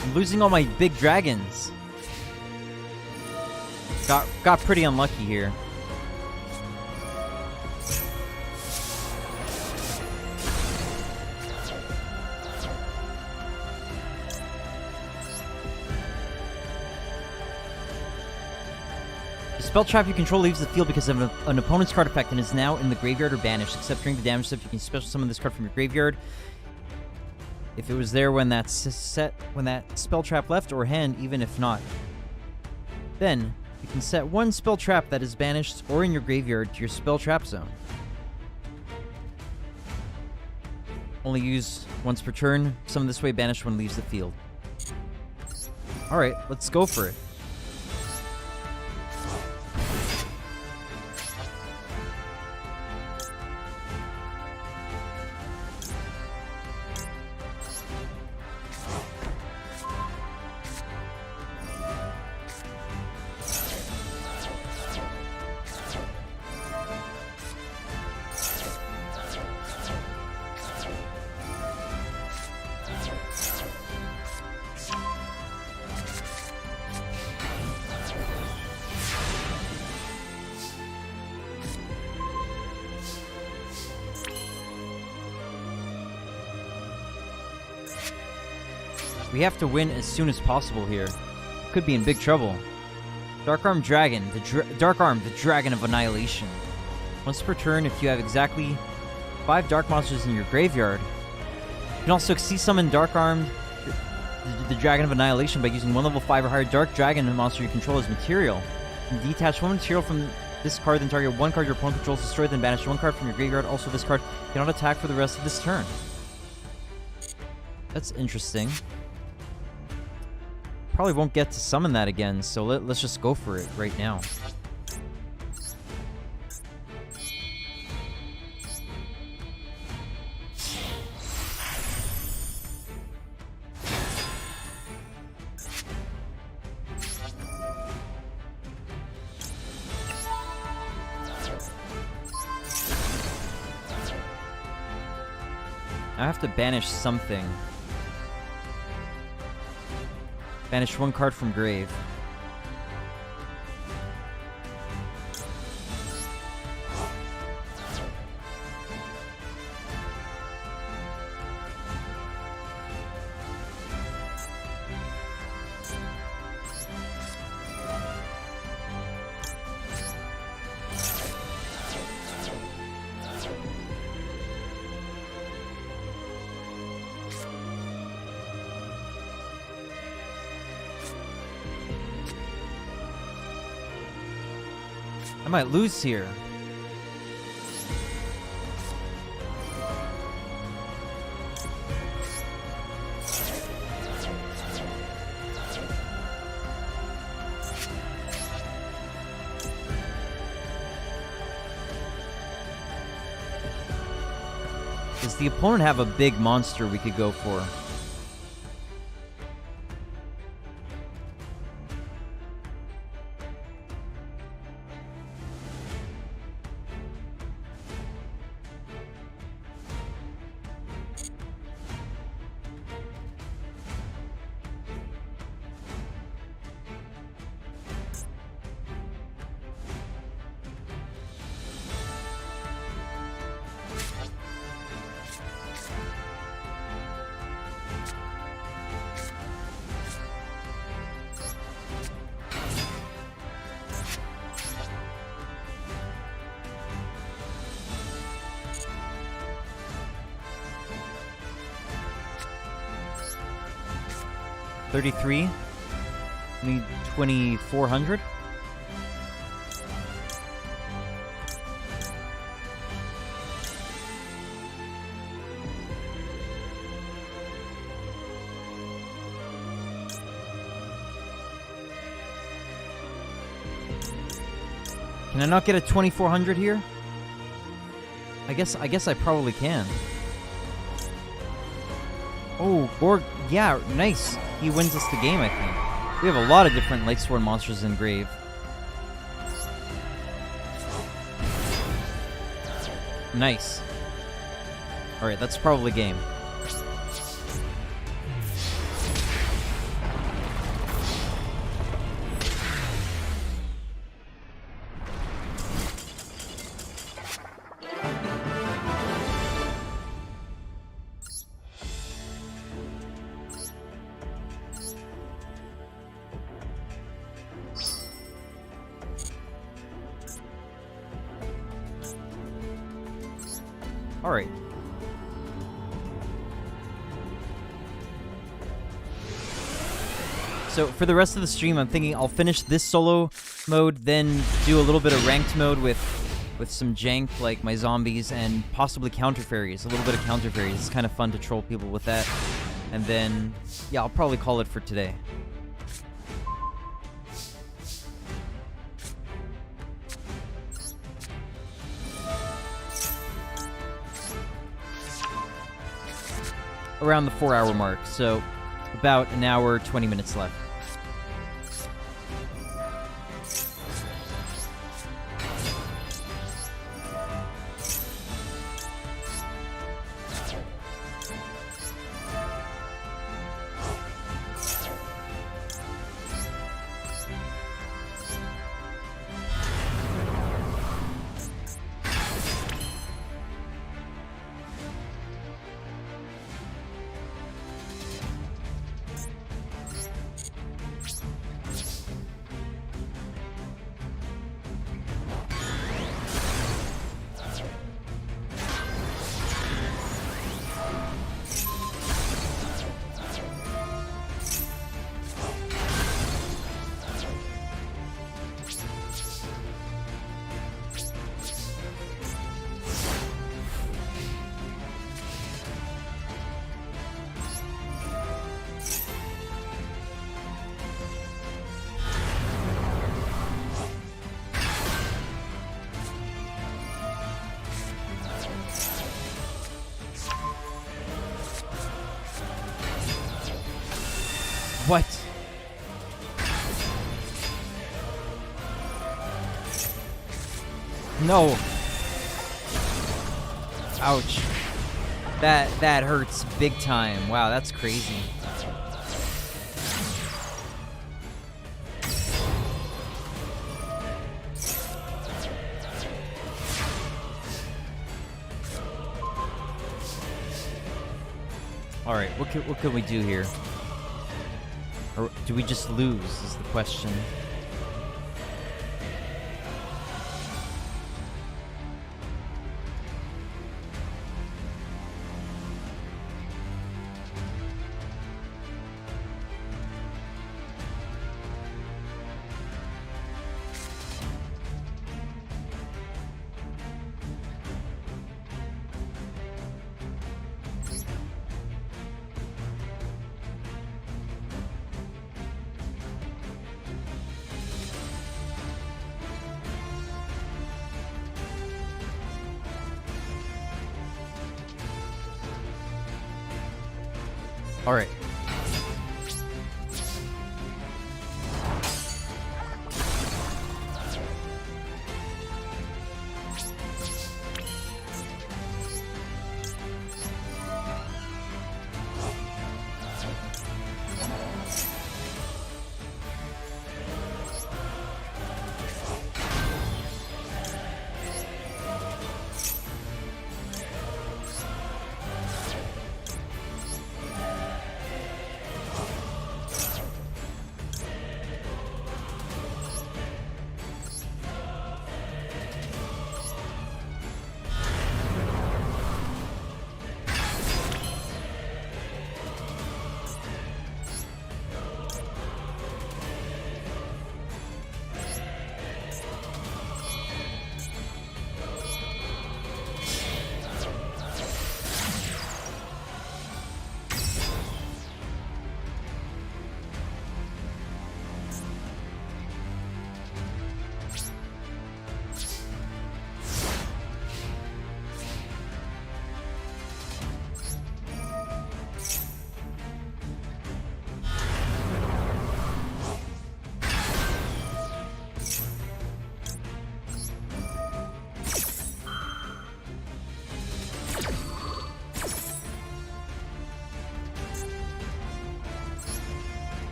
I'm losing all my big dragons. Got pretty unlucky here. The spell trap you control leaves the field because of an opponent's card effect and is now in the graveyard or banished, except during the damage step you can special summon this card from your graveyard. If it was there when that spell trap left, or hand, even if not. Then, you can set one spell trap that is banished or in your graveyard to your spell trap zone. Only use once per turn. Summon this way, banished when leaves the field. Alright, let's go for it. We have to win as soon as possible here. Could be in big trouble. Dark-Armed Dragon. Dark-Armed, the Dragon of Annihilation. Once per turn, if you have exactly 5 Dark Monsters in your graveyard. You can also summon Dark-Armed, the Dragon of Annihilation, by using 1 level 5 or higher Dark Dragon monster you control as material. You can detach 1 material from this card, then target 1 card your opponent controls, destroy, then banish 1 card from your graveyard. Also, this card cannot attack for the rest of this turn. That's interesting. Probably won't get to summon that again, so let's just go for it right now. I have to banish something. Banish one card from grave. I might lose here. Does the opponent have a big monster we could go for? $33. Need 2,400. Can I not get a 2,400 here? I guess I probably can. Oh, Gorg, yeah, nice. He wins us the game, I think. We have a lot of different Lightsworn monsters in grave. Nice. Alright, that's probably game. Alright. So for the rest of the stream, I'm thinking I'll finish this solo mode, then do a little bit of ranked mode with some jank like my zombies and possibly counter fairies. A little bit of counter fairies. It's kind of fun to troll people with that. And then, yeah, I'll probably call it for today. Around the 4-hour mark, so about an hour, 20 minutes left. What? No. Ouch. That hurts big time. Wow, that's crazy. All right, what can we do here? Or do we just lose? Is the question. All right.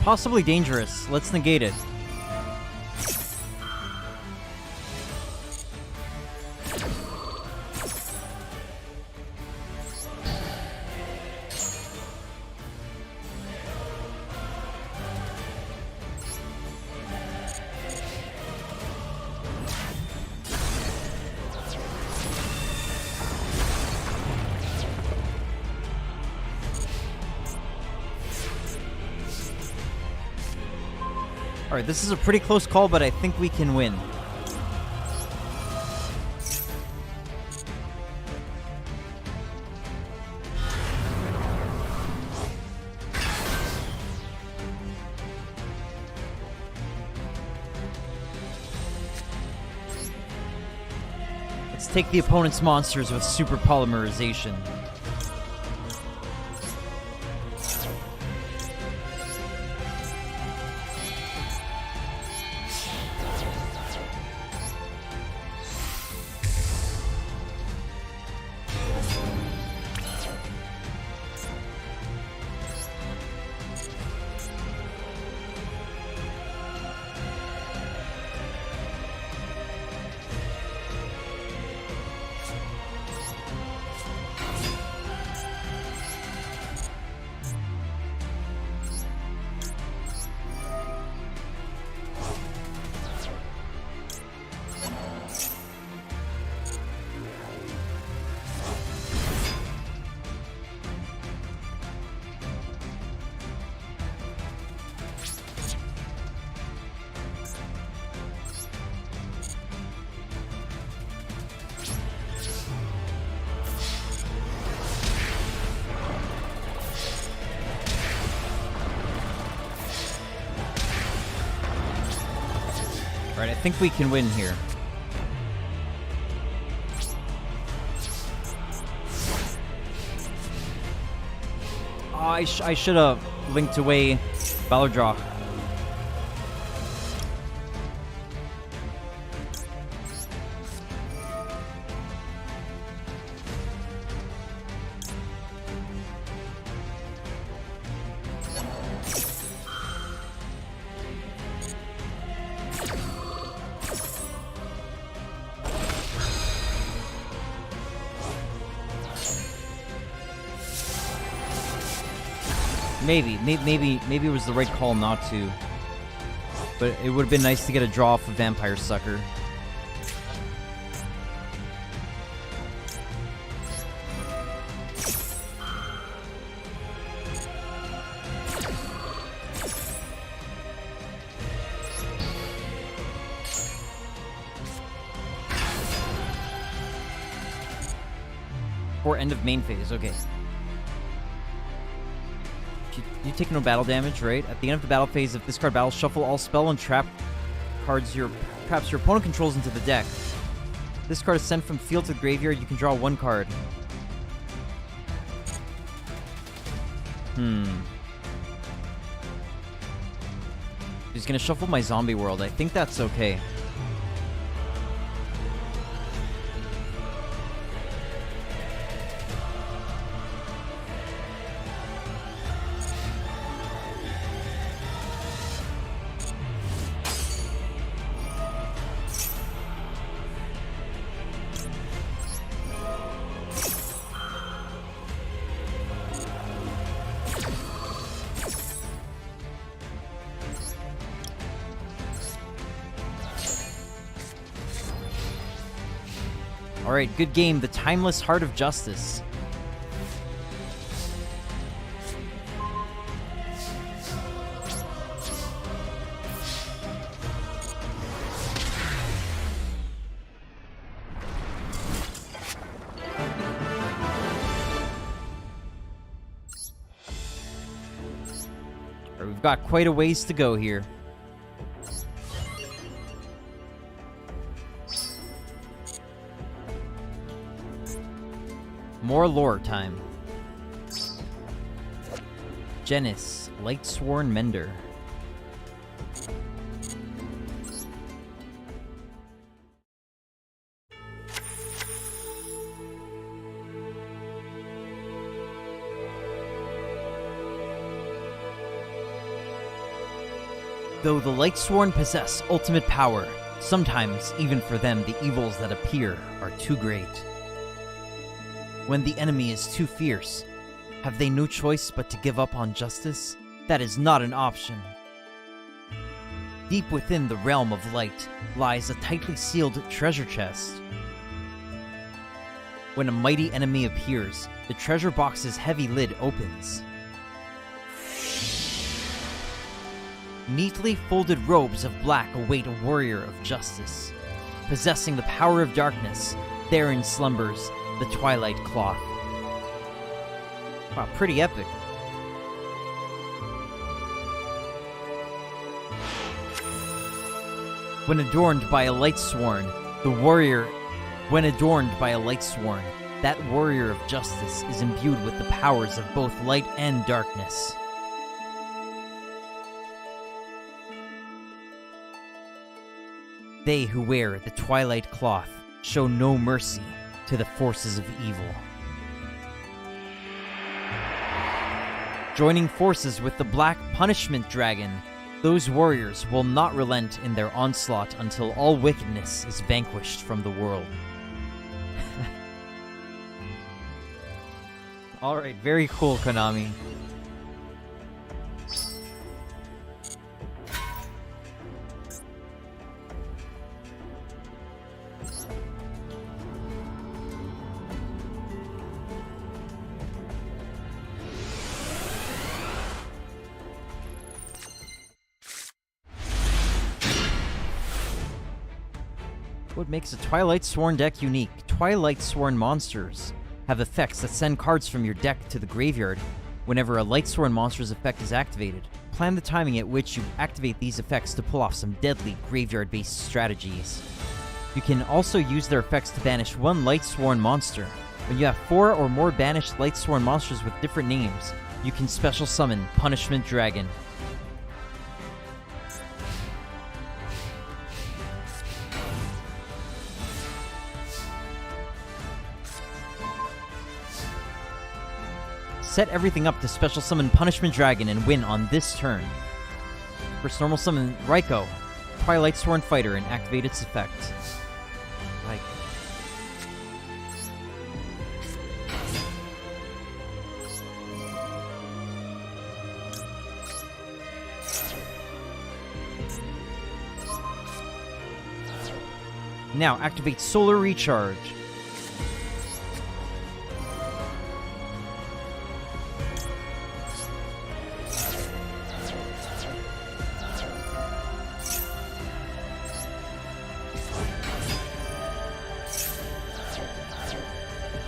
Possibly dangerous. Let's negate it. Alright, this is a pretty close call, but I think we can win. Let's take the opponent's monsters with super polymerization. Alright, I think we can win here. I should have linked away Valor Draw. Maybe it was the right call not to. But it would have been nice to get a draw off a Vampire Sucker. Or end of main phase, okay. You take no battle damage, right? At the end of the battle phase, if this card battles, shuffle all spell and trap cards traps your opponent controls into the deck. This card is sent from field to the graveyard. You can draw one card. He's gonna shuffle my zombie world. I think that's okay. Alright, good game. The Timeless Heart of Justice. Alright, we've got quite a ways to go here. More lore time. Genis, Lightsworn Mender. Though the Lightsworn possess ultimate power, sometimes, even for them, the evils that appear are too great. When the enemy is too fierce, have they no choice but to give up on justice? That is not an option. Deep within the realm of light lies a tightly sealed treasure chest. When a mighty enemy appears, the treasure box's heavy lid opens. Neatly folded robes of black await a warrior of justice. Possessing the power of darkness, therein slumbers the Twilight Cloth. Wow, pretty epic. When adorned by a Lightsworn, that warrior of justice is imbued with the powers of both light and darkness. They who wear the Twilight Cloth show no mercy to the forces of evil. Joining forces with the Black Punishment Dragon, those warriors will not relent in their onslaught until all wickedness is vanquished from the world. Alright, very cool, Konami. What makes a Lightsworn deck unique? Lightsworn monsters have effects that send cards from your deck to the graveyard whenever a Lightsworn monster's effect is activated. Plan the timing at which you activate these effects to pull off some deadly graveyard-based strategies. You can also use their effects to banish one Lightsworn monster. When you have 4 or more banished Lightsworn monsters with different names, you can special summon Punishment Dragon. Set everything up to special summon Punishment Dragon and win on this turn. First normal summon Raikou, Lightsworn Fighter, and activate its effect. Like... Now activate Solar Recharge.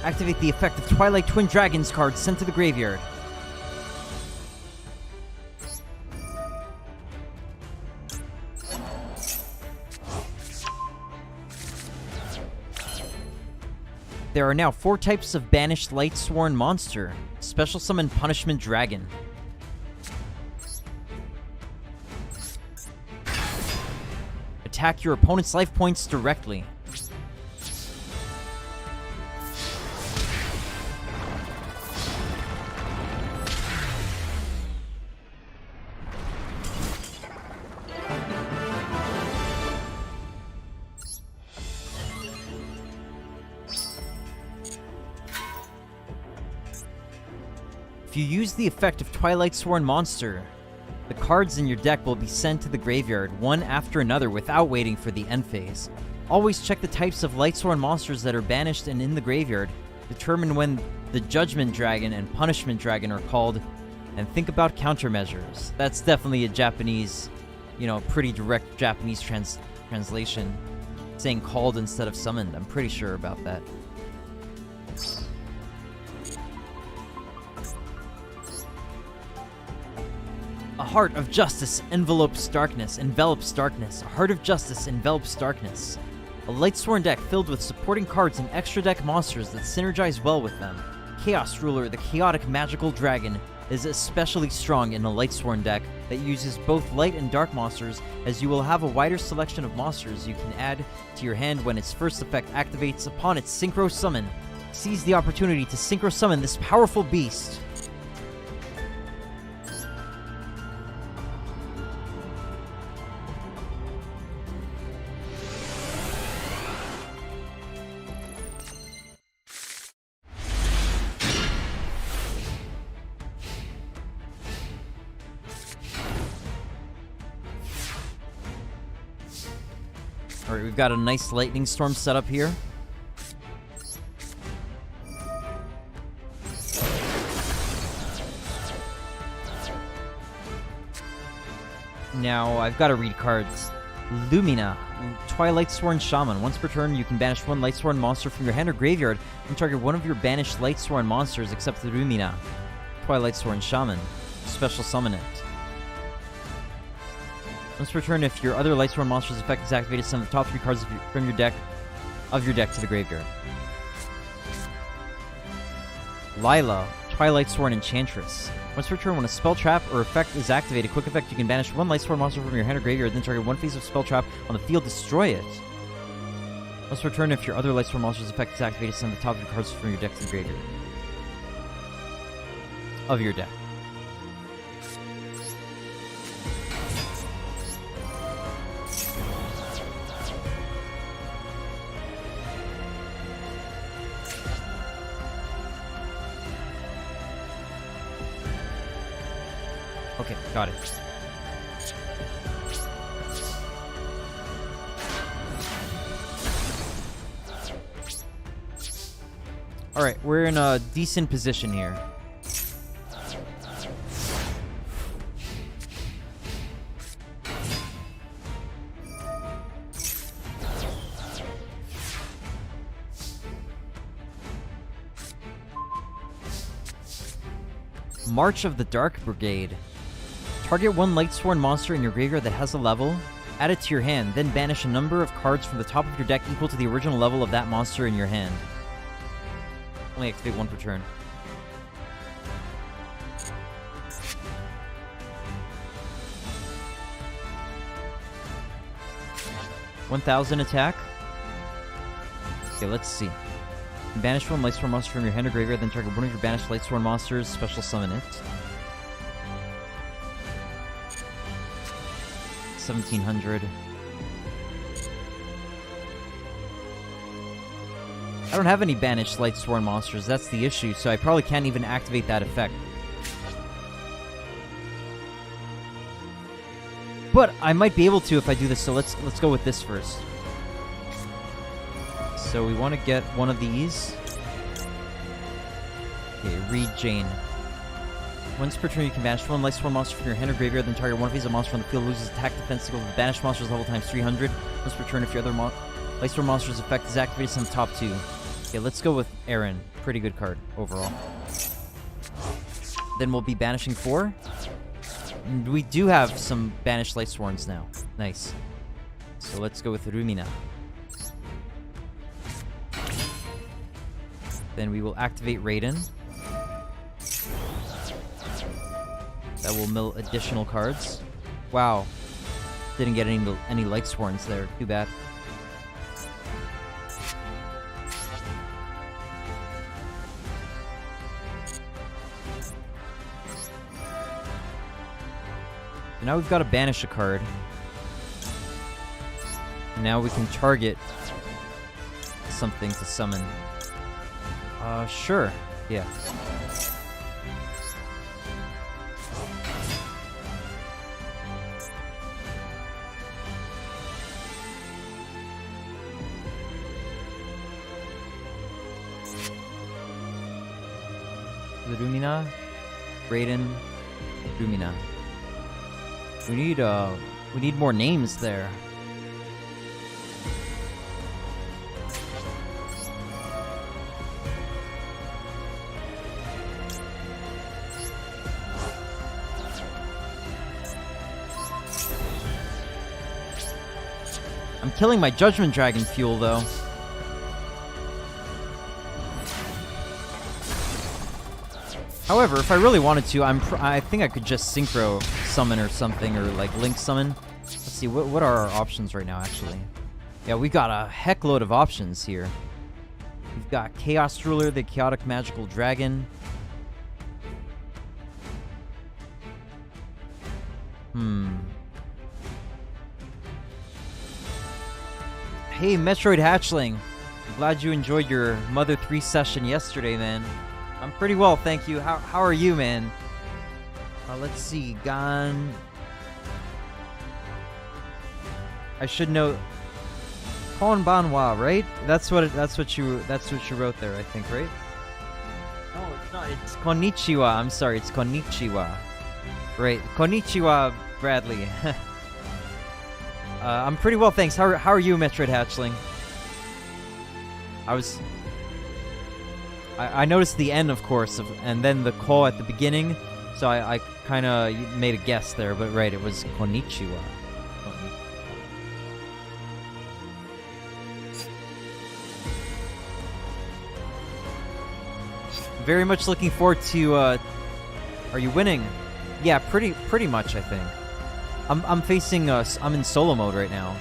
Activate the effect of Twilight Twin Dragons card sent to the graveyard. There are now 4 types of banished Lightsworn monster. Special summon Punishment Dragon. Attack your opponent's life points directly. If you use the effect of Lightsworn monster, the cards in your deck will be sent to the graveyard one after another without waiting for the end phase. Always check the types of Lightsworn monsters that are banished and in the graveyard, determine when the Judgment Dragon and Punishment Dragon are called, and think about countermeasures. That's definitely a Japanese, pretty direct Japanese translation, saying called instead of summoned. I'm pretty sure about that. A Heart of Justice envelops darkness. A Heart of Justice envelops darkness. A Lightsworn deck filled with supporting cards and extra deck monsters that synergize well with them. Chaos Ruler, the chaotic magical dragon, is especially strong in a Lightsworn deck that uses both light and dark monsters, as you will have a wider selection of monsters you can add to your hand when its first effect activates upon its Synchro Summon. Seize the opportunity to Synchro Summon this powerful beast. Alright, we've got a nice lightning storm set up here. Now, I've got to read cards. Lumina, Lightsworn Shaman. Once per turn, you can banish one Lightsworn monster from your hand or graveyard and target one of your banished Lightsworn monsters except the Lumina. Lightsworn Shaman. Special summon it. Once per turn, if your other Lightsworn monster's effect is activated, send the top 3 cards from your deck to the graveyard. Lila, Lightsworn Enchantress. Once per turn, when a spell trap or effect is activated, quick effect, you can banish one Lightsworn monster from your hand or graveyard, then target one phase of spell trap on the field, destroy it. Once per turn, if your other Lightsworn monster's effect is activated, send the top 3 cards from your deck to the graveyard. Of your deck. Okay, got it. Alright, we're in a decent position here. March of the Dark Brigade. Target one Lightsworn monster in your graveyard that has a level, add it to your hand, then banish a number of cards from the top of your deck equal to the original level of that monster in your hand. Only activate one per turn. 1,000 attack. Okay, let's see. Banish one Lightsworn monster from your hand or graveyard, then target one of your banished Lightsworn monsters, special summon it. 1,700. I don't have any banished Lightsworn monsters, that's the issue, so I probably can't even activate that effect. But I might be able to if I do this, so let's go with this first. So we want to get one of these. Okay, read Jane. Once per turn, you can banish one Lightsworn monster from your hand or graveyard, then target one of these monster from the field loses attack defense equal to the banished monster's level times 300. Once per turn, if your other Lightsworn monster's effect is activated on the top two. Okay, let's go with Aaron. Pretty good card overall. Then we'll be banishing 4. And we do have some banished Lightsworns now. Nice. So let's go with Rumina. Then we will activate Raiden. That will mill additional cards. Wow. Didn't get any Lightsworns there. Too bad. And now we've got to banish a card. And now we can target something to summon. Sure. Yeah. Lumina, Raiden, Lumina. We need more names there. I'm killing my Judgment Dragon fuel though. However, if I really wanted to, I think I could just synchro summon or something, or like link summon. Let's see, what are our options right now, actually? Yeah, we got a heckload of options here. We've got Chaos Ruler, the Chaotic Magical Dragon. Hey, Metroid Hatchling. I'm glad you enjoyed your Mother 3 session yesterday, man. I'm pretty well, thank you. How are you, man? Let's see, Gon. I should know. Konbanwa, right? That's what you wrote there, I think, right? No, it's not. It's Konnichiwa. I'm sorry, it's Konnichiwa. Right, Konnichiwa, Bradley. I'm pretty well, thanks. How are you, Metroid Hatchling? I noticed the N, of course, and then the call at the beginning, so I kind of made a guess there, but right, it was Konnichiwa. Very much looking forward to, are you winning? Yeah, pretty much, I think. I'm facing, I'm in solo mode right now.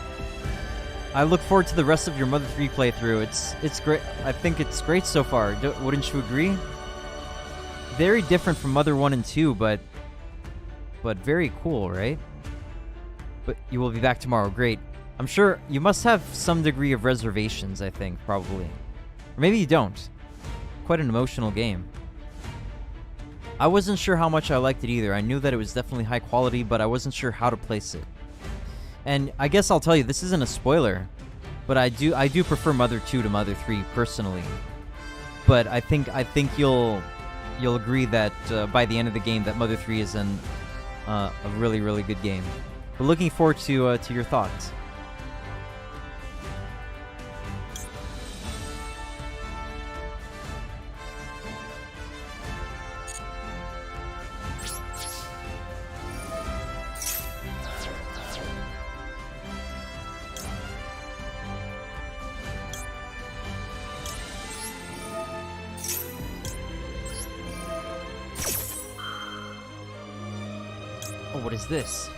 I look forward to the rest of your Mother 3 playthrough. It's great. I think it's great so far. Wouldn't you agree? Very different from Mother 1 and 2, but very cool, right? But you will be back tomorrow. Great. I'm sure you must have some degree of reservations, I think, probably. Or maybe you don't. Quite an emotional game. I wasn't sure how much I liked it either. I knew that it was definitely high quality, but I wasn't sure how to place it. And I guess I'll tell you, this isn't a spoiler, but I do prefer Mother 2 to Mother 3 personally. But I think you'll agree that by the end of the game that Mother 3 is a really, really good game. But looking forward to your thoughts. What is this?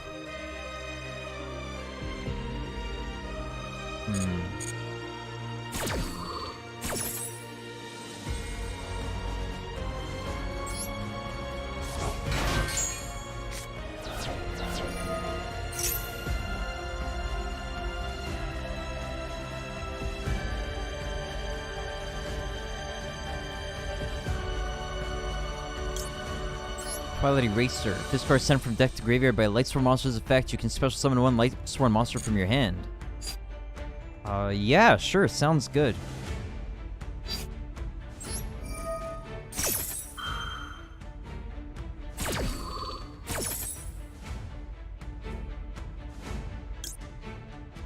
Twilight Eraser. If this card is sent from deck to graveyard by a Lightsworn monster's effect, you can special summon one Lightsworn monster from your hand. Yeah, sure, sounds good.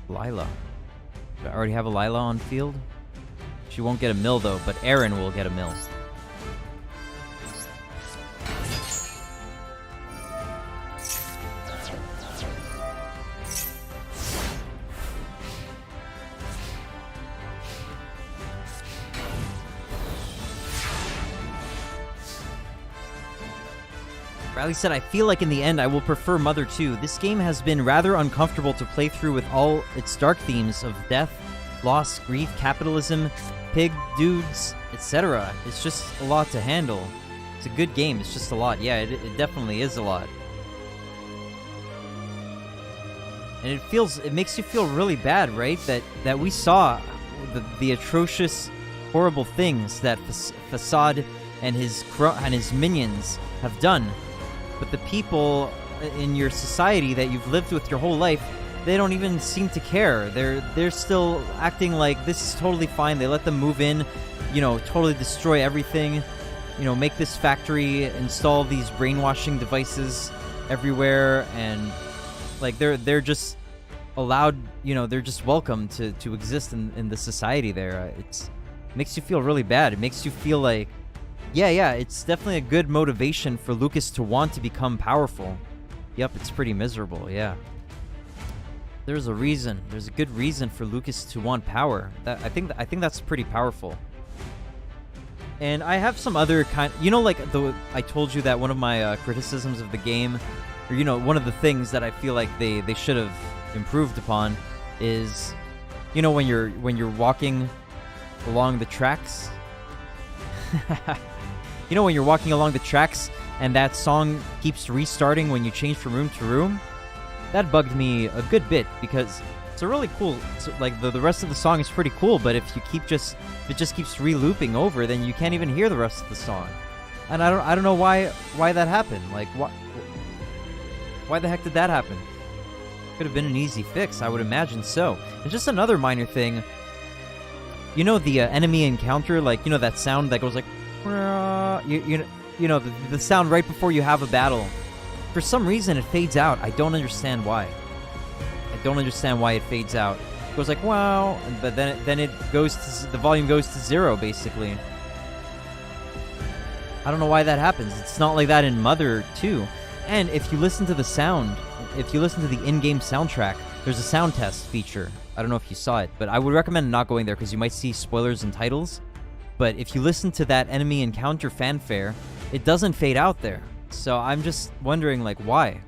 Lila. Do I already have a Lila on field? She won't get a mill though, but Aaron will get a mill. Riley said, I feel like in the end I will prefer Mother 2. This game has been rather uncomfortable to play through with all its dark themes of death, loss, grief, capitalism, pig dudes, etc. It's just a lot to handle. It's a good game, it's just a lot. Yeah, it definitely is a lot. And it makes you feel really bad, right? That we saw the atrocious, horrible things that Facade and his minions have done. But the people in your society that you've lived with your whole life, they don't even seem to care. They're still acting like this is totally fine. They let them move in, you know, totally destroy everything, you know, make this factory, install these brainwashing devices everywhere, and like they're just allowed, you know, they're just welcome to exist in the society there. It makes you feel really bad. It makes you feel like, yeah, it's definitely a good motivation for Lucas to want to become powerful. Yep, it's pretty miserable, yeah. There's a reason. There's a good reason for Lucas to want power. I think that's pretty powerful. And I have some other you know, like I told you that one of my criticisms of the game, or you know, one of the things that I feel like they should have improved upon is, you know, when you're walking along the tracks. You know, when you're walking along the tracks and that song keeps restarting when you change from room to room? That bugged me a good bit because it's a really cool, like the rest of the song is pretty cool, but if it just keeps re-looping over, then you can't even hear the rest of the song. And I don't know why that happened. Like why the heck did that happen? Could have been an easy fix, I would imagine so. And just another minor thing, you know the enemy encounter, like, you know that sound that goes like, you know the sound right before you have a battle. For some reason, it fades out. I don't understand why. I don't understand why it fades out. It goes like, wow, but then it goes to, the volume goes to 0, basically. I don't know why that happens. It's not like that in Mother 2. And if you listen to the sound, if you listen to the in-game soundtrack, there's a sound test feature. I don't know if you saw it, but I would recommend not going there because you might see spoilers and titles. But if you listen to that enemy encounter fanfare, it doesn't fade out there. So I'm just wondering, like, why?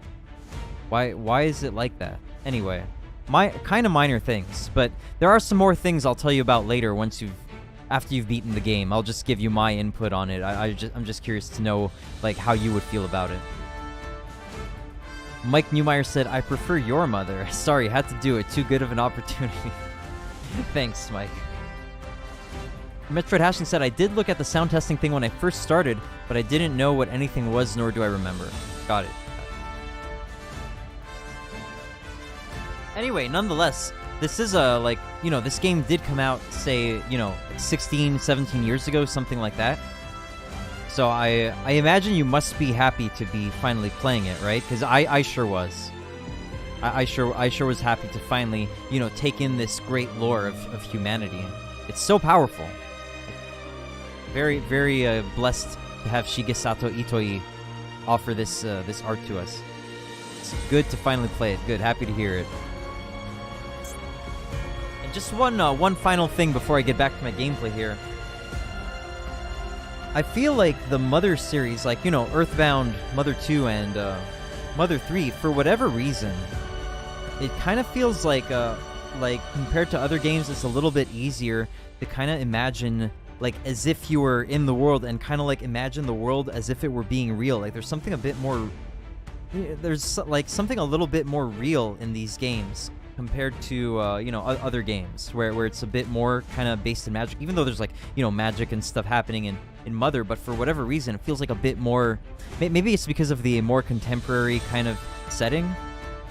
Why is it like that? Anyway, kind of minor things, but there are some more things I'll tell you about later after you've beaten the game. I'll just give you my input on it. I'm just curious to know, like, how you would feel about it. Mike Newmeyer said, I prefer your mother. Sorry, had to do it. Too good of an opportunity. Thanks, Mike. Metroid Hashing said, I did look at the sound testing thing when I first started, but I didn't know what anything was, nor do I remember. Got it. Anyway, nonetheless, this is like, you know, this game did come out, say, you know, 16, 17 years ago, something like that. So I imagine you must be happy to be finally playing it, right? Because I sure was. I sure was happy to finally, you know, take in this great lore of humanity. It's so powerful. Very, very blessed to have Shigesato Itoi offer this art to us. It's good to finally play it. Good, happy to hear it. And just one final thing before I get back to my gameplay here. I feel like the Mother series, like, you know, Earthbound, Mother 2, and Mother 3, for whatever reason, it kind of feels like like, compared to other games, it's a little bit easier to kind of imagine, like, as if you were in the world and kind of, like, imagine the world as if it were being real. Like, there's something a bit more... There's, like, something a little bit more real in these games compared to, you know, other games where it's a bit more kind of based in magic. Even though there's, like, you know, magic and stuff happening in Mother, but for whatever reason, it feels like a bit more... Maybe it's because of the more contemporary kind of setting,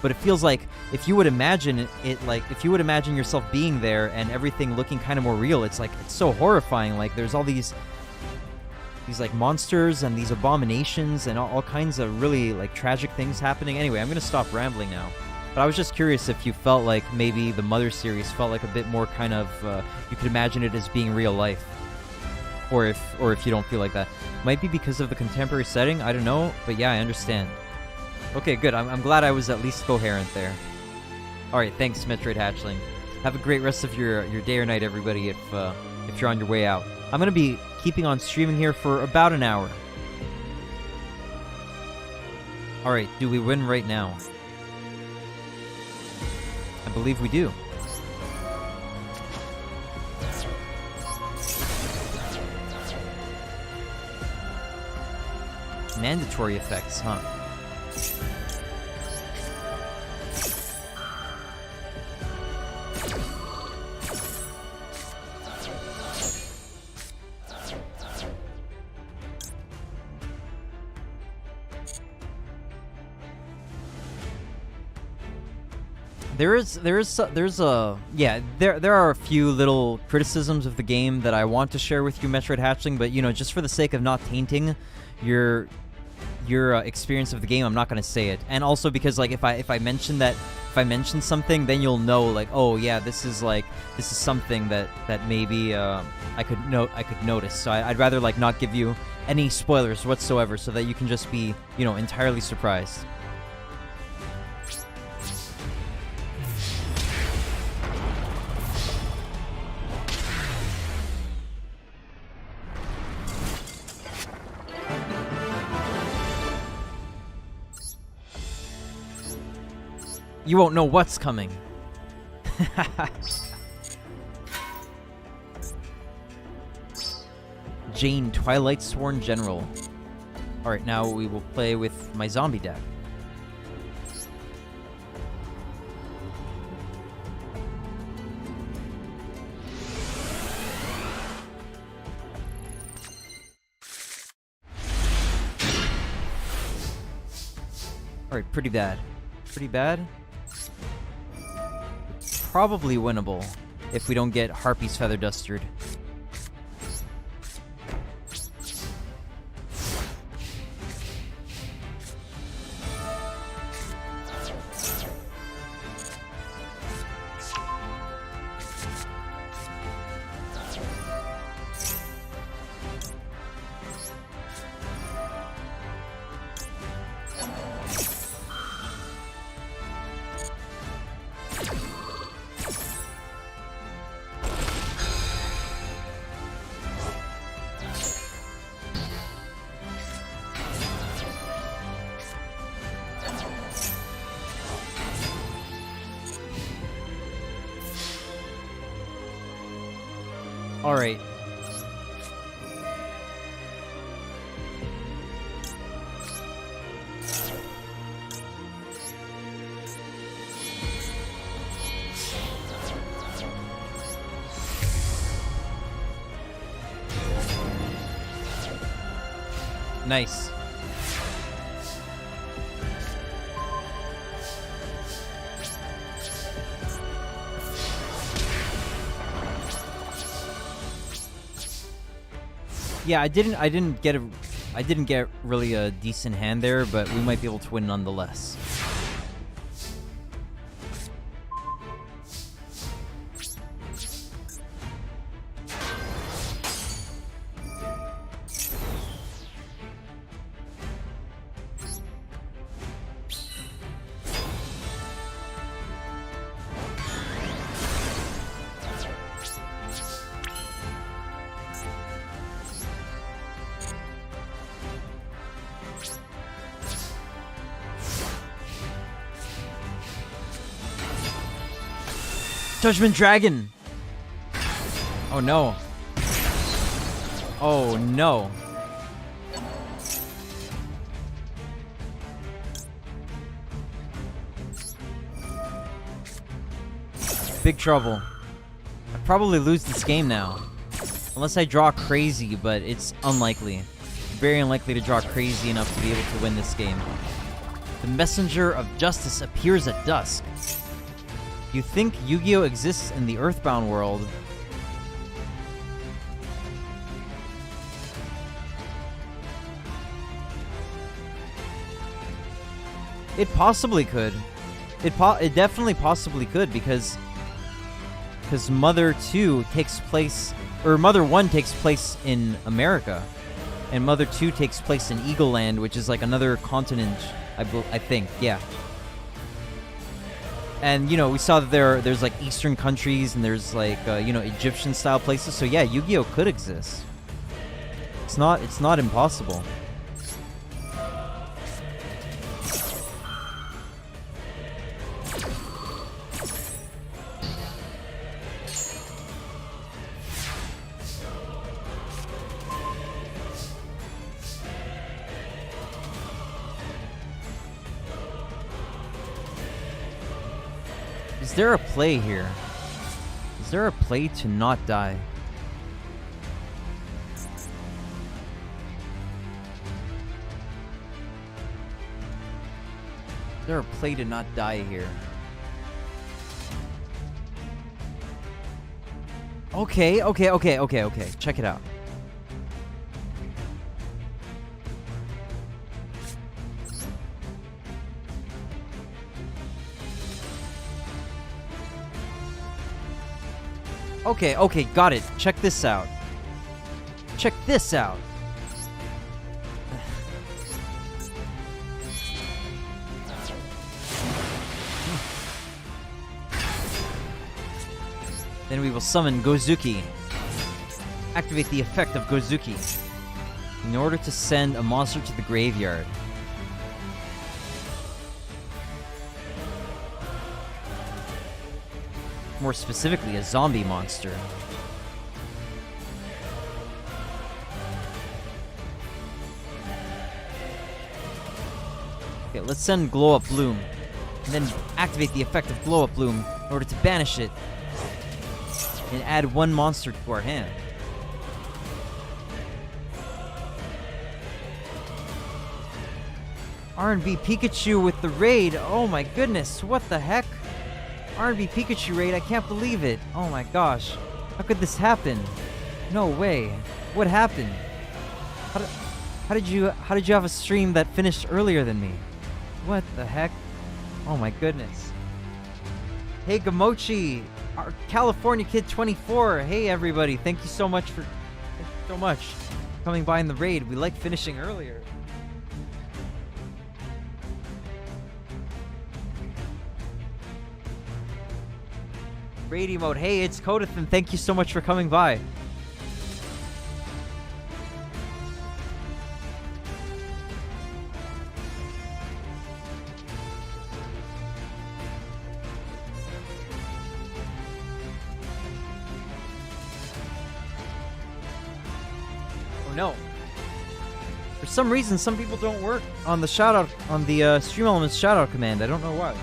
but it feels like if you would imagine it, like, if you would imagine yourself being there and everything looking kind of more real, it's like, it's so horrifying. Like, there's all these like monsters and these abominations and all kinds of really, like, tragic things happening. Anyway, I'm gonna stop rambling now. But I was just curious if you felt like maybe the Mother series felt like a bit more kind of, you could imagine it as being real life. Or if you don't feel like that. Might be because of the contemporary setting, I don't know, but yeah, I understand. Okay, good. I'm glad I was at least coherent there. Alright, thanks, Metroid Hatchling. Have a great rest of your day or night, everybody, if you're on your way out. I'm gonna be keeping on streaming here for about an hour. Alright, do we win right now? I believe we do. Mandatory effects, huh? There are a few little criticisms of the game that I want to share with you, Metroid Hatchling, but, you know, just for the sake of not tainting your experience of the game, I'm not gonna say it. And also because, like, if I mention something, then you'll know, like, oh yeah, this is something that maybe I could notice. So I'd rather, like, not give you any spoilers whatsoever, so that you can just be, you know, entirely surprised. You won't know what's coming. Jane, Lightsworn General. Alright, now we will play with my zombie deck. Alright, pretty bad. Pretty bad. Probably winnable if we don't get Harpy's Feather Dustered. Alright. Nice. Yeah, I didn't get really a decent hand there, but we might be able to win nonetheless. Judgment Dragon! Oh no. Oh no. Big trouble. I'd probably lose this game now. Unless I draw crazy, but it's unlikely. Very unlikely to draw crazy enough to be able to win this game. The Messenger of Justice appears at dusk. You think Yu-Gi-Oh! Exists in the Earthbound world? It possibly could. It definitely possibly could, because Mother 2 takes place, or Mother 1 takes place in America, and Mother 2 takes place in Eagle Land, which is like another continent, I think, yeah. And, you know, we saw that there's like Eastern countries, and there's like, you know, Egyptian-style places, so yeah, Yu-Gi-Oh! Could exist. It's not impossible. Is there a play here? Is there a play to not die? Is there a play to not die here? Okay. Check it out. Okay, got it. Check this out. Check this out. Then we will summon Gozuki. Activate the effect of Gozuki in order to send a monster to the graveyard. More specifically, a zombie monster. Okay, let's send Glow Up Bloom, and then activate the effect of Glow Up Bloom in order to banish it and add one monster to our hand. R&B Pikachu with the raid. Oh my goodness, what the heck? R&B Pikachu raid, I can't believe it. Oh my gosh. How could this happen? No way. What happened? How did you have a stream that finished earlier than me? What the heck? Oh my goodness. Hey Gamochi, our California Kid 24. Hey everybody, thank you so much for coming by in the raid. We like finishing earlier. Raid emote. Hey, it's Kodathan. Thank you so much for coming by. Oh no. For some reason, some people don't work on the shoutout, on the Stream Elements shoutout command. I don't know why.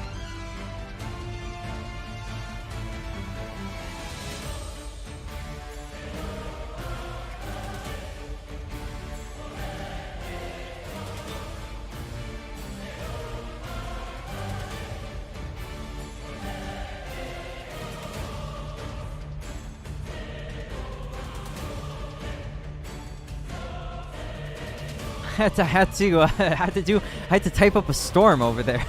I had to type up a storm over there.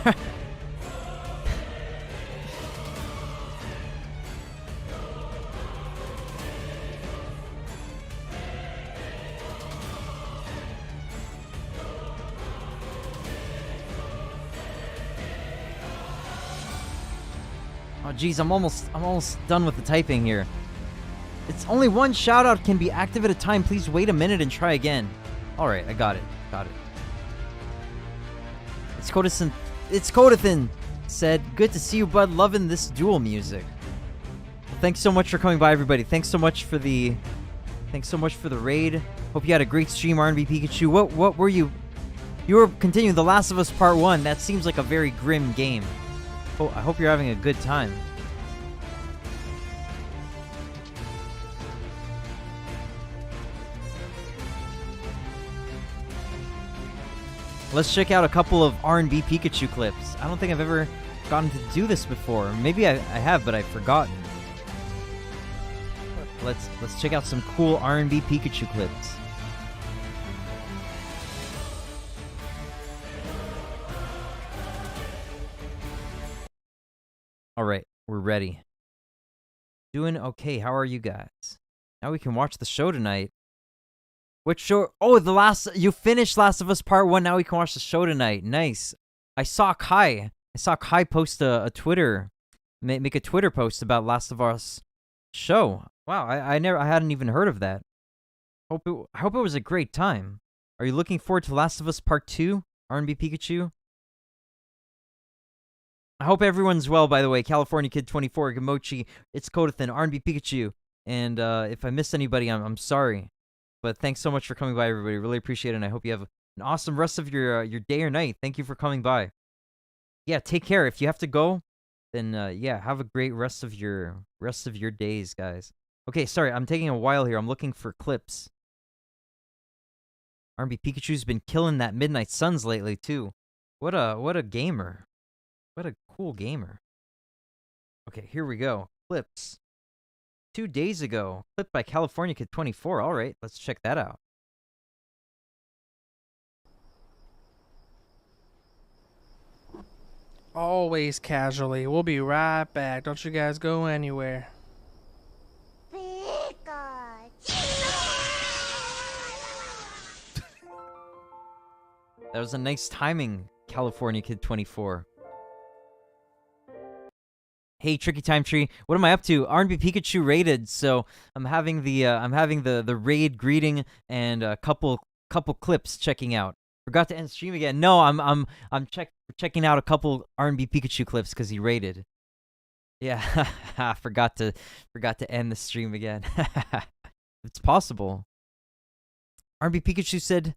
Oh geez, I'm almost done with the typing here. It's only one shoutout can be active at a time. Please wait a minute and try again. All right, I got it. It's Kodathan said, good to see you, bud. Loving this duel music. Thanks so much for coming by, everybody. Thanks so much for the raid. Hope you had a great stream, R&B Pikachu. What were you? You were continuing The Last of Us Part 1. That seems like a very grim game. Oh, I hope you're having a good time. Let's check out a couple of R&B Pikachu clips. I don't think I've ever gotten to do this before. Maybe I have, but I've forgotten. Let's check out some cool R&B Pikachu clips. All right, we're ready. Doing okay. How are you guys? Now we can watch the show tonight. What show? Oh, you finished Last of Us Part 1. Now we can watch the show tonight. Nice. I saw Kai post a Twitter, make a Twitter post about Last of Us show. Wow, I hadn't even heard of that. I hope it was a great time. Are you looking forward to Last of Us Part 2, R&B Pikachu? I hope everyone's well, by the way. California Kid 24, Gamochi, It's Kodathan, R&B Pikachu. And if I missed anybody, I'm sorry. But thanks so much for coming by, everybody. Really appreciate it, and I hope you have an awesome rest of your day or night. Thank you for coming by. Yeah, take care. If you have to go, then yeah, have a great rest of your days, guys. Okay, sorry, I'm taking a while here. I'm looking for clips. R&B Pikachu's been killing that Midnight Suns lately too. What a gamer. What a cool gamer. Okay, here we go. Clips. 2 days ago. Clip by California Kid 24. All right, let's check that out. Always casually. We'll be right back. Don't you guys go anywhere. That was a nice timing, California Kid 24. Hey, Tricky Time Tree, what am I up to? R&B Pikachu raided, so I'm having the raid greeting and a couple clips checking out. Forgot to end stream again. No, I'm checking out a couple R&B Pikachu clips because he raided. Yeah, forgot to end the stream again. It's possible. R&B Pikachu said,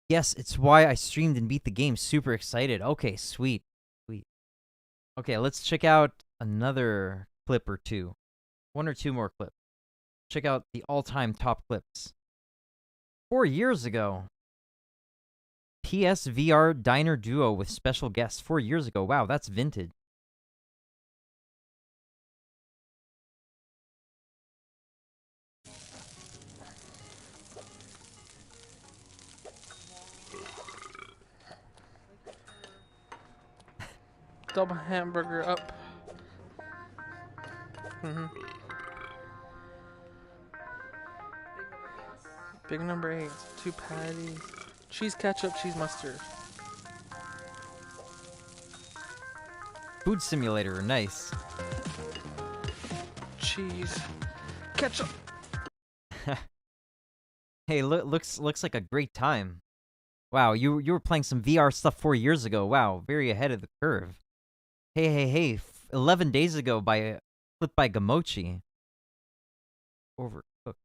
"Yes, it's why I streamed and beat the game. Super excited." Okay, sweet. Okay, let's check out another clip or two. 1 or 2 more clips. Check out the all-time top clips. 4 years ago. PSVR Diner Duo with special guests. 4 years ago. Wow, that's vintage. Double hamburger up. Big number 8. 2 patties. Cheese ketchup, cheese mustard. Food simulator, nice. Cheese ketchup. Hey, looks like a great time. Wow, you were playing some VR stuff 4 years ago. Wow, very ahead of the curve. Hey, 11 days ago clip by Gamochi. Overcooked.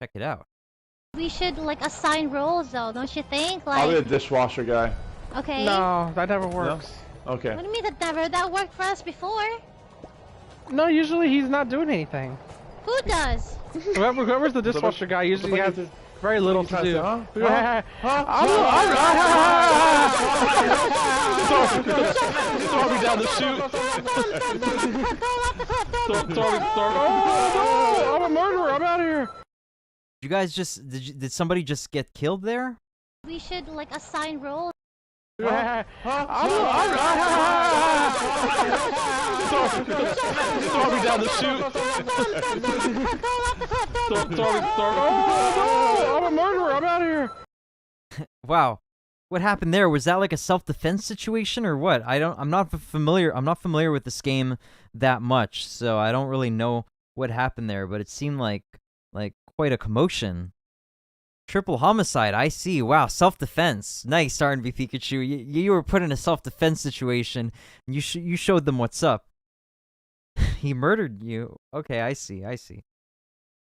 Check it out. We should assign roles though, don't you think? I'll be a dishwasher guy. Okay. No, that never works. No? Okay. What do you mean that never? That worked for us before. No, usually he's not doing anything. Who does? Whoever's the dishwasher guy usually has very little to do. Throw me down the chute. Oh, I'm a murderer. I'm out of here. You guys did somebody just get killed there? We should assign roles. Throw me down the chute. Oh, I'm a murderer. I'm out of here. Wow. What happened there? Was that like a self-defense situation or what? I'm not familiar with this game that much, so I don't really know what happened there, but it seemed like quite a commotion. Triple homicide, I see. Wow, self-defense. Nice, R&B Pikachu. You were put in a self-defense situation, and you showed them what's up. He murdered you. Okay, I see.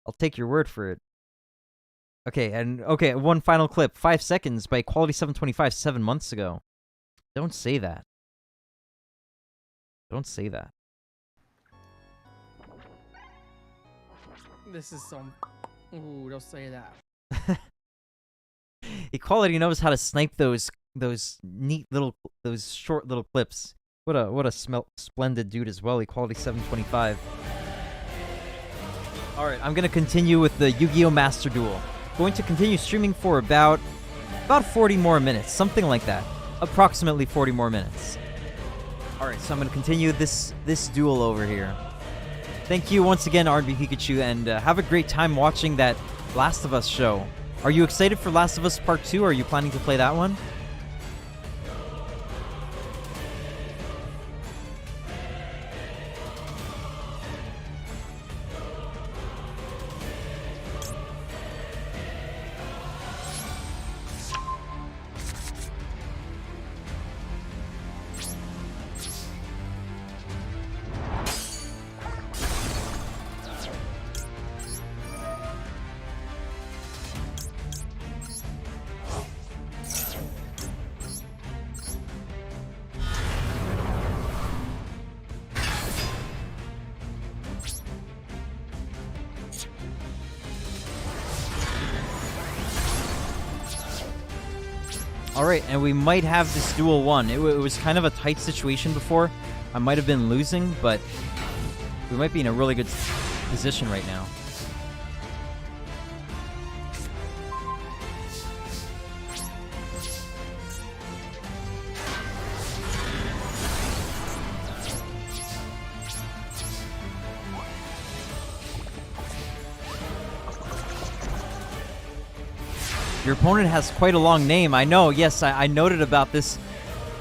I'll take your word for it. Okay, and one final clip. 5 seconds by Quality 725 7 months ago. Don't say that. Don't say that. This is some. Ooh, don't say that. Equality knows how to snipe those neat little, those short little clips. What a splendid dude as well. Equality 725. All right, I'm gonna continue with the Yu-Gi-Oh! Master Duel. Going to continue streaming for about 40 more minutes, something like that. Approximately 40 more minutes. All right, so I'm gonna continue this duel over here. Thank you once again, RB Pikachu, and have a great time watching that Last of Us show. Are you excited for Last of Us Part 2? Are you planning to play that one? Alright, and we might have this duel won. It was kind of a tight situation before. I might have been losing, but we might be in a really good position right now. Your opponent has quite a long name. I know. Yes, I noted about this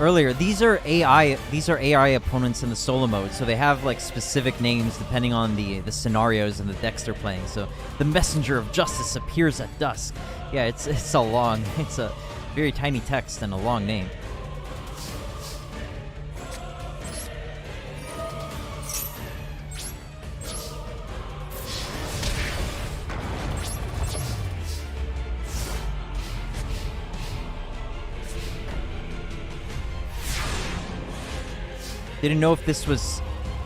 earlier. These are AI opponents in the solo mode, so they have like specific names depending on the scenarios and the decks they're playing. So the Messenger of Justice appears at dusk. Yeah, it's a very tiny text and a long name. Didn't know if this was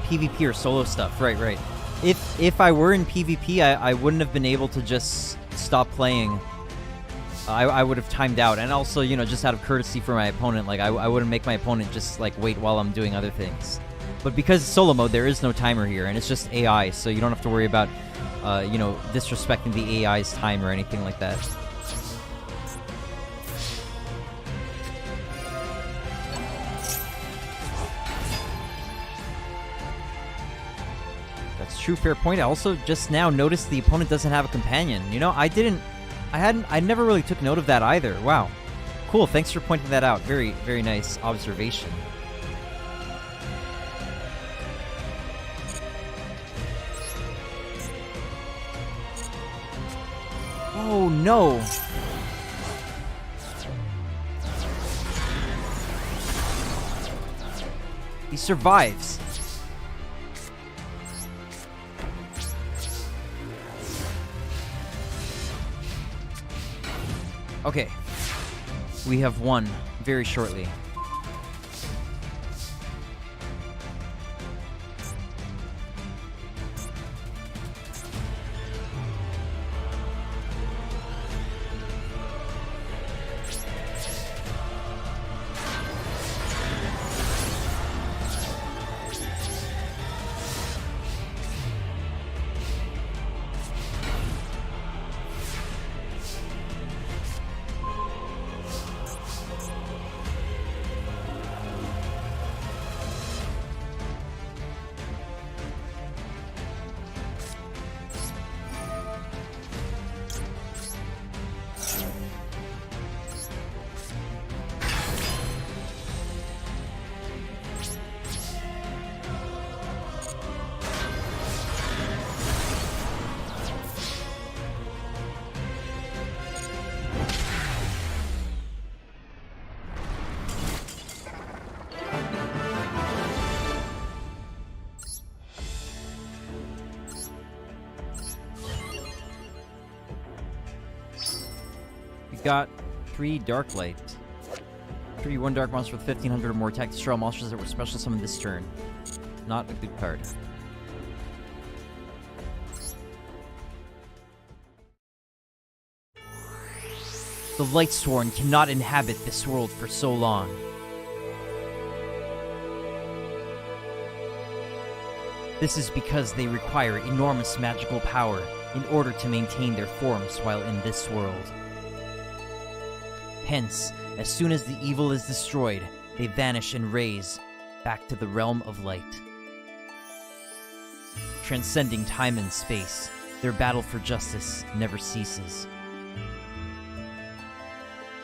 PvP or solo stuff. Right. If I were in PvP, I wouldn't have been able to just stop playing. I would have timed out. And also, you know, just out of courtesy for my opponent, like, I wouldn't make my opponent just, like, wait while I'm doing other things. But because it's solo mode, there is no timer here, and it's just AI, so you don't have to worry about, you know, disrespecting the AI's time or anything like that. True, fair point. I also just now noticed the opponent doesn't have a companion. You know, I never really took note of that either. Wow. Cool, thanks for pointing that out. Very, very nice observation. Oh no! He survives. Okay, we have won very shortly. got 3 Dark Light. 3 1 Dark Monster with 1500 or more attack. Destroy all monsters that were special summoned this turn. Not a good card. The Lightsworn cannot inhabit this world for so long. This is because they require enormous magical power in order to maintain their forms while in this world. Hence, as soon as the evil is destroyed, they vanish and raise back to the realm of light. Transcending time and space, their battle for justice never ceases.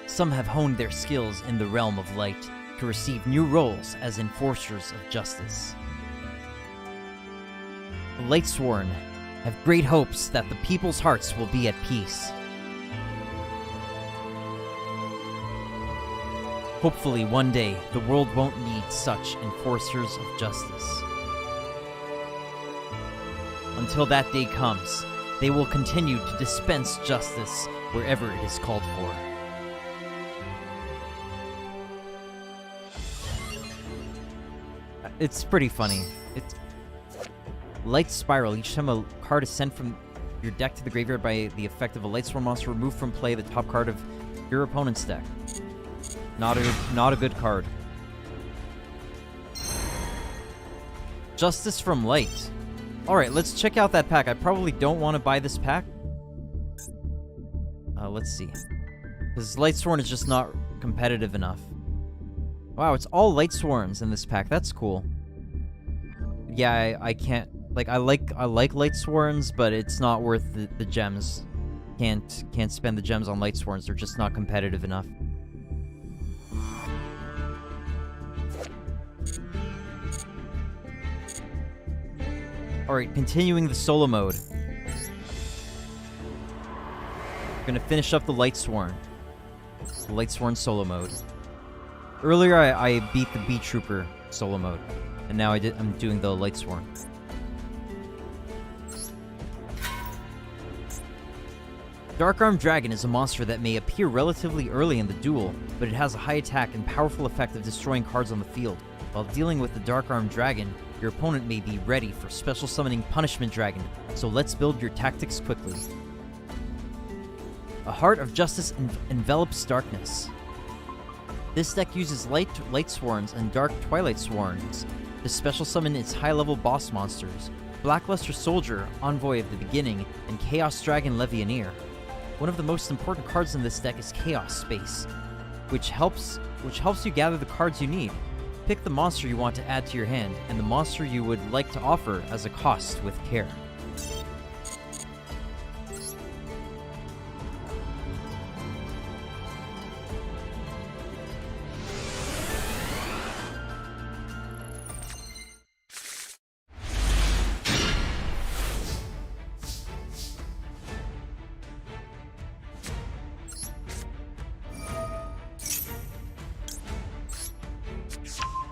Some have honed their skills in the realm of light to receive new roles as enforcers of justice. The Lightsworn have great hopes that the people's hearts will be at peace. Hopefully one day, the world won't need such enforcers of justice. Until that day comes, they will continue to dispense justice wherever it is called for. It's pretty funny. It's Light Spiral. Each time a card is sent from your deck to the graveyard by the effect of a Lightsworn monster, remove from play the top card of your opponent's deck. Not a good card. Justice from Light. Alright, let's check out that pack. I probably don't want to buy this pack. Let's see. Because Lightsworn is just not competitive enough. Wow, it's all Lightsworns in this pack. That's cool. Yeah, I can't... Like, I like Lightsworns, but it's not worth the gems. Can't spend the gems on Lightsworns. They're just not competitive enough. Alright, continuing the solo mode. We're gonna finish up the Lightsworn. The Lightsworn solo mode. Earlier, I beat the Beetrooper solo mode, and now I'm doing the Lightsworn. Dark-Armed Dragon is a monster that may appear relatively early in the duel, but it has a high attack and powerful effect of destroying cards on the field. While dealing with the Dark-Armed Dragon, your opponent may be ready for special summoning Punishment Dragon, so let's build your tactics quickly. A Heart of Justice envelops darkness. This deck uses Lightsworns and Dark Twilight Sworns to special summon its high-level boss monsters, Blackluster Soldier, Envoy of the Beginning, and Chaos Dragon Levianeer. One of the most important cards in this deck is Chaos Space, which helps you gather the cards you need. Pick the monster you want to add to your hand, and the monster you would like to offer as a cost with care.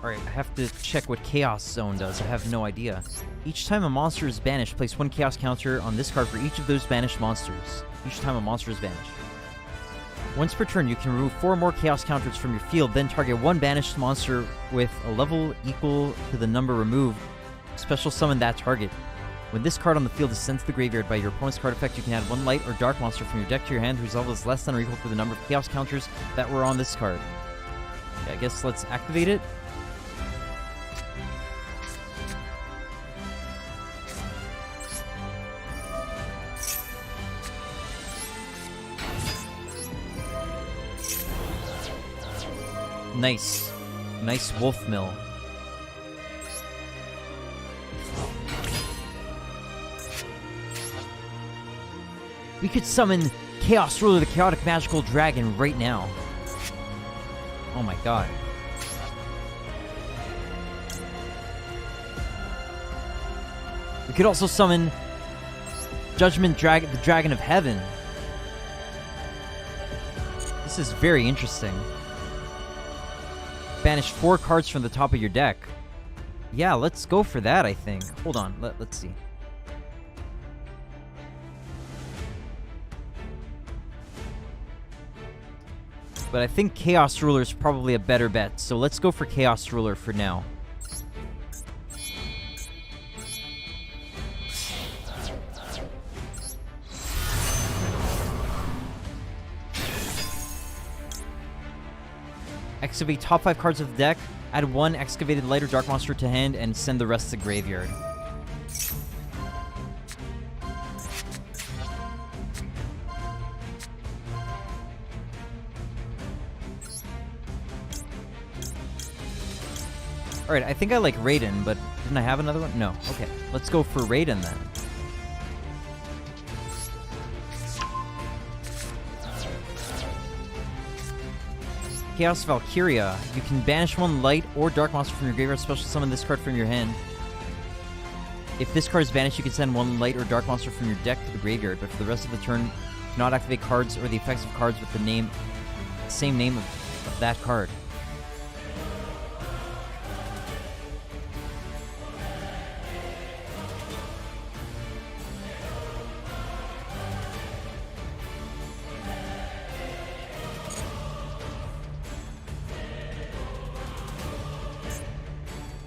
Alright, I have to check what Chaos Zone does. I have no idea. Each time a monster is banished, place 1 Chaos counter on this card for each of those banished monsters. Each time a monster is banished. Once per turn, you can remove 4 more Chaos counters from your field, then target 1 banished monster with a level equal to the number removed. Special summon that target. When this card on the field is sent to the graveyard by your opponent's card effect, you can add 1 light or dark monster from your deck to your hand whose level is less than or equal to the number of Chaos counters that were on this card. Yeah, I guess let's activate it. Nice. Nice Wolf Mill. We could summon Chaos Ruler, the Chaotic Magical Dragon, right now. Oh my god. We could also summon Judgment Dragon, the Dragon of Heaven. This is very interesting. Banish 4 cards from the top of your deck. Yeah, let's go for that, I think. Hold on, let's see. But I think Chaos Ruler is probably a better bet, so let's go for Chaos Ruler for now. Excavate top 5 cards of the deck, add 1 excavated light or dark monster to hand, and send the rest to graveyard. Alright, I think I like Raiden, but didn't I have another one? No. Okay, let's go for Raiden then. Chaos Valkyria. You can banish 1 light or dark monster from your graveyard, special summon this card from your hand. If this card is banished, you can send 1 light or dark monster from your deck to the graveyard, but for the rest of the turn, not activate cards or the effects of cards with the same name of that card.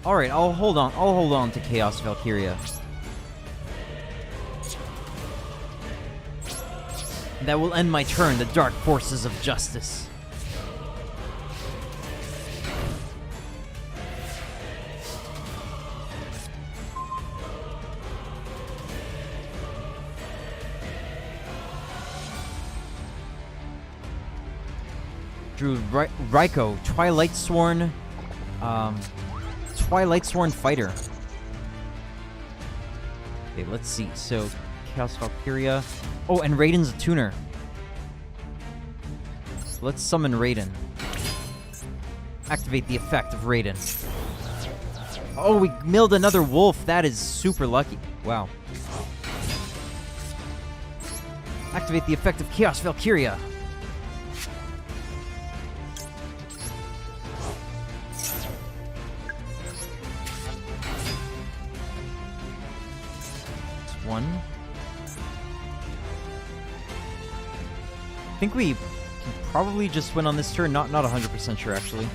Alright, I'll hold on to Chaos Valkyria. That will end my turn, the dark forces of justice. Drew Raikou, Lightsworn Fighter. Okay, let's see. So, Chaos Valkyria. Oh, and Raiden's a tuner. So let's summon Raiden. Activate the effect of Raiden. Oh, we milled another wolf. That is super lucky. Wow. Activate the effect of Chaos Valkyria. One. I think we can probably just win on this turn. Not 100% sure, actually.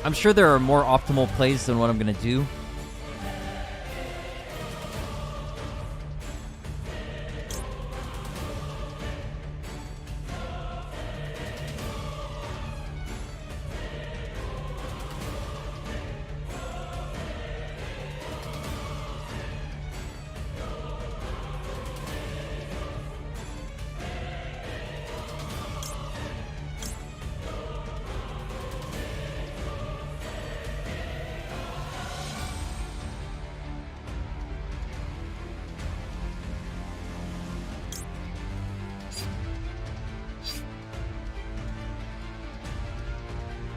I'm sure there are more optimal plays than what I'm going to do.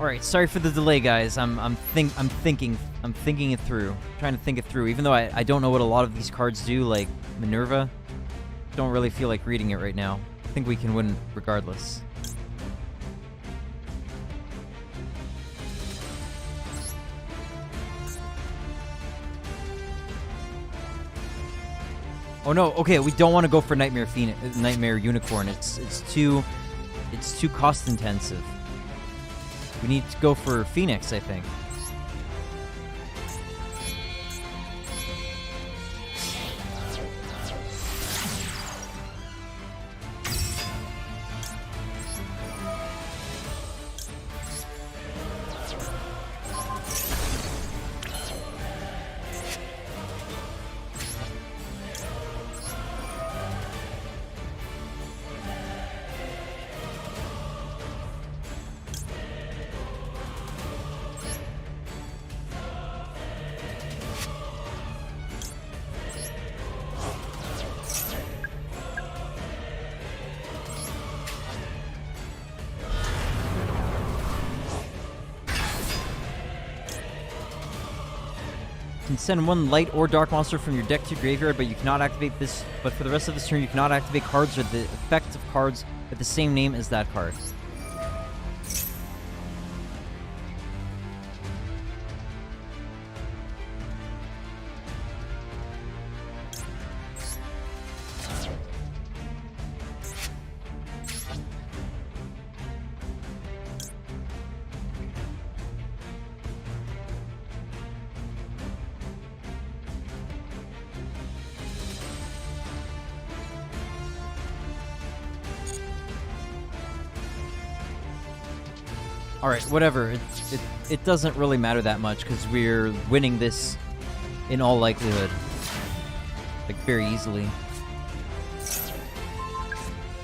All right, sorry for the delay, guys. I'm thinking it through. Trying to think it through. Even though I don't know what a lot of these cards do, like Minerva, don't really feel like reading it right now. I think we can win regardless. Oh no, okay, we don't want to go for Nightmare Unicorn. It's too cost intensive. We need to go for Phoenix, I think. Can send 1 light or dark monster from your deck to your graveyard, but you cannot activate this. But for the rest of this turn, you cannot activate cards or the effect of cards with the same name as that card. All right, whatever. It doesn't really matter that much because we're winning this in all likelihood, like very easily.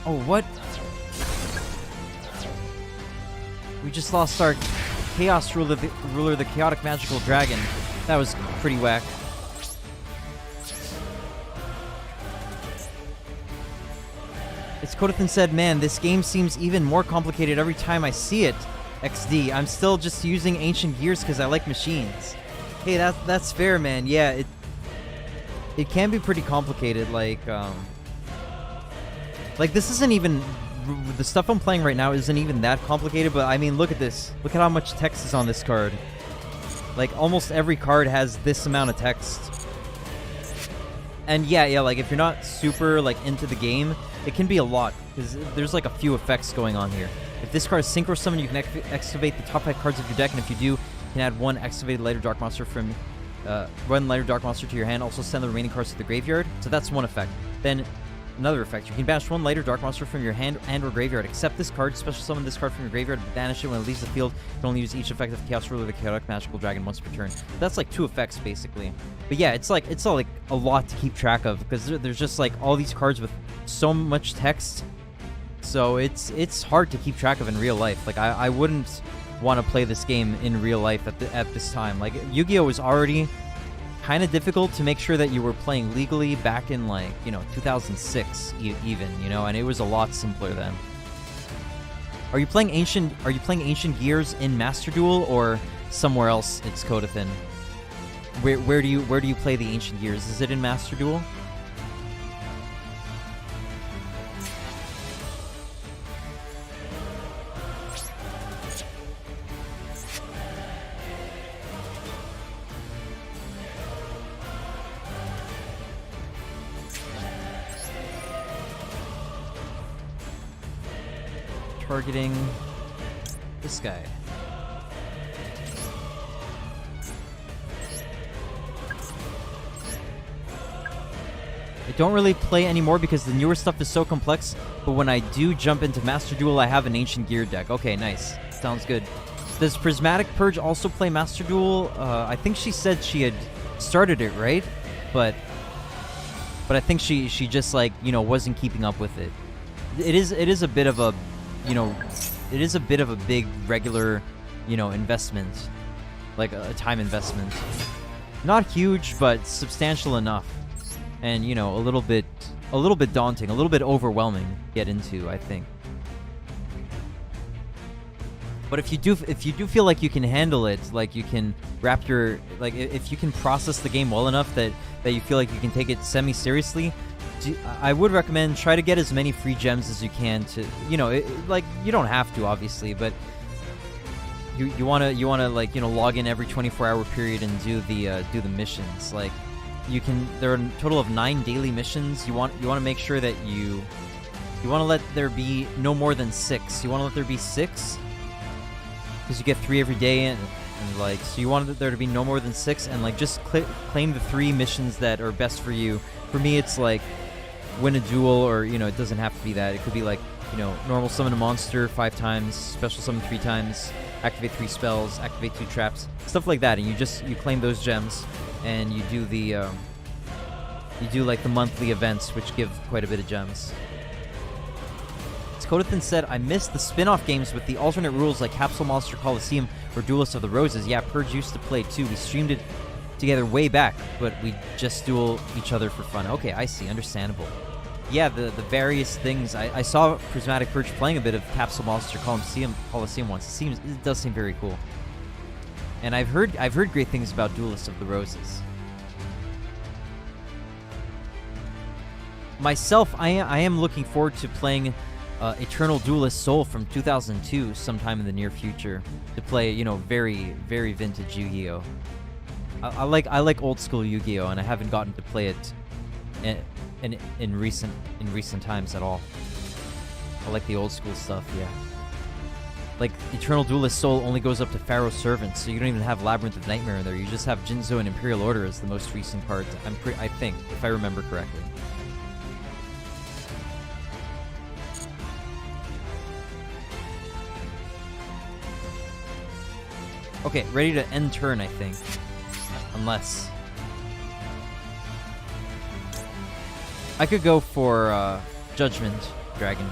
Oh, what? We just lost our Chaos Ruler, the Chaotic Magical Dragon. That was pretty whack. It's Kodothan said, man, this game seems even more complicated every time I see it. XD. I'm still just using ancient gears because I like machines. Hey, that's fair, man. Yeah, it can be pretty complicated. Like this isn't even the stuff I'm playing right now isn't even that complicated. But I mean, look at this. Look at how much text is on this card. Like almost every card has this amount of text. And yeah, like if you're not super like into the game, it can be a lot because there's like a few effects going on here. If this card is Synchro Summon, you can excavate the top 5 cards of your deck, and if you do, you can add 1 excavated Lighter Dark Monster from one Lighter Dark Monster to your hand. Also send the remaining cards to the graveyard. So that's one effect. Then another effect: you can banish 1 Lighter Dark Monster from your hand and/or graveyard. Except this card, special summon this card from your graveyard, banish it when it leaves the field. You can only use each effect of Chaos Ruler, the Chaotic Magical Dragon, once per turn. That's like 2 effects basically. But yeah, it's all like a lot to keep track of because there's just like all these cards with so much text. So it's hard to keep track of in real life. Like I wouldn't want to play this game in real life at this time. Like Yu-Gi-Oh was already kind of difficult to make sure that you were playing legally back in like 2006 even, and it was a lot simpler then. Are you playing ancient gears in Master Duel or somewhere else? It's Kodothan. Where do you play the ancient gears? Is it in Master Duel? Targeting this guy. I don't really play anymore because the newer stuff is so complex, but when I do jump into Master Duel, I have an Ancient Gear deck. Okay, nice. Sounds good. Does Prismatic Purge also play Master Duel? I think she said she had started it, right? But I think she just like, wasn't keeping up with it. It is a bit of a it is a bit of a big regular, investment, like a time investment. Not huge, but substantial enough, and a little bit daunting, a little bit overwhelming to get into, I think. But if you do feel like you can handle it, like you can wrap your if you can process the game well enough that you feel like you can take it semi-seriously, I would recommend try to get as many free gems as you can to, you don't have to obviously, but you want to log in every 24-hour period and do the missions. Like there are a total of 9 daily missions. You want to make sure that you want to let there be no more than 6. You want to let there be 6 because you get 3 every day, and so you want there to be no more than 6, and just claim the 3 missions that are best for you. For me, it's like win a duel, or it doesn't have to be that. It could be like normal summon a monster 5 times, special summon 3 times, activate 3 spells, activate 2 traps, stuff like that. And you claim those gems, and you do the the monthly events, which give quite a bit of gems. Kodothan said, I missed the spin-off games with the alternate rules like Capsule Monster Coliseum or Duelist of the Roses. Yeah, Purge used to play too. We streamed it together way back, but we just duel each other for fun. Okay, I see. Understandable. Yeah, the various things. I saw Prismatic Purge playing a bit of Capsule Monster Coliseum once. It does seem very cool. And I've heard great things about Duelist of the Roses. Myself, I am looking forward to playing Eternal Duelist Soul from 2002 sometime in the near future to play, very, very vintage Yu-Gi-Oh! I like old school Yu-Gi-Oh! And I haven't gotten to play it in recent times at all. I like the old school stuff, yeah. Like Eternal Duelist Soul only goes up to Pharaoh's Servant, so you don't even have Labyrinth of Nightmare in there. You just have Jinzo and Imperial Order as the most recent cards. I think, if I remember correctly. Okay, ready to end turn, I think. Unless... I could go for Judgment Dragon.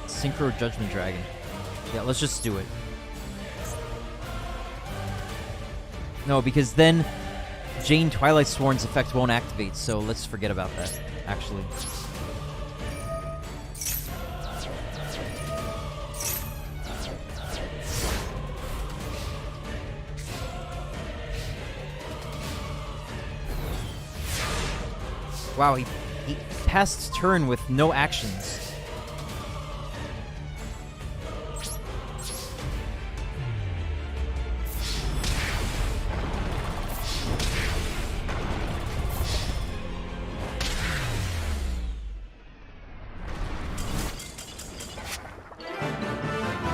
Synchro Judgment Dragon. Yeah, let's just do it. No, because then Jane Lightsworn's effect won't activate, so let's forget about that, actually. Wow, he passed turn with no actions.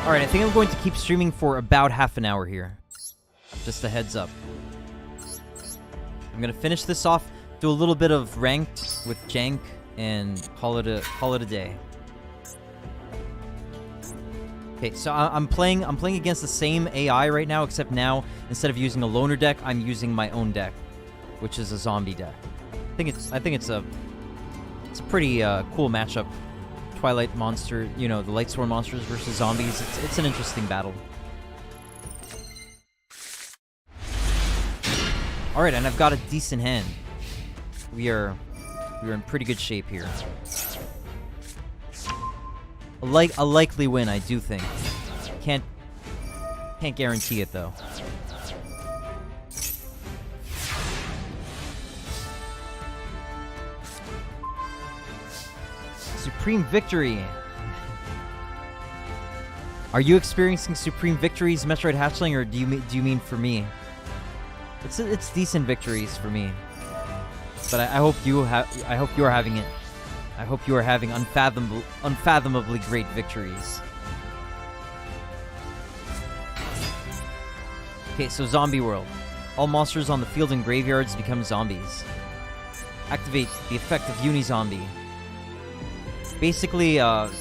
Alright, I think I'm going to keep streaming for about half an hour here. Just a heads up. I'm gonna finish this off, do a little bit of ranked with jank, and call it a day. Okay, so I'm playing against the same AI right now, except now instead of using a loner deck, I'm using my own deck, which is a zombie deck. I think it's a pretty cool matchup. Twilight monster, you know, the Lightsworn monsters versus zombies. It's an interesting battle. All right, and I've got a decent hand. We're in pretty good shape here. A likely win, I do think. Can't guarantee it though. Supreme victory. Are you experiencing supreme victories, Metroid Hatchling, or do you mean for me? It's decent victories for me, but I hope you are having it. I hope you are having unfathomably great victories. Okay, so Zombie World. All monsters on the field and graveyards become zombies. Activate the effect of Unizombie. Basically, it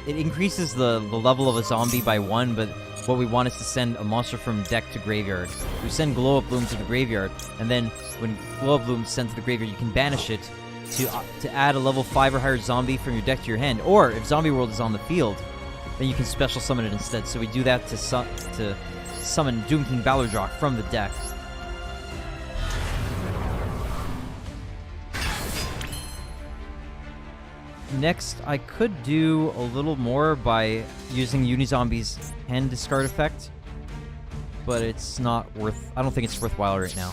increases the level of a zombie by 1, but what we want is to send a monster from deck to graveyard. We send Glow Up Bloom to the graveyard, and then when Glow Up Bloom is sent to the graveyard, you can banish it to add a level 5 or higher zombie from your deck to your hand. Or, if Zombie World is on the field, then you can special summon it instead. So we do that to summon Doom King Balordrock from the deck. Next, I could do a little more by using Unizombie's hand discard effect, but it's not worth... I don't think it's worthwhile right now.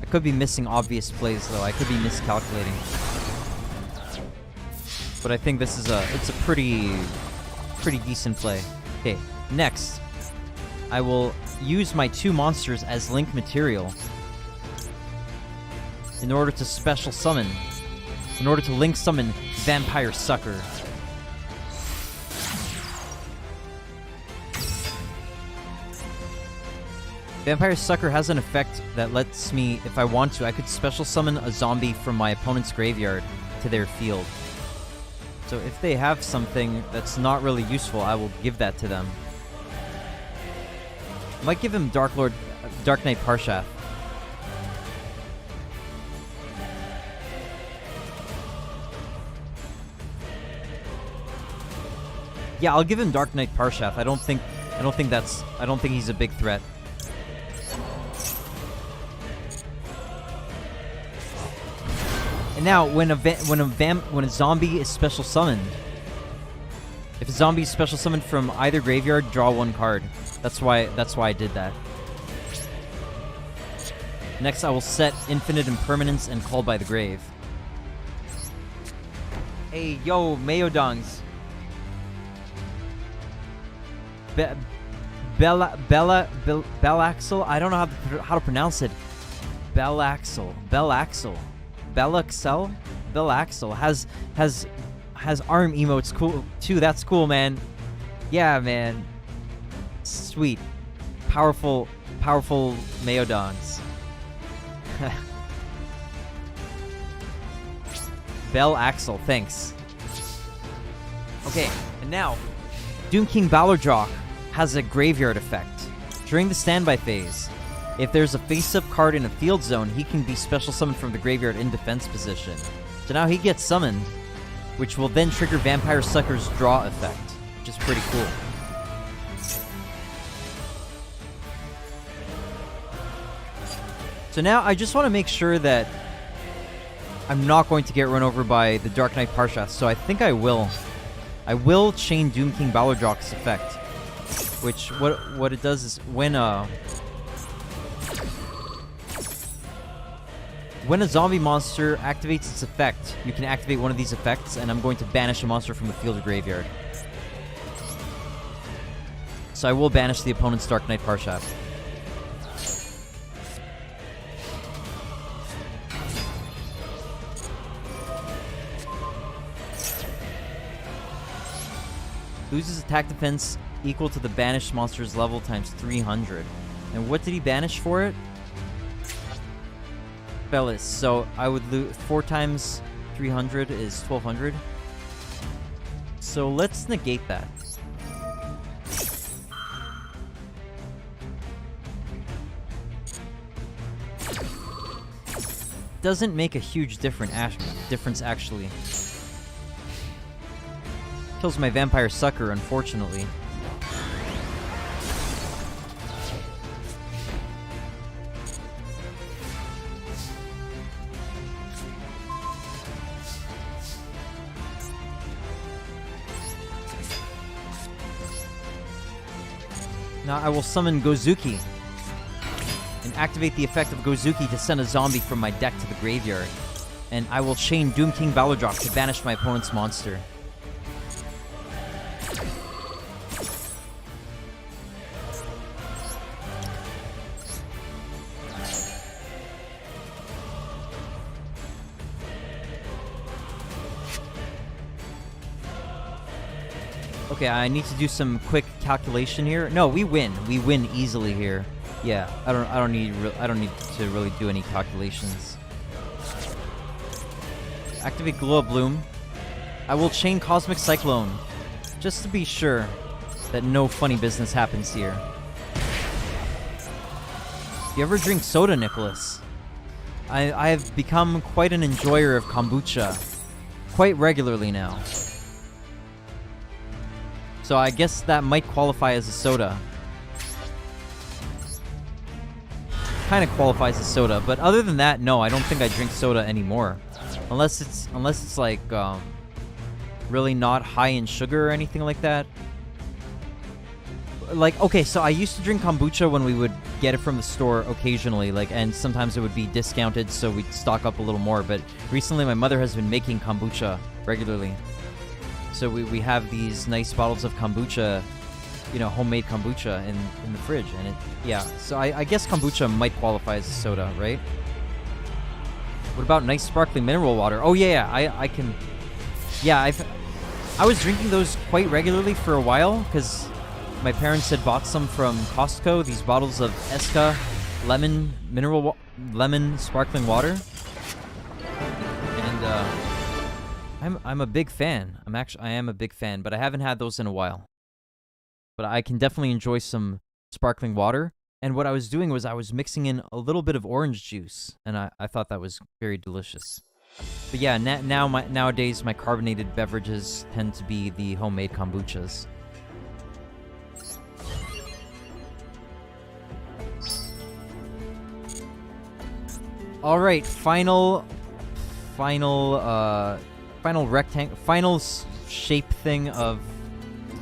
I could be missing obvious plays, though. I could be miscalculating. But I think this is it's a pretty decent play. Okay, next, I will use my 2 monsters as link material in order to special summon. In order to link summon Vampire Sucker. Vampire Sucker has an effect that lets me, if I want to, I could special summon a zombie from my opponent's graveyard to their field. So if they have something that's not really useful, I will give that to them. I might give him Dark Knight Parshath. Yeah, I'll give him Dark Knight Parshath. I don't think he's a big threat. And now, when a zombie is special summoned, if a zombie is special summoned from either graveyard, draw 1 card. That's why I did that. Next, I will set Infinite Impermanence and Call by the Grave. Hey, yo, Mayodongs. Bellaxel? I don't know how to pronounce it. Bellaxel has arm emotes. Cool too. That's cool, man. Yeah, man. Sweet, powerful Mayodons. Bellaxel, thanks. Okay, and now Doom King Balordrock has a graveyard effect. During the standby phase, if there's a face-up card in a field zone, he can be special summoned from the graveyard in defense position. So now he gets summoned, which will then trigger Vampire Sucker's draw effect, which is pretty cool. So now I just want to make sure that I'm not going to get run over by the Dark Knight Parshath, so I think I will. I will chain Doom King Balordrock's effect, which what it does is when a zombie monster activates its effect, you can activate one of these effects, and I'm going to banish a monster from the field or graveyard. So I will banish the opponent's Dark Knight Parshath. Loses attack defense equal to the banished monster's level times 300. And what did he banish for it? Fellas. So I would lose 4 times 300 is 1200. So let's negate that. Doesn't make a huge difference actually. Kills my Vampire Sucker, unfortunately. Now I will summon Gozuki and activate the effect of Gozuki to send a zombie from my deck to the graveyard. And I will chain Doom King Balordrock to banish my opponent's monster. Okay, I need to do some quick calculation here. No, we win. We win easily here. Yeah, I don't need to really do any calculations. Activate Glow of Bloom. I will chain Cosmic Cyclone, just to be sure that no funny business happens here. You ever drink soda, Nicholas? I have become quite an enjoyer of kombucha, quite regularly now. So I guess that might qualify as a soda. Kind of qualifies as soda, but other than that, no, I don't think I drink soda anymore. Unless it's like really not high in sugar or anything like that. Like, okay, so I used to drink kombucha when we would get it from the store occasionally, like, and sometimes it would be discounted, so we'd stock up a little more. But recently, my mother has been making kombucha regularly. So we have these nice bottles of kombucha, you know, homemade kombucha in the fridge, and it, yeah. So I guess kombucha might qualify as a soda, right? What about nice sparkling mineral water? Oh yeah, I can. Yeah, I was drinking those quite regularly for a while because my parents had bought some from Costco. These bottles of Esca lemon lemon sparkling water, and I'm a big fan. I am a big fan, but I haven't had those in a while. But I can definitely enjoy some sparkling water. And what I was doing was I was mixing in a little bit of orange juice, and I thought that was very delicious. But yeah, nowadays my carbonated beverages tend to be the homemade kombuchas. All right, final shape thing of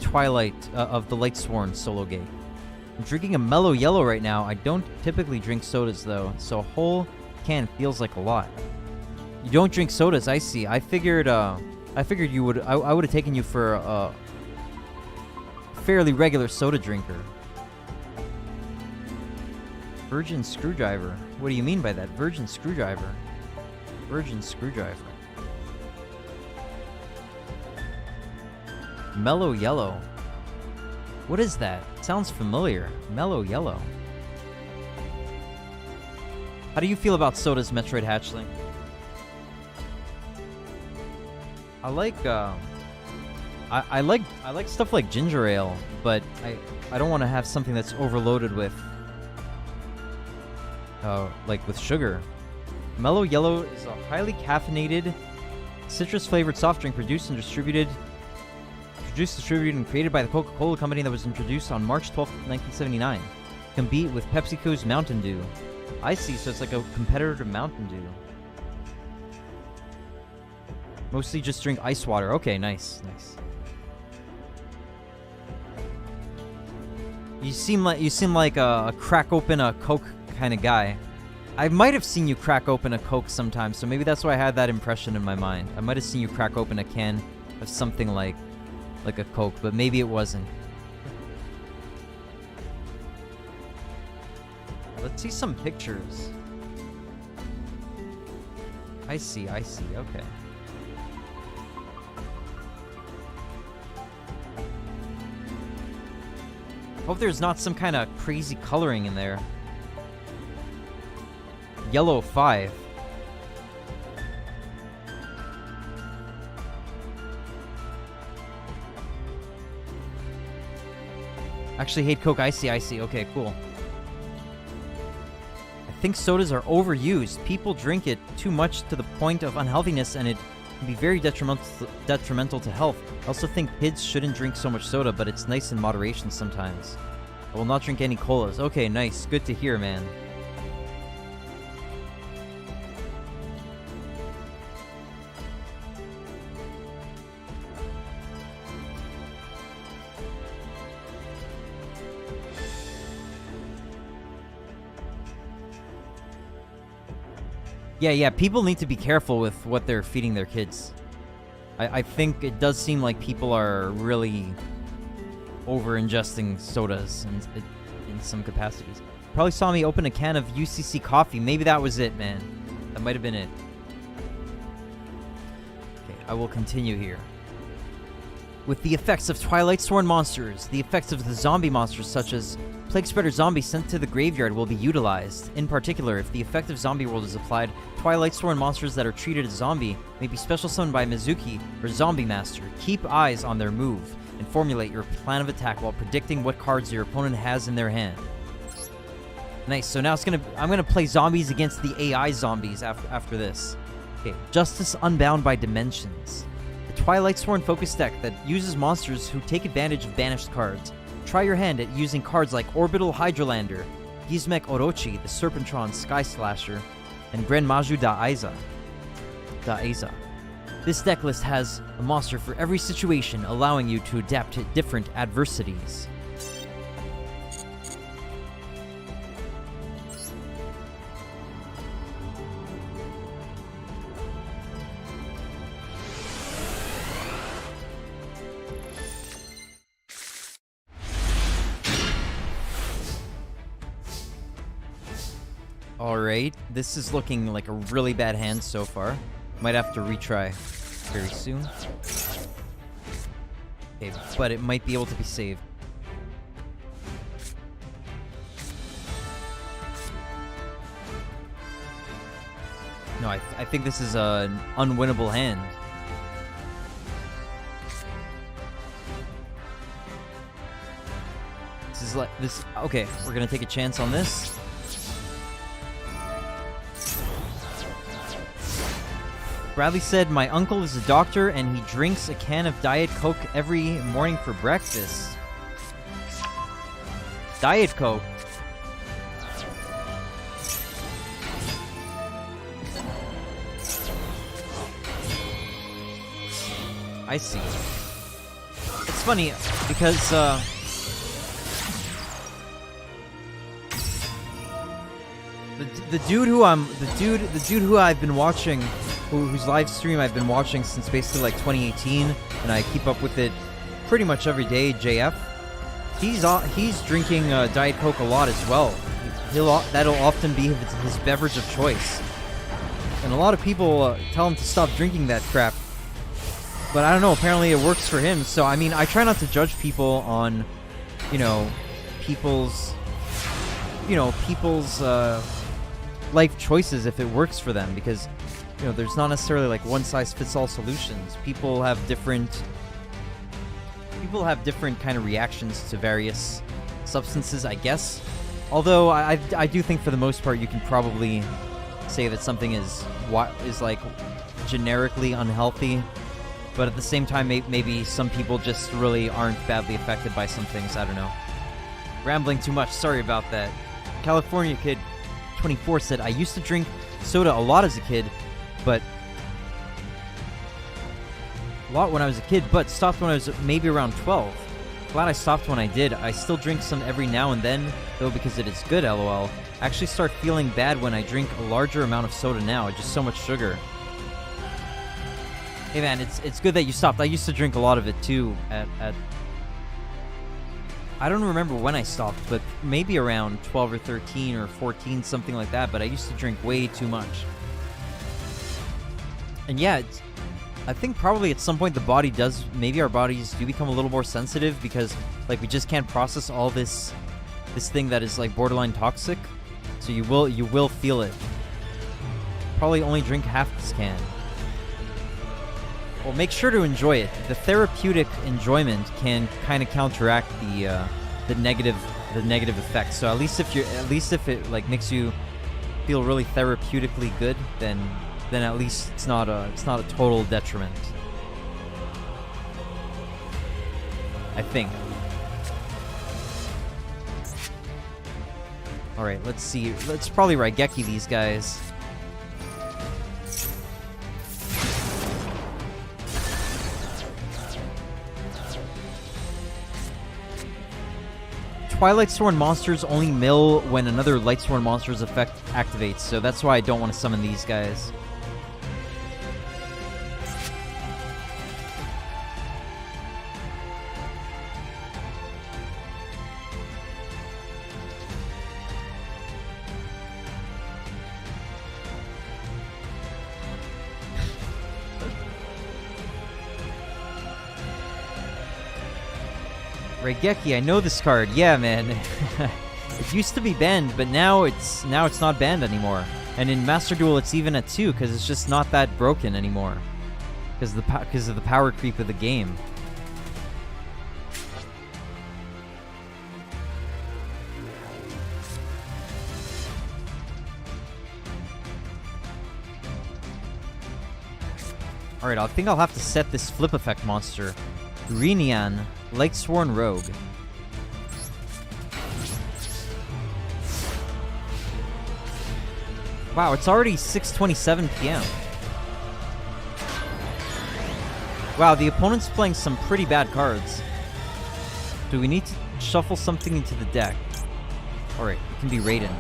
Twilight of the Lightsworn solo game. I'm drinking a mellow yellow right now. I don't typically drink sodas though, so a whole can feels like a lot. You don't drink sodas, I see. I figured you would. I would have taken you for a fairly regular soda drinker. Virgin screwdriver. What do you mean by that? Virgin screwdriver. Virgin screwdriver. Mellow yellow. What is that? Sounds familiar. Mellow yellow. How do you feel about sodas, Metroid Hatchling? I I like stuff like ginger ale, but I don't want to have something that's overloaded with like with sugar. Mellow Yellow is a highly caffeinated, citrus-flavored soft drink produced, distributed, and created by the Coca-Cola Company that was introduced on March 12, 1979. Compete with PepsiCo's Mountain Dew. I see, so it's like a competitor to Mountain Dew. Mostly just drink ice water. Okay, nice. You seem like a crack open a Coke kind of guy. I might have seen you crack open a Coke sometime, so maybe that's why I had that impression in my mind. I might have seen you crack open a can of something like a Coke, but maybe it wasn't. Let's see some pictures. I see, okay. Hope there's not some kind of crazy coloring in there. Yellow 5. Actually hate Coke. I see. Okay, cool. I think sodas are overused. People drink it too much to the point of unhealthiness, and it can be very detrimental to health. I also think kids shouldn't drink so much soda, but it's nice in moderation sometimes. I will not drink any colas. Okay, nice. Good to hear, man. Yeah, people need to be careful with what they're feeding their kids. I think it does seem like people are really over-ingesting sodas in some capacities. Probably saw me open a can of UCC coffee. Maybe that was it, man. That might have been it. Okay, I will continue here. With the effects of Lightsworn monsters, the effects of the zombie monsters such as Plague Spreader zombies sent to the graveyard will be utilized. In particular, if the effect of Zombie World is applied, Lightsworn monsters that are treated as zombie may be special summoned by Mizuki or Zombie Master. Keep eyes on their move and formulate your plan of attack while predicting what cards your opponent has in their hand. Nice, so now I'm gonna play zombies against the AI zombies after this. Okay, Justice Unbound by Dimensions. The Lightsworn focus deck that uses monsters who take advantage of banished cards. Try your hand at using cards like Orbital Hydrolander, Gizmek Orochi, the Serpentron Sky Slasher, and Grenmaju Da'eza. This deck list has a monster for every situation, allowing you to adapt to different adversities. Alright, this is looking like a really bad hand so far. Might have to retry very soon. Okay, but it might be able to be saved. No, I think this is an unwinnable hand. This is like this. Okay, we're gonna take a chance on this. Bradley said, my uncle is a doctor and he drinks a can of Diet Coke every morning for breakfast. Diet Coke? I see. It's funny because the dude who I've been watching, whose live stream I've been watching since basically like 2018, and I keep up with it pretty much every day, JF. He's drinking Diet Coke a lot as well. That'll often be his beverage of choice. And a lot of people tell him to stop drinking that crap. But I don't know, apparently it works for him. So I mean, I try not to judge people on, people's life choices if it works for them, because there's not necessarily like one-size-fits-all solutions. People have different People have different kind of reactions to various substances, I guess. Although I do think for the most part you can probably say that something is like generically unhealthy, but at the same time maybe some people just really aren't badly affected by some things. I don't know. Rambling too much. Sorry about that. California Kid 24 said, I used to drink soda a lot as a kid, but when I was a kid, but stopped when I was maybe around 12. Glad I stopped when I did. I still drink some every now and then, though, because it is good, lol. I actually start feeling bad when I drink a larger amount of soda now, just so much sugar. Hey man, it's good that you stopped. I used to drink a lot of it too at I don't remember when I stopped, but maybe around 12 or 13 or 14, something like that, but I used to drink way too much. And yeah, I think probably at some point maybe our bodies do become a little more sensitive because like we just can't process all this thing that is like borderline toxic. So you will feel it. Probably only drink half this can. Well, make sure to enjoy it. The therapeutic enjoyment can kind of counteract the negative effects. So at least if it like makes you feel really therapeutically good, then at least it's not a total detriment. I think. All right, let's see. Let's probably Raigeki these guys. Lightsworn monsters only mill when another Lightsworn monster's effect activates, so that's why I don't want to summon these guys. Raigeki, I know this card. Yeah, man. It used to be banned, but now it's not banned anymore. And in Master Duel, it's even at 2 because it's just not that broken anymore. Because of the power creep of the game. All right, I think I'll have to set this flip effect monster, Rinian, Lightsworn Rogue. Wow, it's already 6:27 p.m. Wow, the opponent's playing some pretty bad cards. Do we need to shuffle something into the deck? Alright, it can be Raiden.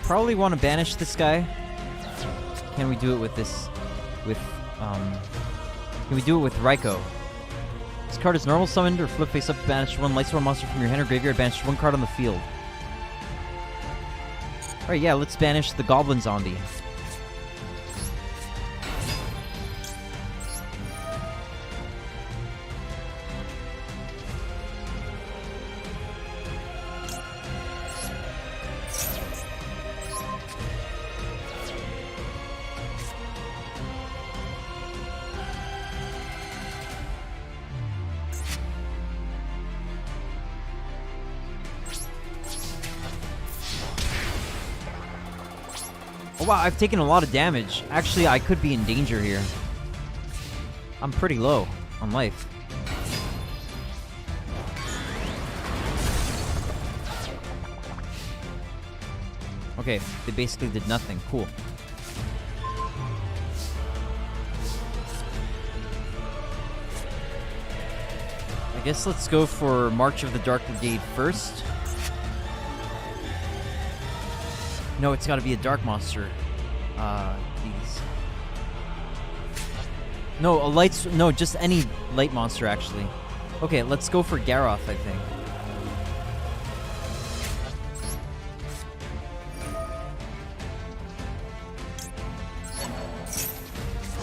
Probably want to banish this guy. Can we do it with this? Can we do it with Raiko? This card is normal summoned or flip face up to banish one Lightsworn monster from your hand or graveyard. Banish one card on the field. Alright, yeah, let's banish the Goblin Zombie. Oh wow, I've taken a lot of damage. Actually, I could be in danger here. I'm pretty low on life. Okay, they basically did nothing. Cool. I guess let's go for March of the Dark Brigade first. No, it's gotta be a dark monster. These. No, just any light monster, actually. Okay, let's go for Garoth, I think.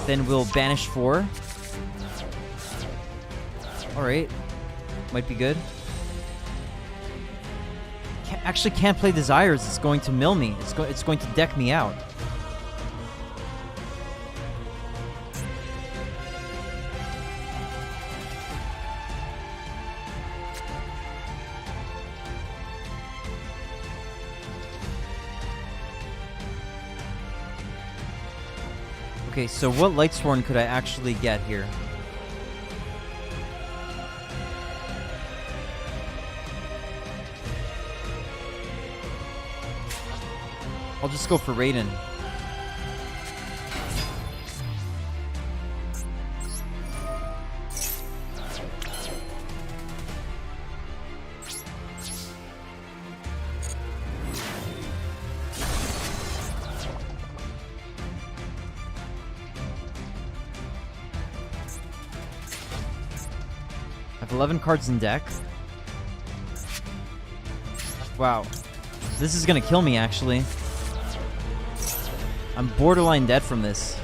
Then we'll banish 4. Alright. Might be good. Actually can't play Desires. It's going to mill me. It's going to deck me out. Okay, so what Lightsworn could I actually get here? I'll just go for Raiden. I have 11 cards in deck. Wow. This is gonna kill me, actually. I'm borderline dead from this.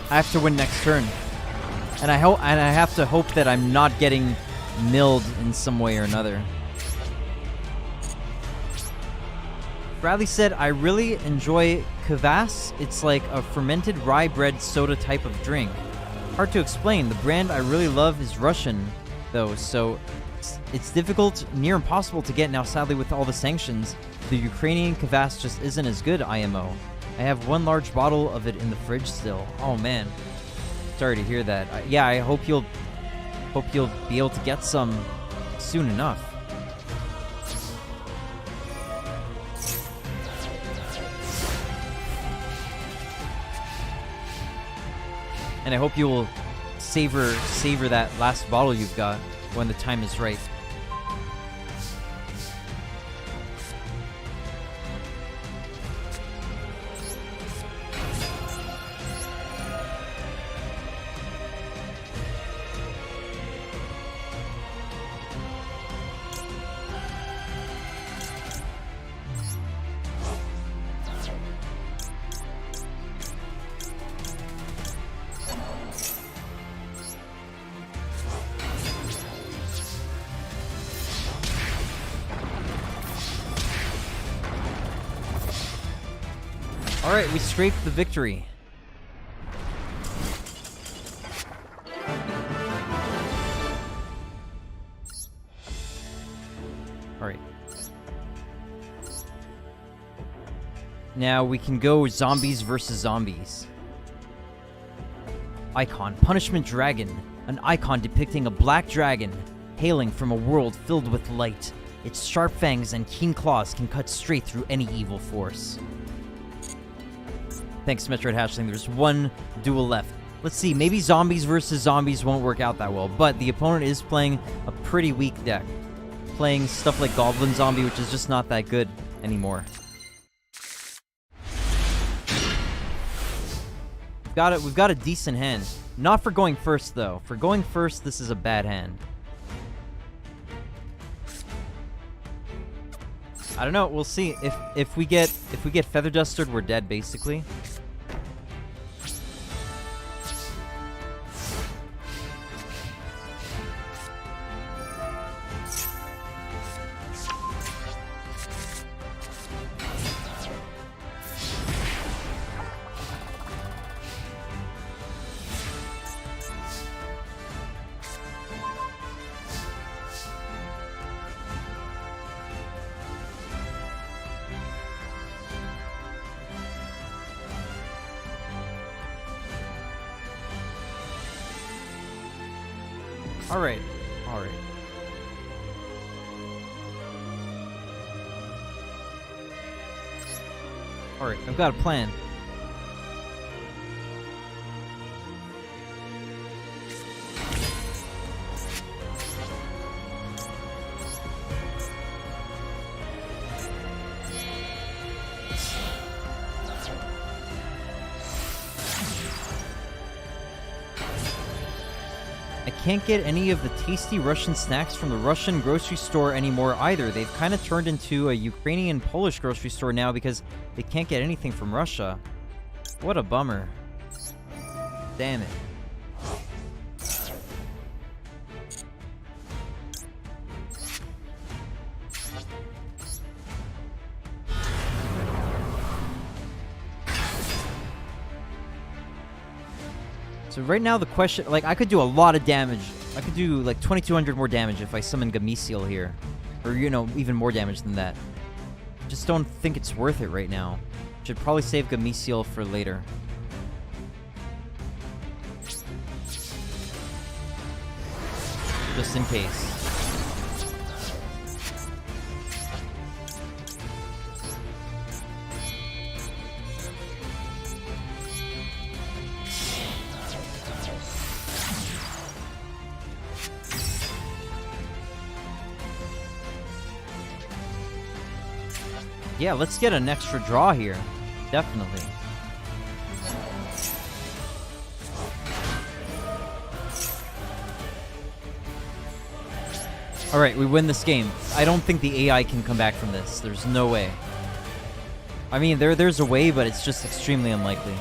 I have to win next turn. And I have to hope that I'm not getting milled in some way or another. Bradley said, I really enjoy kvass. It's like a fermented rye bread soda type of drink. Hard to explain. The brand I really love is Russian, though, so it's difficult, near impossible to get now, sadly, with all the sanctions. The Ukrainian kvass just isn't as good, IMO. I have 1 large bottle of it in the fridge still. Oh, man. Sorry to hear that. Yeah, I hope you'll be able to get some soon enough. And I hope you will savor that last bottle you've got when the time is right. Alright, we scraped the victory. Alright. Now we can go zombies versus zombies. Icon, Punishment Dragon. An icon depicting a black dragon hailing from a world filled with light. Its sharp fangs and keen claws can cut straight through any evil force. Thanks, Metroid Hatchling. There's 1 duel left. Let's see, maybe zombies versus zombies won't work out that well, but the opponent is playing a pretty weak deck. Playing stuff like Goblin Zombie, which is just not that good anymore. We've got a decent hand. Not for going first, though. For going first, this is a bad hand. I don't know. We'll see. If we get Feather Dustered, we're dead, basically. Alright. Alright. Alright, I've got a plan. Can't get any of the tasty Russian snacks from the Russian grocery store anymore either. They've kind of turned into a Ukrainian Polish grocery store now because they can't get anything from Russia. What a bummer. Damn it. So right now the question, like, I could do a lot of damage. I could do like 2200 more damage if I summon Gameciel here. Or, you know, even more damage than that. Just don't think it's worth it right now. Should probably save Gameciel for later. Just in case. Yeah, let's get an extra draw here. Definitely. Alright, we win this game. I don't think the AI can come back from this. There's no way. I mean, there's a way, but it's just extremely unlikely.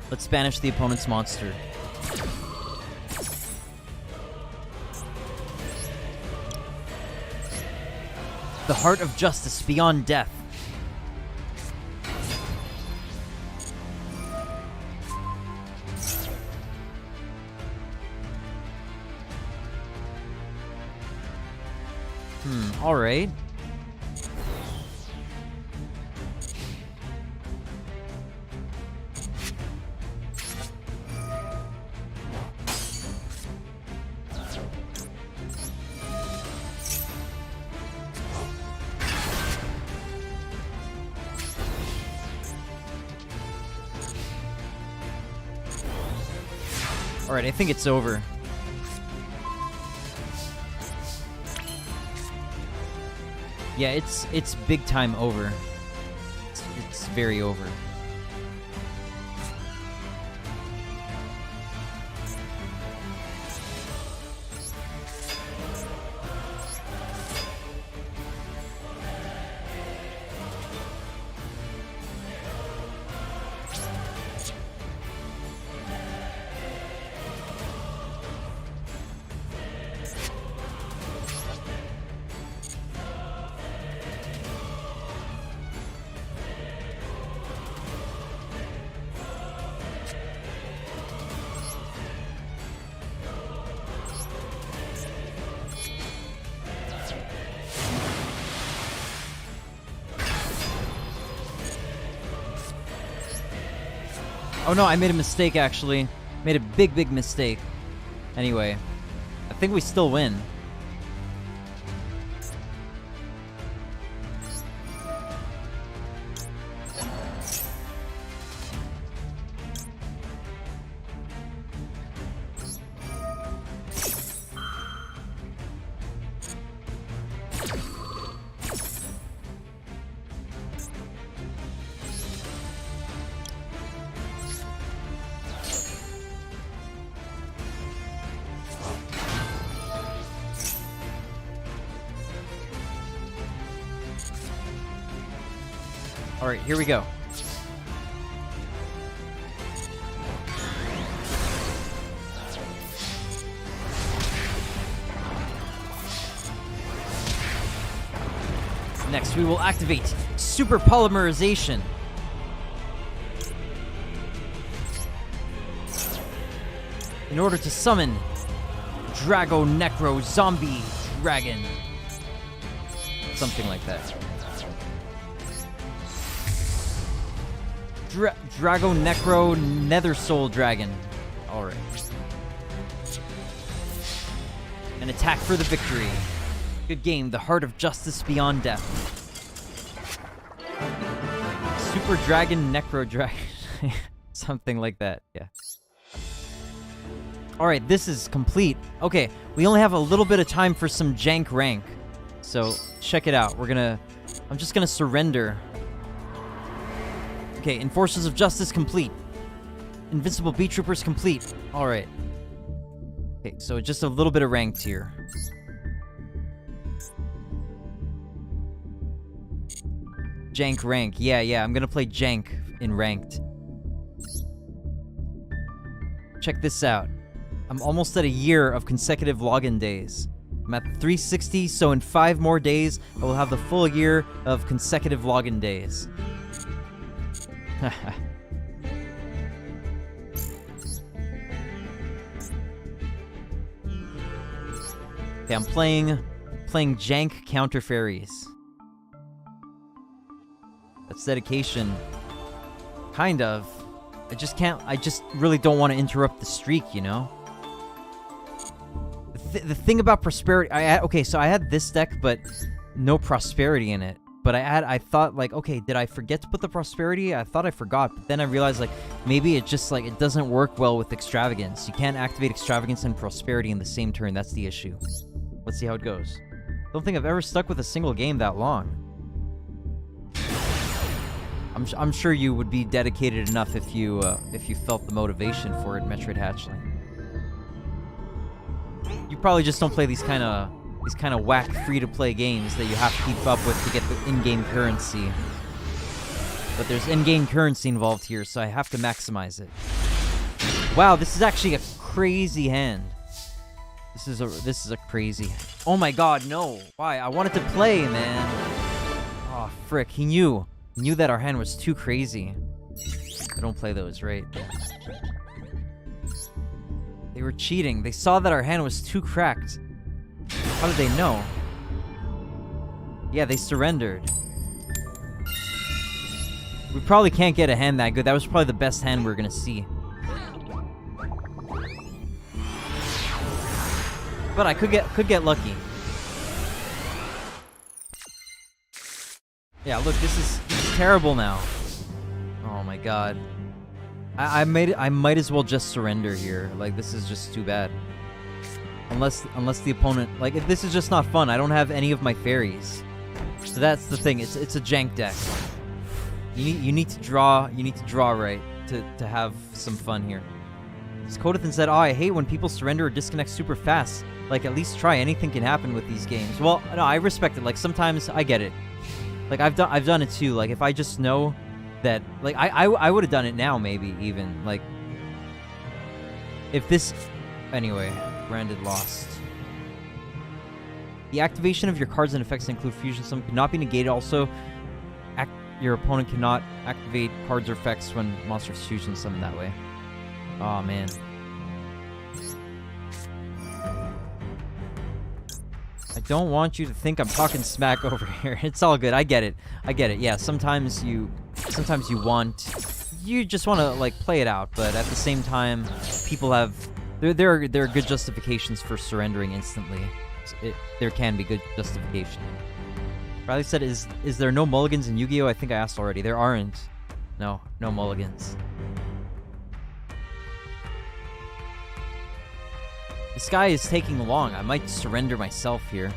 Let's banish the opponent's monster. The heart of justice beyond death. Alright. Alright, I think it's over. Yeah, it's big time over. It's very over. Oh no, I made a mistake actually. Made a big mistake. Anyway, I think we still win. Alright, here we go. Next, we will activate Super Polymerization. In order to summon Drago Necro Zombie Dragon. Something like that. Drago Necro Nether Soul Dragon. Alright. An attack for the victory. Good game. The heart of justice beyond death. Super Dragon Necro Dragon. Something like that, yeah. Alright, this is complete. Okay, we only have a little bit of time for some jank rank. So, check it out. I'm just gonna surrender Okay, Enforcers of Justice complete. Invincible Beetroopers complete. Alright. Okay, so just a little bit of ranked here. Jank rank. Yeah, I'm gonna play Jank in ranked. Check this out. I'm almost at a year of consecutive login days. I'm at 360, so in 5 more days, I will have the full year of consecutive login days. Okay, I'm playing Jank Counter Fairies. That's dedication. Kind of. I just really don't want to interrupt the streak, you know? The thing about prosperity, so I had this deck, but no prosperity in it. But I thought, like, okay, did I forget to put the prosperity? I thought I forgot, but then I realized, like, maybe it just, like, it doesn't work well with extravagance. You can't activate extravagance and prosperity in the same turn. That's the issue. Let's see how it goes. Don't think I've ever stuck with a single game that long. I'm sure you would be dedicated enough if you felt the motivation for it, Metroid Hatchling. You probably just don't play these kind of whack free-to-play games that you have to keep up with to get the in-game currency. But there's in-game currency involved here, so I have to maximize it. Wow, this is actually a crazy hand. This is a crazy. Oh my god, no! Why? I wanted to play, man. Oh frick! He knew that our hand was too crazy. I don't play those, right? They were cheating. They saw that our hand was too cracked. How did they know? Yeah, they surrendered. We probably can't get a hand that good. That was probably the best hand we were gonna see. But I could get lucky. Yeah, look, this is terrible now. Oh my god. I might as well just surrender here. Like, this is just too bad. Unless the opponent, like, if this is just not fun. I don't have any of my fairies. So that's the thing. It's a jank deck. You need to draw right to have some fun here. Skodithan said, "Oh, I hate when people surrender or disconnect super fast. Like, at least try. Anything can happen with these games." Well, no, I respect it. Like, sometimes I get it. Like, I've done it too. Like, if I just know that, like, I would have done it now, maybe even. Like, if this, anyway, Branded lost. The activation of your cards and effects include fusion summon could not be negated. Also, your opponent cannot activate cards or effects when monsters fusion summon that way. Oh man. I don't want you to think I'm talking smack over here. It's all good. I get it. Yeah, sometimes you just want to, like, play it out, but at the same time, people have there are good justifications for surrendering instantly. There can be good justification. Riley said, "Is there no mulligans in Yu-Gi-Oh?" I think I asked already. There aren't. No mulligans. This guy is taking long. I might surrender myself here.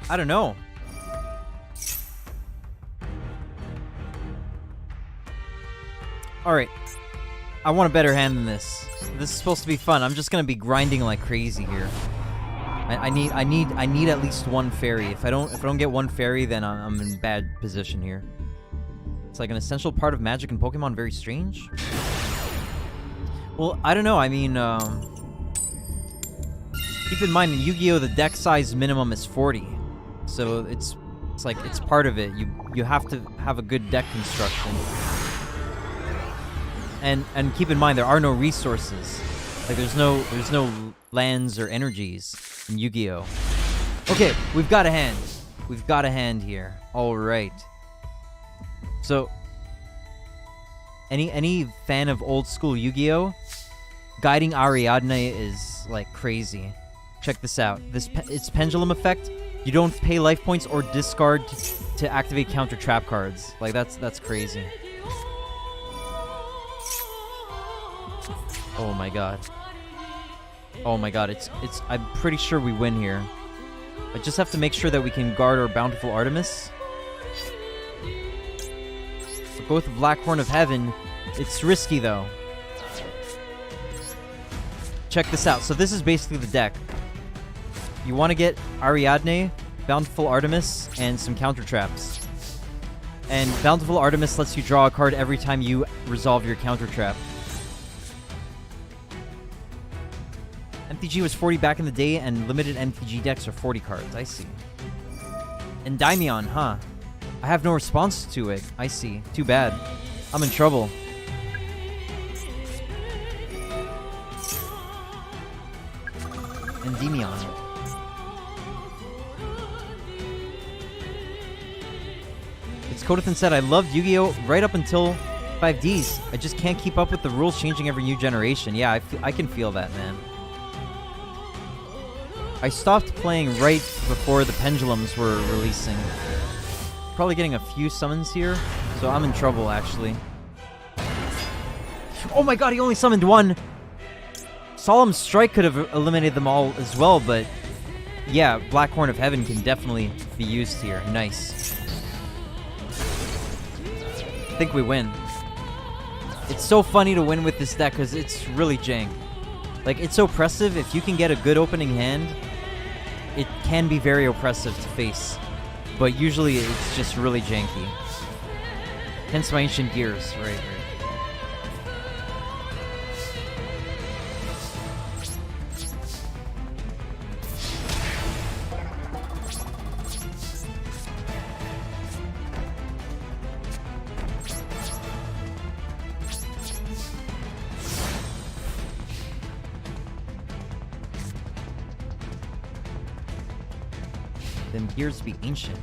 I don't know. Alright. I want a better hand than this. This is supposed to be fun. I'm just gonna be grinding like crazy here. I need at least one fairy. If I don't get one fairy, then I'm in bad position here. It's like an essential part of Magic and Pokemon. Very strange. Well, I don't know. I mean, keep in mind in Yu-Gi-Oh the deck size minimum is 40, so it's like it's part of it. You have to have a good deck construction. And keep in mind there are no resources. Like there's no lands or energies in Yu-Gi-Oh. Okay, we've got a hand. We've got a hand here. All right. So, any fan of old school Yu-Gi-Oh, guiding Ariadne is like crazy. Check this out. It's pendulum effect. You don't pay life points or discard to activate counter trap cards. Like that's crazy. Oh my god. Oh my god, I'm pretty sure we win here. I just have to make sure that we can guard our Bountiful Artemis. We'll go with the Black Horn of Heaven. It's risky though. Check this out. So this is basically the deck. You want to get Ariadne, Bountiful Artemis, and some counter traps. And Bountiful Artemis lets you draw a card every time you resolve your counter trap. MTG was 40 back in the day, and limited MTG decks are 40 cards. I see. Endymion, huh? I have no response to it. I see. Too bad. I'm in trouble. Endymion. It's Kodithan said, I loved Yu-Gi-Oh! Right up until 5Ds. I just can't keep up with the rules changing every new generation. Yeah, I can feel that, man. I stopped playing right before the pendulums were releasing. Probably getting a few summons here, so I'm in trouble, actually. Oh my god, he only summoned one! Solemn Strike could have eliminated them all as well, but yeah, Black Horn of Heaven can definitely be used here. Nice. I think we win. It's so funny to win with this deck because it's really jank. Like, it's so oppressive. If you can get a good opening hand, it can be very oppressive to face. But usually it's just really janky. Hence my Ancient Gears. Right. Then Gears be Ancient.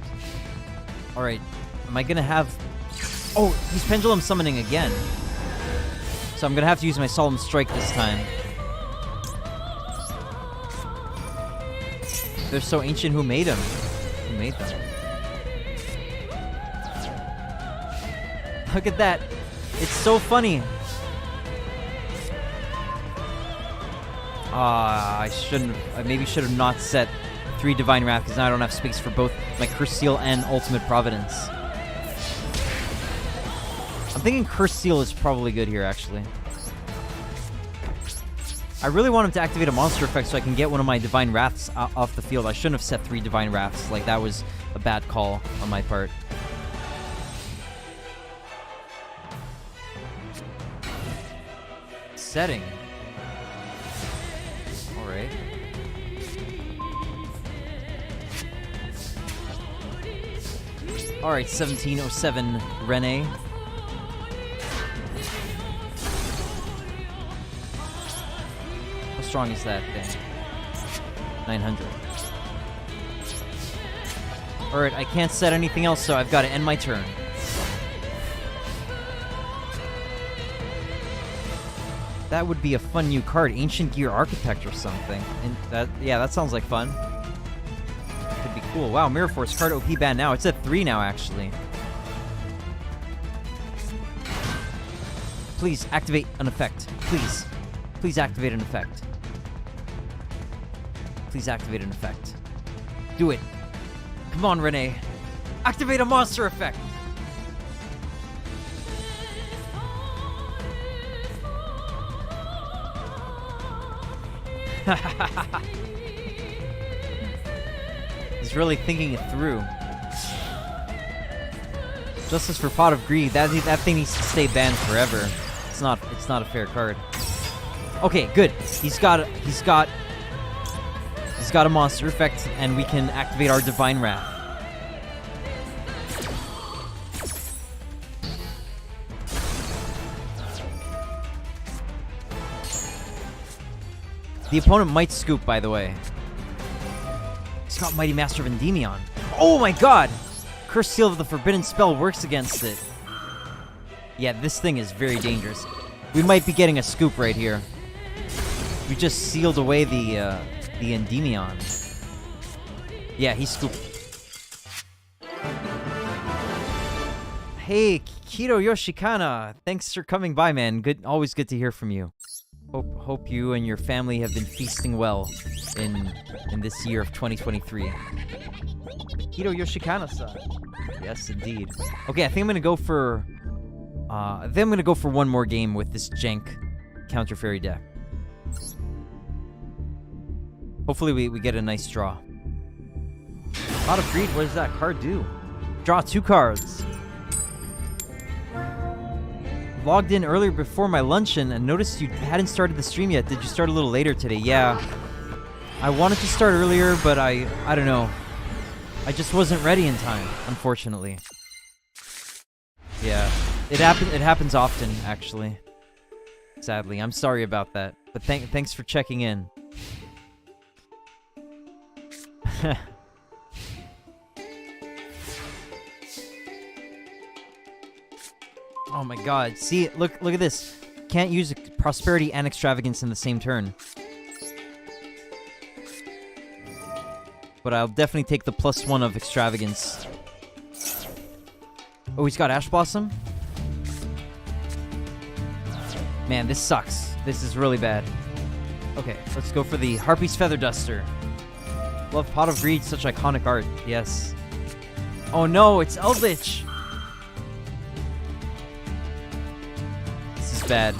Alright, am I gonna have... Oh, he's Pendulum Summoning again. So I'm gonna have to use my Solemn Strike this time. They're so ancient, who made them? Who made them? Look at that. It's so funny. I maybe should have not set 3 Divine Wrath, because now I don't have space for both my Curse Seal and Ultimate Providence. I'm thinking Curse Seal is probably good here, actually. I really want him to activate a monster effect so I can get one of my Divine Wraths off the field. I shouldn't have set 3 Divine Wraths. Like, that was a bad call on my part. Setting. Alright. Alright, 1707 Rene. How strong is that thing? 900. Alright, I can't set anything else, so I've got to end my turn. That would be a fun new card, Ancient Gear Architect or something. And that sounds like fun. Could be cool. Wow, Mirror Force card OP ban now. It's at 3 now, actually. Please activate an effect. Please. Please activate an effect. Please activate an effect. Do it. Come on, Renee. Activate a monster effect. He's really thinking it through. Justice for Pot of Greed. That thing needs to stay banned forever. It's not a fair card. Okay, good. He's got a monster effect, and we can activate our Divine Wrath. The opponent might scoop, by the way. He's got Mighty Master of Endymion. Oh my god! Curse Seal of the Forbidden Spell works against it. Yeah, this thing is very dangerous. We might be getting a scoop right here. We just sealed away the Endymion. Yeah, he scooped. Hey, Kiro Yoshikana. Thanks for coming by, man. Always good to hear from you. Hope you and your family have been feasting well in this year of 2023. Hiro Yoshikana-san. Yes, indeed. Okay, I think I'm gonna go for one more game with this jank counter fairy deck. Hopefully we get a nice draw. Pot of Greed, what does that card do? Draw 2 cards. Logged in earlier before my luncheon and noticed you hadn't started the stream yet. Did you start a little later today? Yeah. I wanted to start earlier, but I don't know. I just wasn't ready in time, unfortunately. Yeah. It happens often, actually. Sadly. I'm sorry about that. But thanks for checking in. Oh my god. See, look at this. Can't use Prosperity and Extravagance in the same turn. But I'll definitely take the +1 of Extravagance. Oh, he's got Ash Blossom? Man, this sucks. This is really bad. Okay, let's go for the Harpy's Feather Duster. Love Pot of Greed, such iconic art. Yes. Oh no, it's Eldritch! This is bad.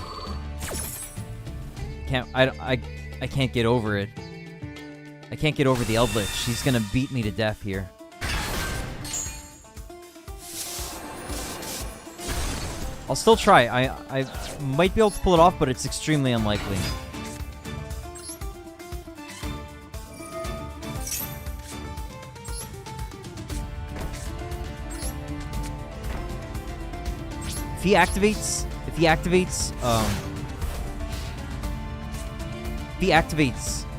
I can't get over it. I can't get over the Eldritch. She's gonna beat me to death here. I'll still try. I might be able to pull it off, but it's extremely unlikely. If he activates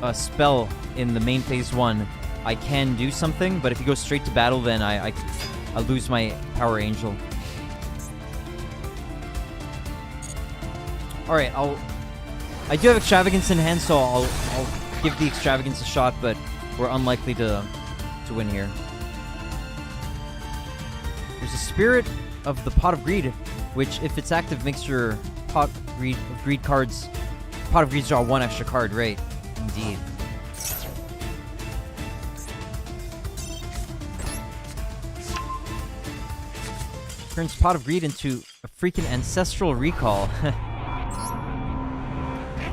a spell in the main phase 1, I can do something, but if he goes straight to battle, then I lose my Power Angel. Alright, I do have Extravagance in hand, so I'll give the Extravagance a shot, but we're unlikely to win here. There's a Spirit of the Pot of Greed, which, if it's active, makes your Pot of Greed cards... Pot of Greed draw 1 extra card, right? Indeed. Turns Pot of Greed into a freaking Ancestral Recall.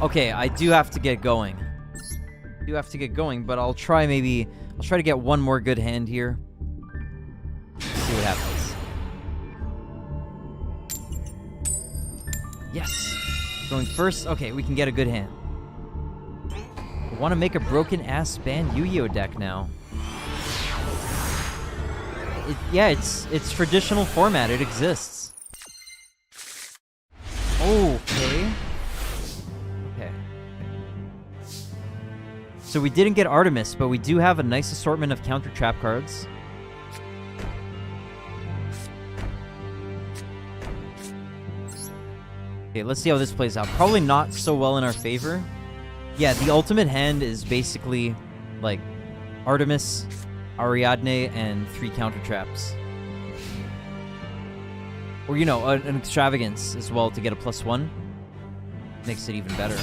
Okay, I do have to get going. But I'll try to get one more good hand here. See what happens. Yes! Going first? Okay, we can get a good hand. I want to make a broken-ass band Yu-Gi-Oh deck now. It's traditional format. It exists. Okay. So we didn't get Artemis, but we do have a nice assortment of counter trap cards. Okay, let's see how this plays out. Probably not so well in our favor. Yeah, the ultimate hand is basically, like, Artemis, Ariadne, and 3 counter traps. Or, you know, an Extravagance as well to get a +1. Makes it even better.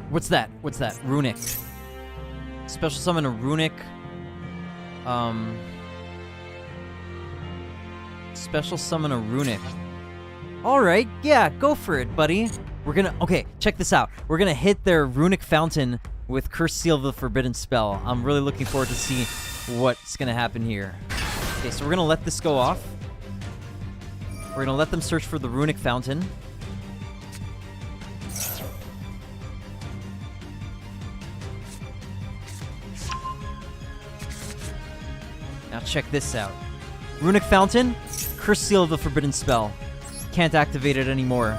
What's that? Runic. Special summon a Runic. Special summon a Runic. Alright, yeah, go for it, buddy. Okay, check this out. We're gonna hit their Runic Fountain with Curse Seal of the Forbidden Spell. I'm really looking forward to see what's gonna happen here. Okay, so we're gonna let this go off. We're gonna let them search for the Runic Fountain. Now check this out. Runic Fountain, Curse Seal of the Forbidden Spell. Can't activate it anymore.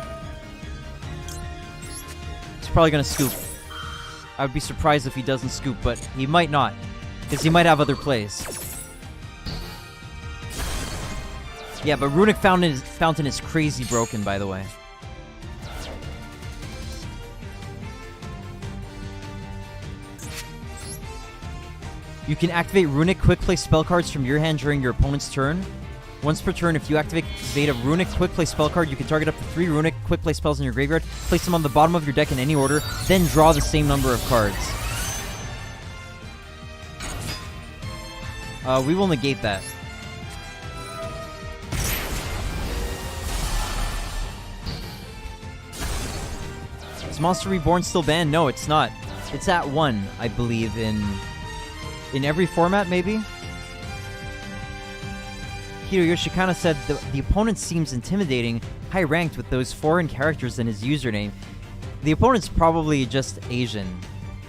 He's probably gonna scoop. I would be surprised if he doesn't scoop, but he might not. Because he might have other plays. Yeah, but Runic Fountain is crazy broken, by the way. You can activate runic quick play spell cards from your hand during your opponent's turn. Once per turn, if you activate a runic quick play spell card, you can target up to 3 runic quick play spells in your graveyard, place them on the bottom of your deck in any order, then draw the same number of cards. We will negate that. Is Monster Reborn still banned? No, it's not. It's at 1, I believe, in every format, maybe? Hiro Yoshikana said the opponent seems intimidating, high-ranked with those foreign characters in his username. The opponent's probably just Asian.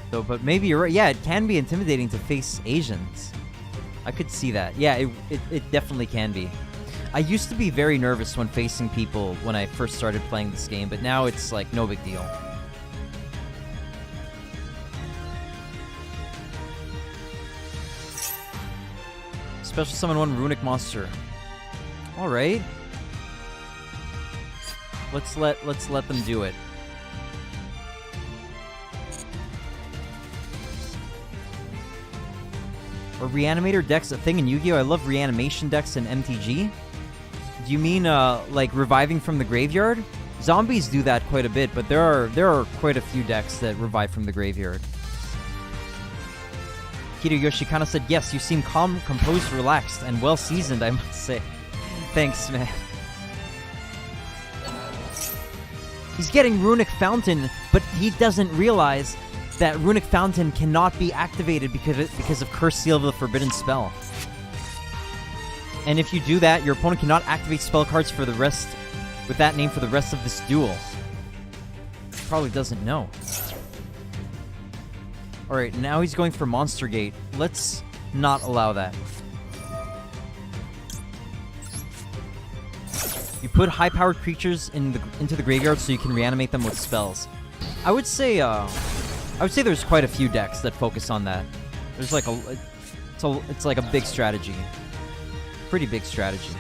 So, but maybe you're right. Yeah, it can be intimidating to face Asians. I could see that. Yeah, it definitely can be. I used to be very nervous when facing people when I first started playing this game, but now it's like no big deal. Special summon 1 runic monster. All right. Let's let them do it. Are reanimator decks a thing in Yu-Gi-Oh? I love reanimation decks in MTG. Do you mean like reviving from the graveyard? Zombies do that quite a bit, but there are quite a few decks that revive from the graveyard. Hiro Yoshikana said, yes, you seem calm, composed, relaxed, and well-seasoned, I must say. Thanks, man. He's getting Runic Fountain, but he doesn't realize that Runic Fountain cannot be activated because of Curse Seal of the Forbidden Spell. And if you do that, your opponent cannot activate spell cards for the rest, with that name for the rest of this duel. He probably doesn't know. Alright, now he's going for Monster Gate. Let's not allow that. You put high-powered creatures into the graveyard so you can reanimate them with spells. I would say there's quite a few decks that focus on that. There's like it's like a big strategy. Pretty big strategy.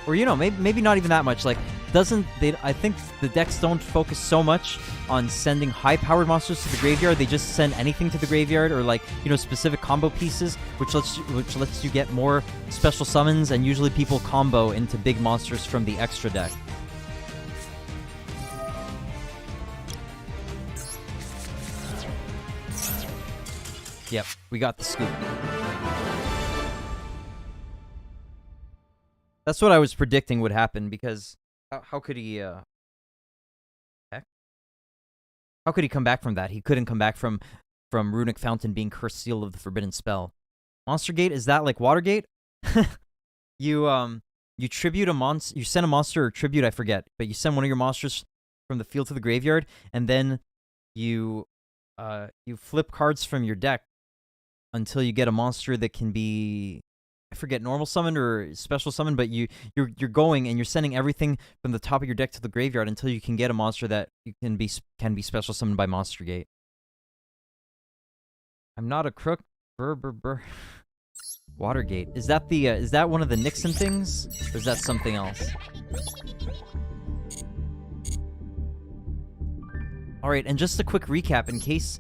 Or, you know, maybe not even that much. Like, I think the decks don't focus so much on sending high-powered monsters to the graveyard. They just send anything to the graveyard, or like, you know, specific combo pieces, which lets you get more special summons, and usually people combo into big monsters from the extra deck. Yep, we got the scoop. That's what I was predicting would happen, because how could he heck? How could he come back from that? He couldn't come back from Runic Fountain being Cursed Seal of the Forbidden Spell. Monster Gate, is that like Watergate? You tribute a monster, you send a monster or tribute, I forget, but you send one of your monsters from the field to the graveyard, and then you flip cards from your deck until you get a monster that can be, I forget, normal summon or special summon, but you're going and you're sending everything from the top of your deck to the graveyard until you can get a monster that you can be special summoned by Monster Gate. I'm not a crook. Brr. Watergate. Is that one of the Nixon things? Or is that something else? Alright, and just a quick recap in case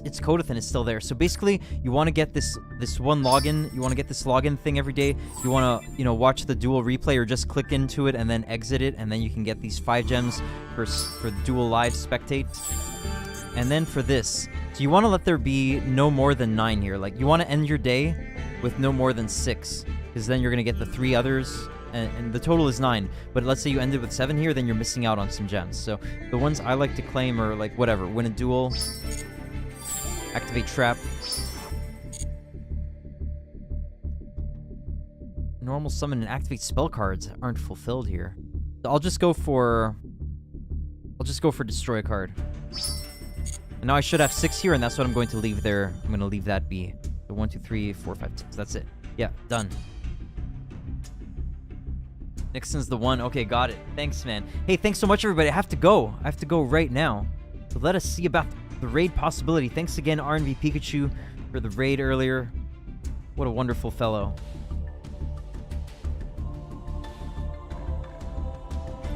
its Codithan is still there. So basically, you want to get this one login. You want to get this login thing every day. You want to, you know, watch the duel replay or just click into it and then exit it, and then you can get these 5 gems for duel live spectate. And then for this, so you want to let there be no more than 9 here. Like, you want to end your day with no more than 6, because then you're going to get the 3 others, and the total is 9. But let's say you ended with 7 here, then you're missing out on some gems. So the ones I like to claim are like, whatever, win a duel, activate trap, normal summon, and activate spell cards aren't fulfilled here. So I'll just go for destroy a card. And now I should have 6 here, and that's what I'm going to leave there. I'm going to leave that be. So 1, 2, 3, 4, 5, 6. That's it. Yeah, done. Nixon's the one. Okay, got it. Thanks, man. Hey, thanks so much, everybody. I have to go. I have to go right now. So let us see about the raid possibility. Thanks again, RNV Pikachu, for the raid earlier. What a wonderful fellow.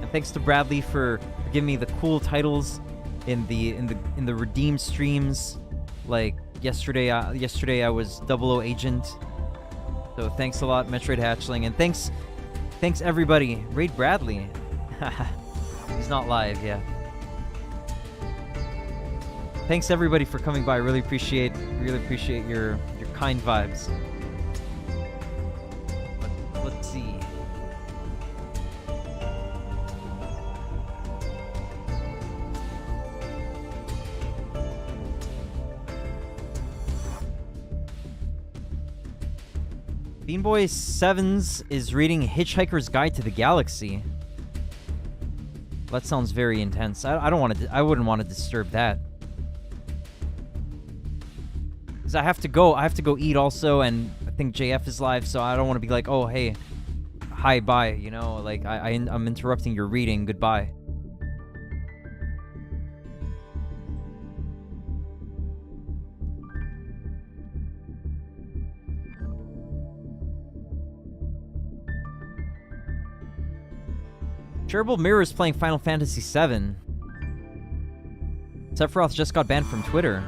And thanks to Bradley for giving me the cool titles in the redeemed streams, like yesterday. Yesterday I was 00 agent. So thanks a lot, Metroid Hatchling, and thanks everybody. Raid Bradley. He's not live, yeah. Thanks everybody for coming by. Really appreciate your kind vibes. Let's see. Beanboy Sevens is reading Hitchhiker's Guide to the Galaxy. That sounds very intense. I don't want to. I wouldn't want to disturb that. 'Cause I have to go eat also, and I think JF is live, so I don't want to be like, oh hey, hi, bye. You know, like I'm interrupting your reading. Goodbye. Shareable Mirror is playing Final Fantasy VII. Sephiroth just got banned from Twitter.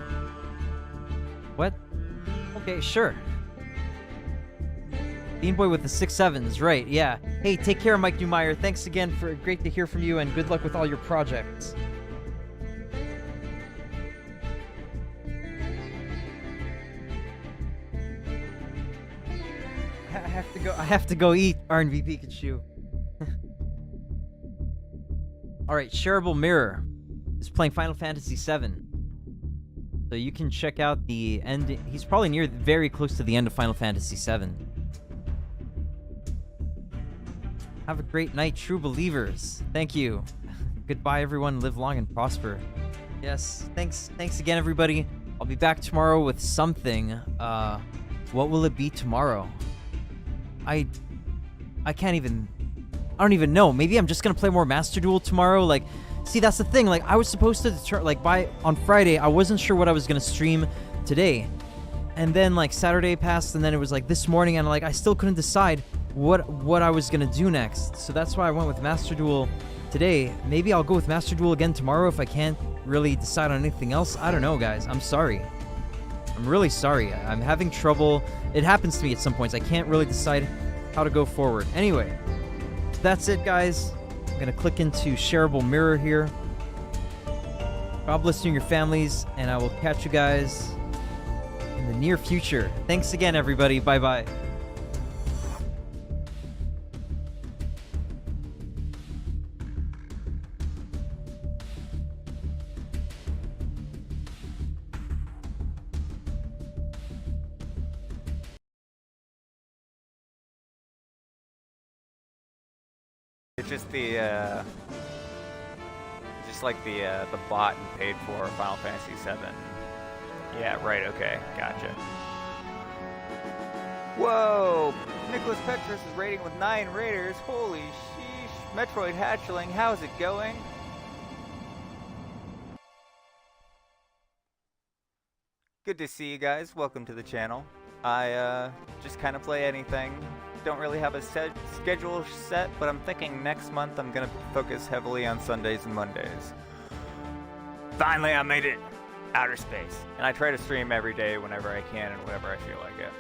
What? Okay, sure. Beanboy with the 6-7s, right, yeah. Hey, take care, Mike Newmeyer. Thanks again for great to hear from you, and good luck with all your projects. I have to go eat RNV Pikachu. Alright, Shareable Mirror is playing Final Fantasy VII. So you can check out the end. He's probably very close to the end of Final Fantasy VII. Have a great night, true believers. Thank you. Goodbye, everyone. Live long and prosper. Yes, thanks again, everybody. I'll be back tomorrow with something. What will it be tomorrow? I don't even know. Maybe I'm just gonna play more Master Duel tomorrow. Like, see, that's the thing. Like, I was supposed to on Friday, I wasn't sure what I was gonna stream today, and then like Saturday passed, and then it was like this morning, and like I still couldn't decide what I was gonna do next. So that's why I went with Master Duel today. Maybe I'll go with Master Duel again tomorrow if I can't really decide on anything else. I don't know, guys. I'm sorry. I'm really sorry. I'm having trouble. It happens to me at some points. I can't really decide how to go forward. Anyway. That's it, guys. I'm gonna click into Shareable Mirror here. God bless you and your families, and I will catch you guys in the near future. Thanks again, everybody. Bye-bye. It's just the bought and paid for Final Fantasy VII. Yeah, right. Okay, gotcha. Whoa! Nicholas Petrus is rating with 9 raiders. Holy sheesh! Metroid Hatchling, how's it going? Good to see you guys. Welcome to the channel. I just kind of play anything. Don't really have a schedule set, but I'm thinking next month I'm gonna focus heavily on Sundays and Mondays. Finally, I made it! Outer space. And I try to stream every day whenever I can and whenever I feel like it.